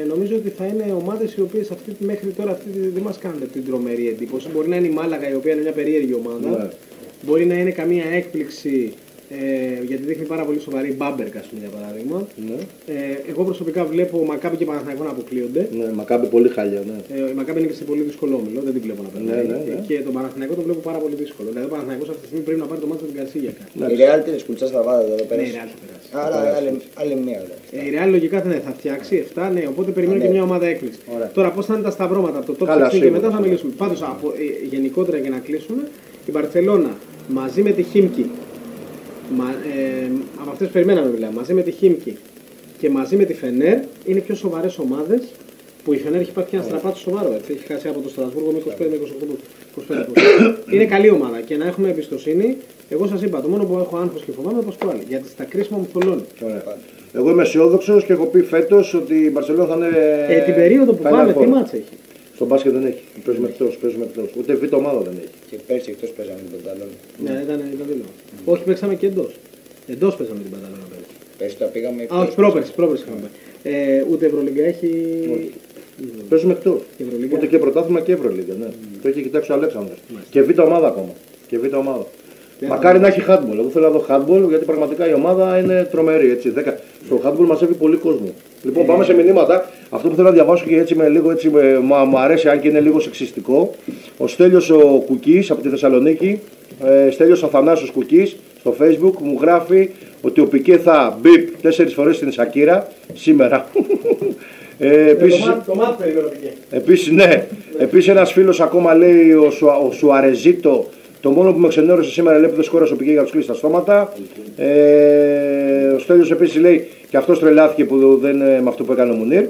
νομίζω ότι θα είναι ομάδες οι οποίες μέχρι τώρα δεν μας κάνουν την τρομερή εντύπωση. Μπορεί να είναι η Μάλαγα η οποία είναι μια περίεργη ομάδα, μπορεί να είναι καμία έκπληξη γιατί δείχνει πάρα πολύ σοβαρή Μπάμπερκ, ας πούμε, για παράδειγμα. Ναι. Εγώ προσωπικά βλέπω Μακάμπι και Παναθηναϊκό να αποκλείονται. Ναι, Μακάμπι πολύ χάλια. Ναι. Η Μακάμπι είναι και σε πολύ δύσκολο όμιλο, δεν την βλέπω να περνάει. Ναι. Και τον Παναθηναϊκό τον βλέπω πάρα πολύ δύσκολο. Δηλαδή ο Παναθηναϊκός αυτή τη στιγμή πρέπει να πάρει το μάτι με την Καρσίγια. Η Real τι σκουτσά θα βάλει εδώ πέρα. Ναι, η Real θα περάσει. Άρα άλλη μία. Η Real λογικά θα φτιάξει 7, ναι, οπότε περιμένω και μια ομάδα έκπληξη. Τώρα πώς θα είναι τα σταυρώματα από το top 16 και μετά θα μιλήσουμε. Πάντως γενικότερα για να κλείσουμε, η Μπαρσελόνα μαζί με τη Χίμκι. Από αυτές περιμέναμε μιλάμε. Μαζί με τη Χίμκι και μαζί με τη Φενέρ είναι πιο σοβαρές ομάδες που η Φενέρ έχει πάθει ένα στραπάτο σοβαρό. Έτσι. Έχει χάσει από το Στρασβούργο με 25-28. Είναι καλή ομάδα και να έχουμε εμπιστοσύνη. Εγώ σας είπα, το μόνο που έχω άγχος και φοβάμαι είναι το Πασκουάλ. Γιατί στα κρίσιμα μου θολώνει. Εγώ είμαι αισιόδοξος και έχω πει φέτος ότι η Μπαρσελόνα θα είναι. Την περίοδο που πάμε, τι μάτσα έχει. Στον μπάσκετ δεν έχει. Παίζουμε εκτός. Ούτε β' ομάδα δεν έχει. Και πέρσι εκτός παίζαμε την Πανταλώνα. Ναι, ήταν δίλημα. Όχι, παίξαμε και εντός. Εντός παίζαμε την Πανταλώνα πέρσι. Πέρσι τα πήγαμε. Α, όχι, πρόπερσι είχαμε. Ούτε Ευρωλίγκα έχει. Παίζουμε εκτός. Ευρωλίγκα. Ούτε και πρωτάθλημα και Ευρωλίγκα. Ναι. Το έχει κοιτάξει ο Αλέξανδρος. Και β' ομάδα ακόμα. Και β' ομάδα. Μακάρι να έχει handball. Εγώ θέλω να δω handball γιατί πραγματικά η ομάδα είναι τρομερή. Έτσι. Στο handball μαζεύει πολύ κόσμο. Λοιπόν, πάμε σε μηνύματα. Αυτό που θέλω να διαβάσω και έτσι με λίγο έτσι μου αρέσει, αν και είναι λίγο σεξιστικό. Ο Στέλιος ο Κουκής από τη Θεσσαλονίκη, Στέλιος Αθανάσιος Κουκής, στο Facebook μου γράφει ότι ο Πικέ θα μπιπ 4 φορές στην Σακύρα σήμερα. Επίσης, ναι. Επίσης ένας φίλος ακόμα λέει ο Σουαρεζίτο. Το μόνο που με ξενέρωσε σήμερα λέει που δεν σκόρασε ο Πικέ για τους κλείσει στα στόματα. Ο Στέλιος επίσης λέει και αυτός τρελάθηκε που δεν με αυτό που έκανε ο Μουνίρ.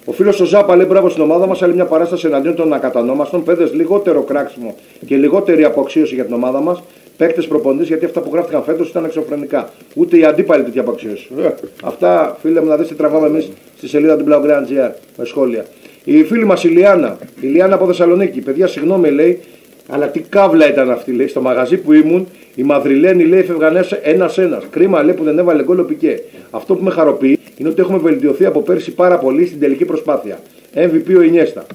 Ο φίλος ο Ζάπα λέει μπράβο στην ομάδα μας, άλλη μια παράσταση εναντίον των ακατανόμαστων. Παιδες λιγότερο κράξιμο και λιγότερη αποξίωση για την ομάδα μας. Παίκτες προπονητές γιατί αυτά που γράφτηκαν φέτος ήταν εξωφρενικά. Ούτε οι αντίπαλοι τέτοια αποξίωση. Αυτά φίλε μου να δεις τι τραβάμε εμείς στη σελίδα του Blaugrana.gr με σχόλια. Η φίλη μας Ηλιάνα από Θεσσαλονίκη. Παιδιά, συγγνώμη λέει. Αλλά τι κάβλα ήταν αυτή, λέει. Στο μαγαζί που ήμουν, οι Μαδριλένοι λέει έφευγαν ένας-ένας. Κρίμα λέει που δεν έβαλε γκολ ο Πικέ. Αυτό που με χαροποιεί είναι ότι έχουμε βελτιωθεί από πέρσι πάρα πολύ στην τελική προσπάθεια. MVP ο Ινιέστα.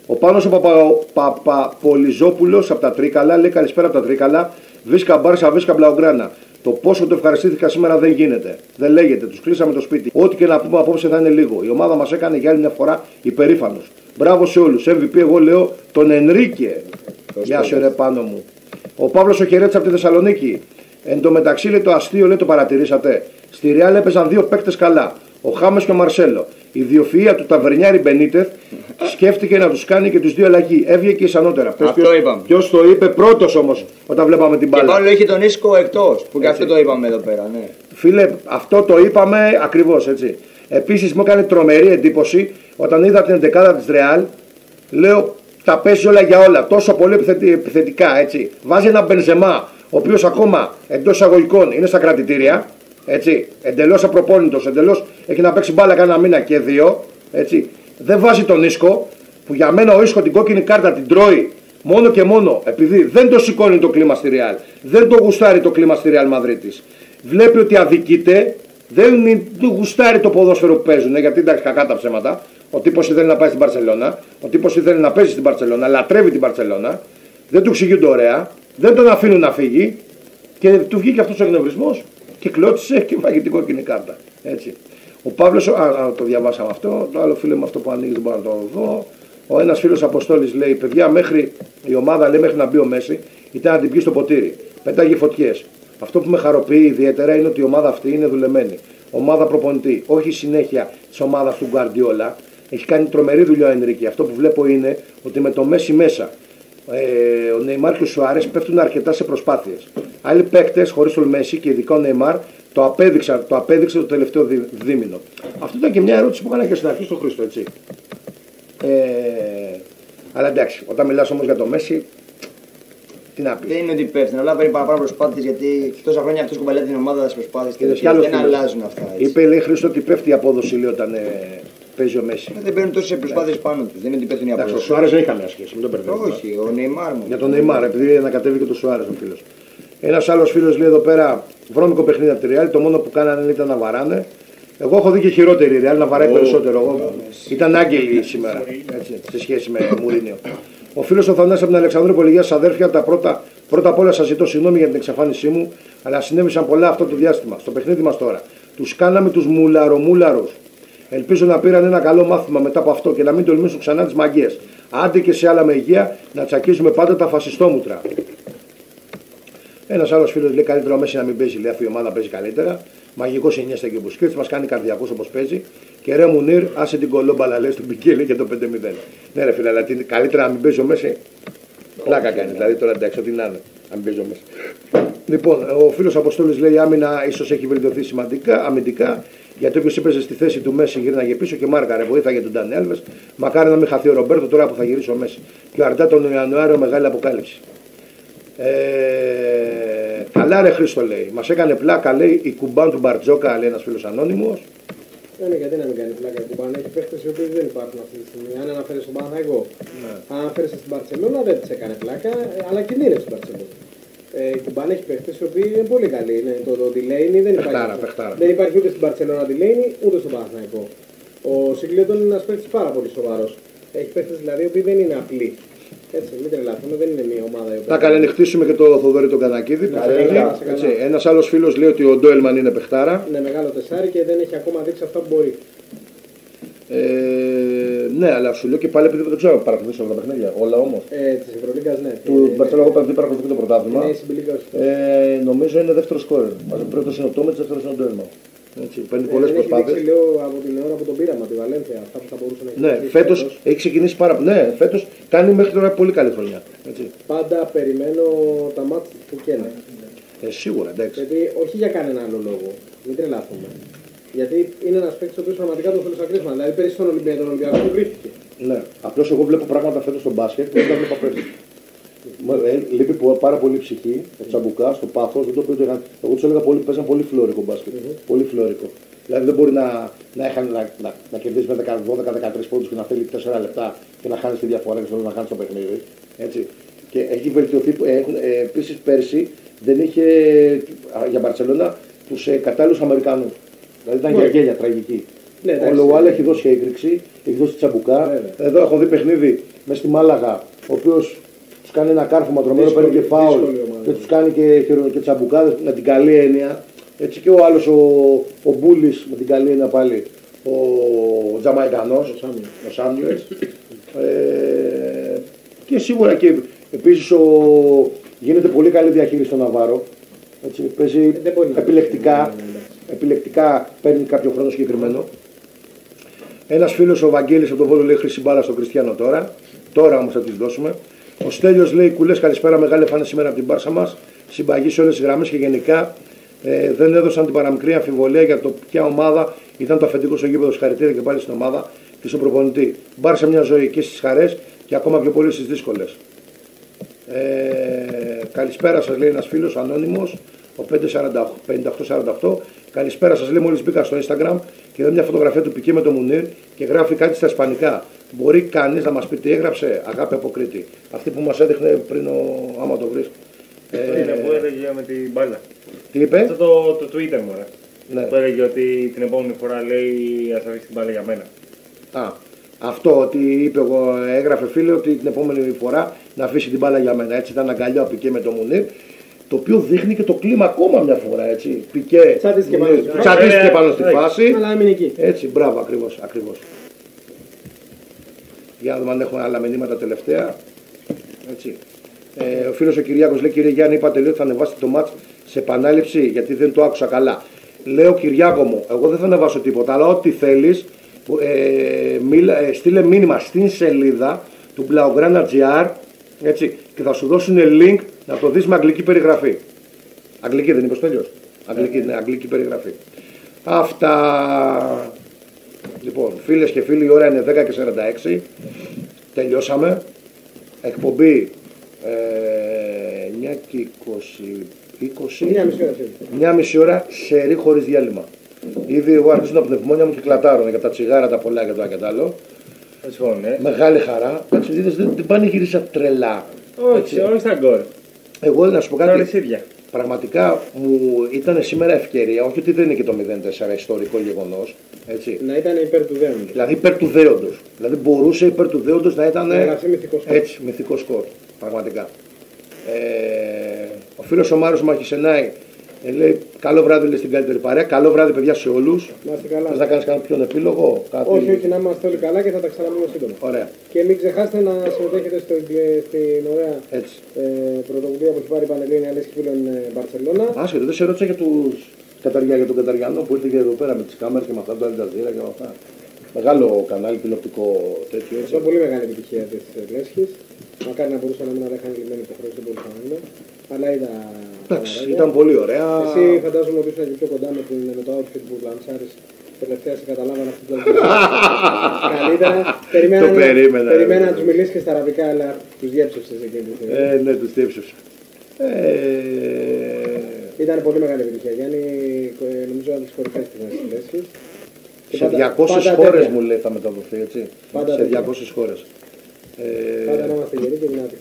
Ο Πάνος ο Παπαπολιζόπουλος από τα Τρίκαλα λέει καλησπέρα από τα Τρίκαλα. Βίσκα Μπάρσα, Βίσκα Blaugrana. Το πόσο το ευχαριστήθηκα σήμερα δεν γίνεται. Δεν λέγεται. Τους κλείσαμε το σπίτι. Ό,τι και να πούμε απόψε θα είναι λίγο. Η ομάδα μας έκανε για άλλη μια φορά υπερήφανος. Μπράβο σε όλους. MVP εγώ λέω τον Ενρίκε. Γεια σου ρε πάνω μου. Ο Παύλος ο Χερέτης από τη Θεσσαλονίκη. Εν τω μεταξύ λέει το αστείο λέει το παρατηρήσατε. Στη Ρεάλ έπαιζαν δύο παίκτες καλά. Ο Χάμες και ο Μαρσέλο. Η ιδιοφυΐα του Ταβερνιάρη Μπενίτεθ σκέφτηκε να τους κάνει και τους δύο αλλαγή. Έβγε και ισανότερα. Αυτό είπαμε. Ποιος το είπε πρώτος όμως όταν βλέπαμε την μπάλα. Και πάλι έχει τον Ίσκο εκτός. Που και αυτό το είπαμε εδώ πέρα. Ναι. Φίλε, αυτό το είπαμε ακριβώς έτσι. Επίσης μου έκανε τρομερή εντύπωση όταν είδα την εντεκάδα της Ρεάλ. Λέω τα παίζει όλα για όλα. Τόσο πολύ επιθετικά έτσι. Βάζει ένα Μπενζεμά ο οποίος ακόμα εντός εισαγωγικών είναι στα κρατητήρια. Έτσι, εντελώς απροπόνητος, εντελώς έχει να παίξει μπάλα κάνα μήνα και δύο. Έτσι. Δεν βάζει τον Ίσκο, που για μένα ο Ίσκο την κόκκινη κάρτα την τρώει μόνο και μόνο επειδή δεν το σηκώνει το κλίμα στη Ρεάλ. Δεν το γουστάρει το κλίμα στη Ρεάλ Μαδρίτης. Βλέπει ότι αδικείται, δεν του γουστάρει το ποδόσφαιρο που παίζουν, γιατί εντάξει κακά τα ψέματα. Ο τύπος ήθελε να πάει στην Μπαρσελόνα, ο τύπος ήθελε να παίζει στην Μπαρσελόνα, λατρεύει την Μπαρσελόνα, δεν του εξηγούνται ωραία, δεν τον αφήνουν να φύγει και του βγήκε αυτός ο εκνευρισμός. Και κλώτσισε και φάγει την κόκκινη κάρτα. Έτσι. Ο Παύλος, το διαβάσαμε αυτό. Το άλλο φίλο με αυτό που ανοίγει δεν μπορώ να το δω. Ο ένας φίλος Αποστόλης λέει: παιδιά, μέχρι η ομάδα λέει μέχρι να μπει ο Μέση ήταν να την πιει στο ποτήρι. Πέταγε φωτιές. Αυτό που με χαροποιεί ιδιαίτερα είναι ότι η ομάδα αυτή είναι δουλεμένη. Ομάδα προπονητή. Όχι συνέχεια τη ομάδα του Γκουαρντιόλα. Έχει κάνει τρομερή δουλειά ο Ενρίκε. Αυτό που βλέπω είναι ότι με το Μέση μέσα. Ο Νεϊμάρ και ο Σουάρες πέφτουν αρκετά σε προσπάθειες. Άλλοι παίκτες χωρίς τον Μέση και ειδικά ο Νεϊμάρ το απέδειξε το τελευταίο δίμηνο. Αυτό ήταν και μια ερώτηση που έκανα και στην αρχή στον Χρήστο, έτσι. Αλλά εντάξει, όταν μιλάς όμως για το Μέση, τι να πεις. Δεν είναι ότι υπεύθυνο, αλλά παίρνει παραπάνω προσπάθειες γιατί τόσα χρόνια αυτός κουμπαλάει την ομάδα στις προσπάθειες και δεν αλλάζουν αυτά. Έτσι. Είπε λέει Χρήστο ότι πέφτει η απόδοση λέει, όταν παίζει ο Μέση. Δεν παίρνουν τόσες προσπάθειες πάνω του. Δεν είναι ότι πέφτουν οι απόδοση. Ο Σουάρες δεν έχει καμία σχέση, μην τον μπερδεύουμε. Όχι, ο Νεϊμάρ μου. Για τον Νεϊμάρ, επειδή ανακατεύει και το Σουάρες ο φίλος. Ένας άλλος φίλος λέει εδώ πέρα βρώμικο παιχνίδι από τη Ρεάλ. Το μόνο που κάνανε ήταν να βαράνε. Εγώ έχω δει και χειρότερη Ρεάλ να βαράει περισσότερο. Εγώ ήταν άγγελοι σήμερα έτσι, σε σχέση με Μουρίνιο. Ο φίλος ο Θανάσης από την Αλεξανδρούπολη, γεια σας αδέρφια. Πρώτα απ' όλα σας ζητώ συγγνώμη για την εξαφάνισή μου, αλλά συνέβησαν πολλά αυτό το διάστημα. Στο παιχνίδι μας τώρα. Τους κάναμε τους μουλαρομούλαρους. Ελπίζω να πήραν ένα καλό μάθημα μετά από αυτό και να μην τολμήσουν ξανά τις μαγκίες. Άντε και σε άλλα με υγεία να τσακίζουμε πάντα τα φασιστόμουτρα. Ένας άλλος φίλος λέει καλύτερο Μέση να μην παίζει, λέει αφού η ομάδα παίζει καλύτερα. Μαγικός Ινιέστα και Μπουσκέτς μας κάνει καρδιακούς όπως παίζει. Και ρε Μουνίρ, άσε την κολόμπαλα λέει στον Πικέ λέει και το 5-0. Ναι, ρε φίλε, αλλά καλύτερα να μην παίζει ο Μέση. Πλάκα κάνει, δηλαδή τώρα εντάξει, ό,τι να είναι, να μην παίζει ο Μέση. Λοιπόν, ο φίλος Αποστόλης λέει άμυνα ίσως έχει βελτιωθεί σημαντικά, αμυντικά. Γιατί όποιος έπαιζε στη θέση του Μέση γύρναγε πίσω και μάρκαρε, βοήθαγε τον Ντάνι Άλβες. Μακάρι να μην χαθεί ο Ρομπέρτο τώρα που θα γυρίσει ο Μέση. Και ο Αρτά τον Ιανουάριο μεγάλη αποκάλυψη. Καλά ρε Χρήστο λέει. Μας έκανε πλάκα λέει η κουμπάν του Μπαρτζόκα, λέει ένας φίλος ανώνυμος. Ναι, γιατί να μην κάνει πλάκα η κουμπάν. Έχει παίχτες οι οποίοι δεν υπάρχουν αυτή τη στιγμή. Αν αναφέρεις στον Παναθηναϊκό, αν αναφέρεις στην Μπαρτσελόνα δεν της έκανε πλάκα, αλλά κινδύνευσε στην Μπαρτσελόνα. Η Μπάν έχει παίχτες οι οποίοι είναι πολύ καλοί. Είναι το Delaney δεν υπάρχει. Παιχτάρα. Δεν υπάρχει ούτε στην Barcelona Delaney ούτε στον Παναθηναϊκό. Ο Σιγκλέτον είναι ένας παίκτης πάρα πολύ σοβαρός. Έχει παίκτες δηλαδή οι οποίοι δεν είναι απλοί. Έτσι, μην τρελαθούμε, δεν είναι μια ομάδα η οποία. Θα καληνυχτήσουμε και το Θοδωρή τον Κανακίδη. Ένας άλλος φίλος λέει ότι ο Ντόελμαν είναι παιχτάρα. Είναι μεγάλο τεσάρι και δεν έχει ακόμα δείξει αυτά που μπορεί. Ναι, αλλά σου λέω και πάλι επειδή δεν το ξέρω παρακολουθήσω όλα τα παιχνίδια. Όλα όμως. Τη Ευρωλίγκας, ναι. Του Μπαρσελόνα εγώ δεν παρακολουθώ το πρωτάθλημα. Είναι η συμπηλίκα όχι. Νομίζω είναι δεύτερο σκόρερ. Πρώτος είναι ο Τόμετς, δεύτερος είναι ο Ντόελμαν. Παίρνει πολλές προσπάθειες. Έχει λέω από την ώρα που τον πήραμε από τη Βαλένθια αυτά που θα μπορούσε να έχει. Ναι, φέτος έχει ξεκινήσει πάρα πολύ. Ναι, φέτος κάνει μέχρι τώρα πολύ καλή χρονιά. Έτσι. Πάντα περιμένω τα μάτια που καίνε. Σίγουρα, εντάξει. Γιατί όχι για κανένα άλλο λόγο. Μην τρελάθουμε. Γιατί είναι ένα παίκτη ο οποίο πραγματικά τον θέλει στα κρίσμα. Δηλαδή πέρυσι στον Ολυμπιακό του βρήθηκε. Ναι, απλώς εγώ βλέπω πράγματα φέτος στο μπάσκετ που δεν τα βλέπα πέρυσι. Λείπει πάρα πολύ ψυχή, ο Τσαμπουκά, στο πάθος, δεν το οποίο εγώ τους έλεγα παίζαν πολύ φλόρικο μπάσκετ. Πολύ φλόρικο. Δηλαδή δεν μπορεί να κερδίσει με 12-13 πόντους και να θέλει 4 λεπτά και να χάνει τη διαφορά και να χάνει το παιχνίδι. Έτσι. Και έχει βελτιωθεί. Επίσης πέρσι δεν είχε για Μπαρσελόνα τους κατάλληλους Αμερικανούς. Δηλαδή ήταν για γέλια τραγική. Ναι, ο Λουάλ έχει δώσει έκρηξη, έχει δώσει Τσαμπουκά. Εδώ έχω δει παιχνίδι με στη Μάλαγα, ο οποίος τους κάνει ένα κάρφωμα τρομένο, παίρνει και φάουλ και τους κάνει και τσαμπουκάδες με την καλή έννοια. Έτσι και ο άλλος ο Μπούλης με την καλή έννοια πάλι, ο Τζαμαϊκανός, ο Σάμιουελς. Και σίγουρα και επίσης γίνεται πολύ καλή διαχείριση στον Ναβάρο. Έτσι, παίζει επιλεκτικά παίρνει κάποιο χρόνο συγκεκριμένο. Ένας φίλος ο Βαγγέλης από τον Βόλο λέει χρυσή μπάλα στον Κριστιανό τώρα. Τώρα όμως θα τις δώσουμε. Ο Στέλιος λέει κουλές καλησπέρα, μεγάλη εμφάνιση σήμερα από την Μπάρσα μας. Συμπαγή σε όλες τις γραμμές και γενικά δεν έδωσαν την παραμικρή αμφιβολία για το ποια ομάδα ήταν το αφεντικό στο γήπεδο. Συγχαρητήρια και πάλι στην ομάδα και στον προπονητή. Μπάρσα μια ζωή και στις χαρές και ακόμα πιο πολύ στις δύσκολες. Καλησπέρα σας λέει ένας φίλος ανώνυμος, ο 5848. Καλησπέρα σας λέει, μόλις μπήκα στο Instagram και είδα μια φωτογραφία του Πικέ με τον Μουνίρ και γράφει κάτι στα ισπανικά. Μπορεί κανείς να μας πει τι έγραψε? Αγάπη από Κρήτη. Αυτή που μας έδειχνε πριν άμα το βρεις. Είναι που έλεγε με την μπάλα. Τι είπε? Αυτό το Twitter μου, ναι. Που έλεγε ότι την επόμενη φορά λέει ας αφήσει την μπάλα για μένα. Αυτό ότι είπε εγώ, έγραφε φίλε ότι την επόμενη φορά να αφήσει την μπάλα για μένα. Έτσι ήταν αγκαλιά ο Πικέ με τον Μουνίρ. Το οποίο δείχνει και το κλίμα ακόμα μια φορά, έτσι. Πικέ, τσαντίστηκε πάνω στη φάση. Αλλά έμεινε εκεί. Έτσι, μπράβο, ακριβώς. Για να δούμε αν έχουμε άλλα μηνύματα τελευταία. Έτσι. Ο φίλος ο Κυριάκος λέει, κύριε Γιάννη, είπατε λέει ότι θα ανεβάσετε το μάτς σε επανάληψη, γιατί δεν το άκουσα καλά. Λέω, Κυριάκο μου, εγώ δεν θα ανεβάσω τίποτα, αλλά ό,τι θέλεις, στείλε μήνυμα στην σελίδα του Blaugrana.gr, έτσι, και θα σου δώσουν link να το δεις με αγγλική περιγραφή. Αγγλική δεν είπε τέλειος? Αγγλική περιγραφή. Αυτά. Λοιπόν, φίλες και φίλοι, η ώρα είναι 10:46. Τελειώσαμε. Εκπομπή 9:20. Μια μισή ώρα σερί χωρίς διάλειμμα. Ήδη εγώ αρχίζω από την πνευμόνια μου και κλατάρω για τα τσιγάρα, τα πολλά και το και το άλλο. Μεγάλη χαρά. Δεν πανηγύρισα τρελά. Όχι, όχι στα γκολ. Εγώ να σου πω κάτι. Πραγματικά μου ήταν σήμερα ευκαιρία, όχι ότι δεν είναι και το 0-4 ιστορικό γεγονός. Να ήταν υπέρ του δέοντος. Δηλαδή υπέρ του δέοντος. Δηλαδή μπορούσε υπέρ του δέοντος να ήταν έτσι, μυθικό σκορ. Πραγματικά. Ο φίλος ο Μάριος Μαχισενάη λέει καλό βράδυ λέει, στην καλύτερη παρέα. Καλό βράδυ παιδιά σε όλους. Θες να κάνεις κάποιον επίλογο? Όχι, να είμαστε όλοι καλά και θα τα ξαναπούμε σύντομα. Ωραία. Και μην ξεχάσετε να συμμετέχετε στην ωραία πρωτοβουλία που έχει πάρει η Πανελλήνια Αλέσκη φίλων Μπαρσελόνα. Άσχετο, δεν σε ρώτησα για τον Καταριανό που ήρθε και εδώ πέρα με τις κάμερες και με αυτά το Αλτζαζίρα και με αυτά. Μεγάλο κανάλι, τηλεοπτικό τέτοιο. Αυτό πολύ μεγάλη επιτυχία της Λέσχης. Μακάρι να μπορούσα να μην είχαν λυμμένη υποχρέωση, δεν μπορούσα να είναι. Αλλά είδα. Εντάξει, ήταν πολύ ωραία. Εσύ φαντάζομαι ότι ήσουν και πιο κοντά με το outfit που λανσάρεις. Τελευταία σε καταλάβανα αυτό το καλύτερα. Περιμένα να τους μιλήσεις και στα αραβικά, αλλά τους διέψευσες εκείνη τη στιγμή. Ναι, τους διέψευσα. Ήταν πολύ μεγάλη επιτυχία. Γιάννη, νομίζω από τις κορυφαίες στιγμές της Λέσχης. Σε 200 χώρες μου λέει θα μεταδοθεί, έτσι. Σε 200 χώρες. Πάντα να είμαστε γεροί και δυνατοί.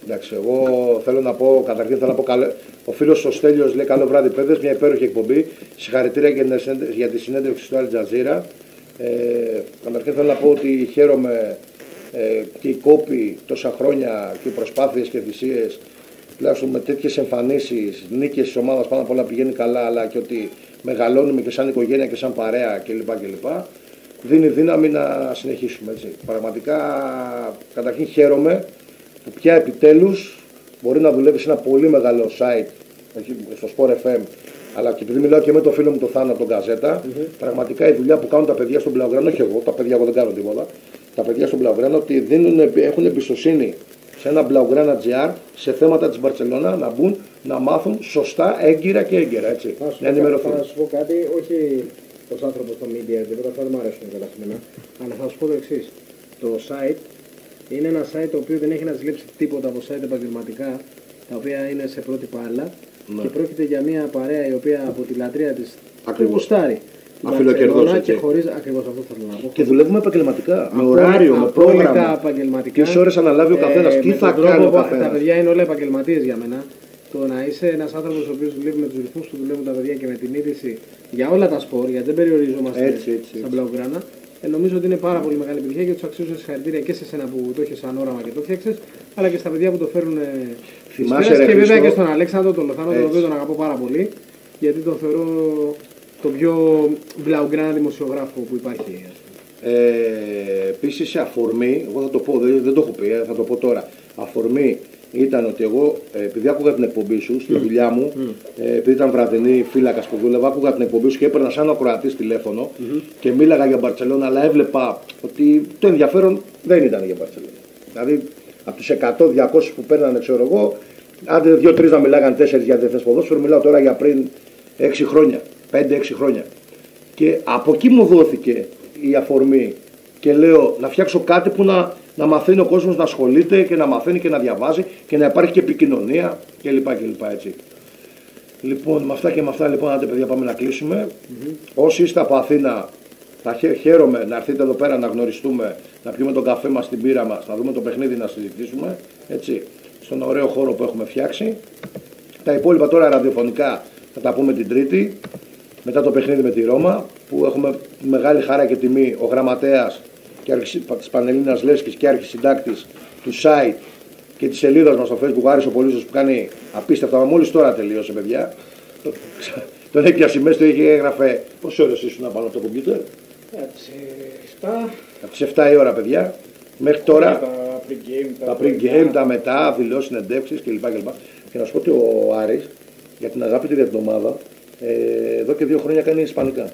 Εντάξει, εγώ θέλω να πω, καταρχήν θέλω να πω, ο φίλος ο Στέλιος λέει καλό βράδυ παιδες, μια υπέροχη εκπομπή, συγχαρητήρια για τη συνέντευξη στο Al Jazeera. Καταρχήν θέλω να πω ότι χαίρομαι και οι κόποι τόσα χρόνια και οι προσπάθειες και θυσίες, τουλάχιστον με τέτοιες εμφανίσεις, νίκες της ομάδας πάνω απ' όλα πηγαίνει καλά, αλλά και ότι μεγαλώνουμε και σαν οικογένεια και σαν παρέα κλπ. Δίνει δύναμη να συνεχίσουμε. Έτσι. Πραγματικά, καταρχήν χαίρομαι που πια επιτέλους μπορεί να δουλεύει σε ένα πολύ μεγάλο site, στο Sport FM, αλλά και επειδή μιλάω και με τον φίλο μου τον Θάνο, τον Καζέτα, πραγματικά η δουλειά που κάνουν τα παιδιά στον Blaugrana, όχι εγώ, τα παιδιά εγώ δεν κάνω τίποτα, τα παιδιά στον Blaugrana ότι έχουν εμπιστοσύνη σε ένα Blaugrana GR σε θέματα της Μπαρτσελώνα να μπουν, να μάθουν σωστά, έγκυρα και έγκυρα. Έτσι, να ενημερωθούν. Θα σου πω κάτι, όχι ως άνθρωπος στο media, τίποτα αυτά δεν μου αρέσουν όλα αυτά, αλλά θα σου πω το εξής. Το site είναι ένα site το οποίο δεν έχει να ζηλέψει τίποτα από site επαγγελματικά, τα οποία είναι σε πρότυπα άλλα, και πρόκειται για μια παρέα η οποία από τη λατρεία της του γουστάρει. Αφιλοκερδός, και χωρίς ακριβώς αυτό θέλω να πω. Και δουλεύουμε επαγγελματικά, με ωράριο, με πρόγραμμα. Ποιες ώρες αναλάβει ο καθένας, τι θα κάνει ο καθένας. Τα παιδιά είναι όλα επαγγελματίες για μένα. Το να είσαι ένας άνθρωπος ο οποίος δουλεύει με τους ρυθμούς που δουλεύουν τα παιδιά και με την είδηση για όλα τα σπορ, γιατί δεν περιοριζόμαστε στα Blaugrana, νομίζω ότι είναι πάρα πολύ μεγάλη επιτυχία και τους αξίζουν συγχαρητήρια και σε σένα που το έχεις σαν όραμα και το φτιάξες, αλλά και στα παιδιά που το φέρουν και βέβαια και στον Αλέξανδρο, τον Λοθάνο, τον οποίο τον αγαπώ πάρα πολύ, γιατί τον θεωρώ τον πιο Blaugrana δημοσιογράφο που υπάρχει. Επίσης σε αφορμή, εγώ θα το πω, δεν το έχω πει, θα το πω τώρα. Αφορμή ήταν ότι εγώ, επειδή άκουγα την εκπομπή σου στη δουλειά μου, επειδή ήταν βραδινή φύλακας που δούλευα, άκουγα την εκπομπή σου και έπαιρνα σαν ακροατής τηλέφωνο και μίλαγα για Μπαρτσελώνα, αλλά έβλεπα ότι το ενδιαφέρον δεν ήταν για Μπαρτσελώνα. Δηλαδή από τους 100-200 που παίρνανε, ξέρω εγώ, άντε 2-3 να μιλάγαν 4 για διεθνές ποδόσφαιρο, μιλάω τώρα για πριν 6 χρόνια, 5-6 χρόνια. Και από εκεί μου δόθηκε η αφορμή και λέω να φτιάξω κάτι που να μαθαίνει ο κόσμος να ασχολείται και να μαθαίνει και να διαβάζει και να υπάρχει και επικοινωνία κλπ. Έτσι. Λοιπόν, με αυτά και με αυτά λοιπόν, άντε παιδιά πάμε να κλείσουμε. Όσοι είστε από Αθήνα, θα χαίρομαι να έρθετε εδώ πέρα να γνωριστούμε, να πιούμε τον καφέ μας, την πύρα μας, να δούμε το παιχνίδι, να συζητήσουμε, έτσι, στον ωραίο χώρο που έχουμε φτιάξει. Τα υπόλοιπα τώρα ραδιοφωνικά θα τα πούμε την Τρίτη, μετά το παιχνίδι με τη Ρώμα, που έχουμε μεγάλη χαρά και τιμή ο γραμματέας της Πανελλήνιας Λέσχης και αρχισυντάκτης του site και της σελίδας μας στο Facebook, Άρης ο Πολύσος, που κάνει απίστευτα, μόλις τώρα τελείωσε παιδιά. Τον έπιασε μέσα, το είχε έγραφε, πόσες ώρες ήσουν πάνω από το κομπιούτερ? Από τις 7 η ώρα παιδιά, μέχρι τώρα τα pre-game, τα μετά, δηλώσεις, συνεντεύξεις κλπ. Και να σου πω ότι ο Άρης για την αγάπη του για την ομάδα εδώ και 2 χρόνια κάνει ισπανικά.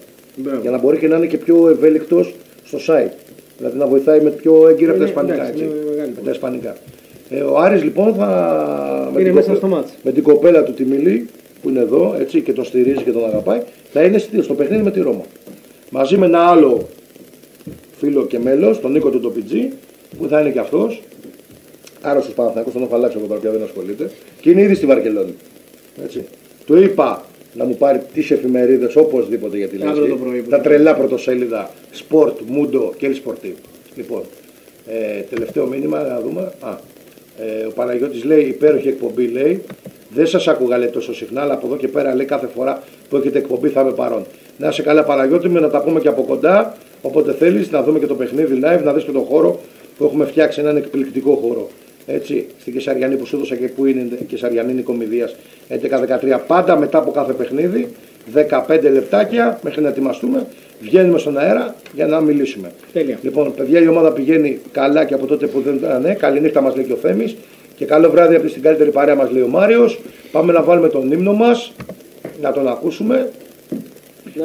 Για να μπορεί και να είναι και πιο ευέλικτος στο site. Δηλαδή να βοηθάει με πιο έγκυρα από τα ισπανικά. Με τα ισπανικά. Ο Άρης λοιπόν θα. Με την κοπέλα του τη Μιλή που είναι εδώ έτσι, και τον στηρίζει και τον αγαπάει, θα είναι στο παιχνίδι με τη Ρώμα. Μαζί με ένα άλλο φίλο και μέλος, τον Νίκο του Τοπιτζή, που θα είναι και αυτός. Άρρωστος Παναθηναϊκός, τον έχω αλλάξει από τώρα πια, δεν ασχολείται. Και είναι ήδη στη Βαρκελόνη. Έτσι. Του είπα να μου πάρει τις εφημερίδες οπωσδήποτε για τη Λέσχη. Τα τρελά πρωτοσέλιδα Sport, Mundo και El Sportivo. Λοιπόν, τελευταίο μήνυμα να δούμε. Ο Παναγιώτης λέει υπέροχη εκπομπή, λέει. Δεν σας άκουγα λέει τόσο συχνά, αλλά από εδώ και πέρα λέει κάθε φορά που έχετε εκπομπή θα είμαι παρόν. Να είσαι καλά Παναγιώτη μου, να τα πούμε και από κοντά. Όποτε θέλεις να δούμε και το παιχνίδι live, να δεις και τον χώρο που έχουμε φτιάξει, έναν εκπληκτικό χώρο. Έτσι, στην Κεσαριανή που σου έδωσα και που είναι η Κεσαριανή Νικομηδίας 11-13, πάντα μετά από κάθε παιχνίδι, 15 λεπτάκια μέχρι να ετοιμαστούμε, βγαίνουμε στον αέρα για να μιλήσουμε. Τέλεια. Λοιπόν, παιδιά, η ομάδα πηγαίνει καλά και από τότε που δεν ήταν, ναι, καληνύχτα μας λέει και ο Θέμης και καλό βράδυ από την καλύτερη παρέα μας λέει ο Μάριος. Πάμε να βάλουμε τον ύμνο μας, να τον ακούσουμε,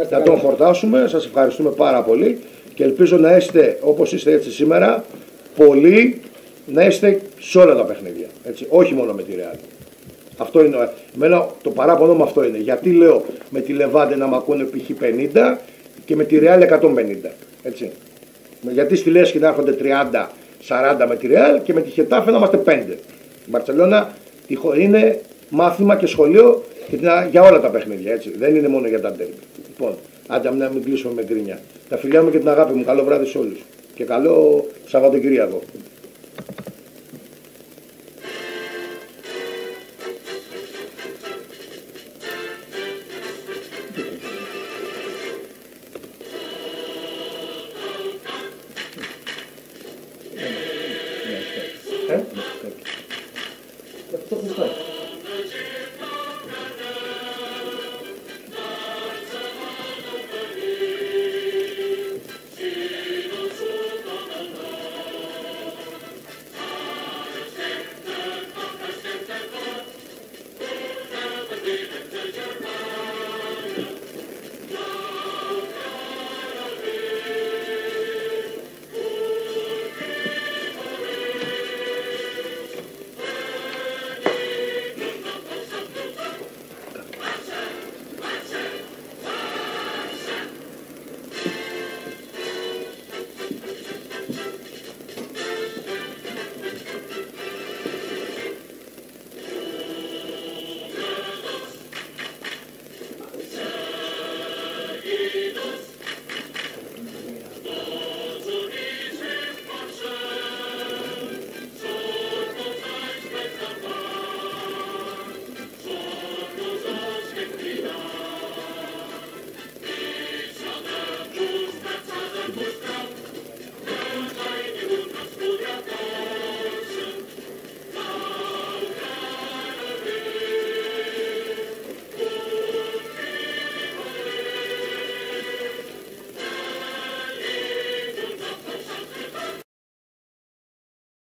να τον χορτάσουμε. Σας ευχαριστούμε πάρα πολύ και ελπίζω να είστε όπως είστε έτσι σήμερα, πολλοί. Να είστε σε όλα τα παιχνίδια. Έτσι. Όχι μόνο με τη Real. Αυτό είναι. Εμένα το παράπονο μου αυτό είναι. Γιατί λέω με τη Λεβάντε να μ' ακούνε π.χ. 50 και με τη Real 150. Έτσι. Γιατί στη Λέσχη να έρχονται 30-40 με τη Real και με τη Χετάφε να είμαστε 5. Η Μπαρτσελώνα είναι μάθημα και σχολείο για όλα τα παιχνίδια. Έτσι. Δεν είναι μόνο για τα ντέρμπι. Λοιπόν, άντε να μην κλείσουμε με γκρίνια. Τα φιλιά μου και την αγάπη μου. Καλό βράδυ σε όλους. Και καλό Σαββατοκύριακο.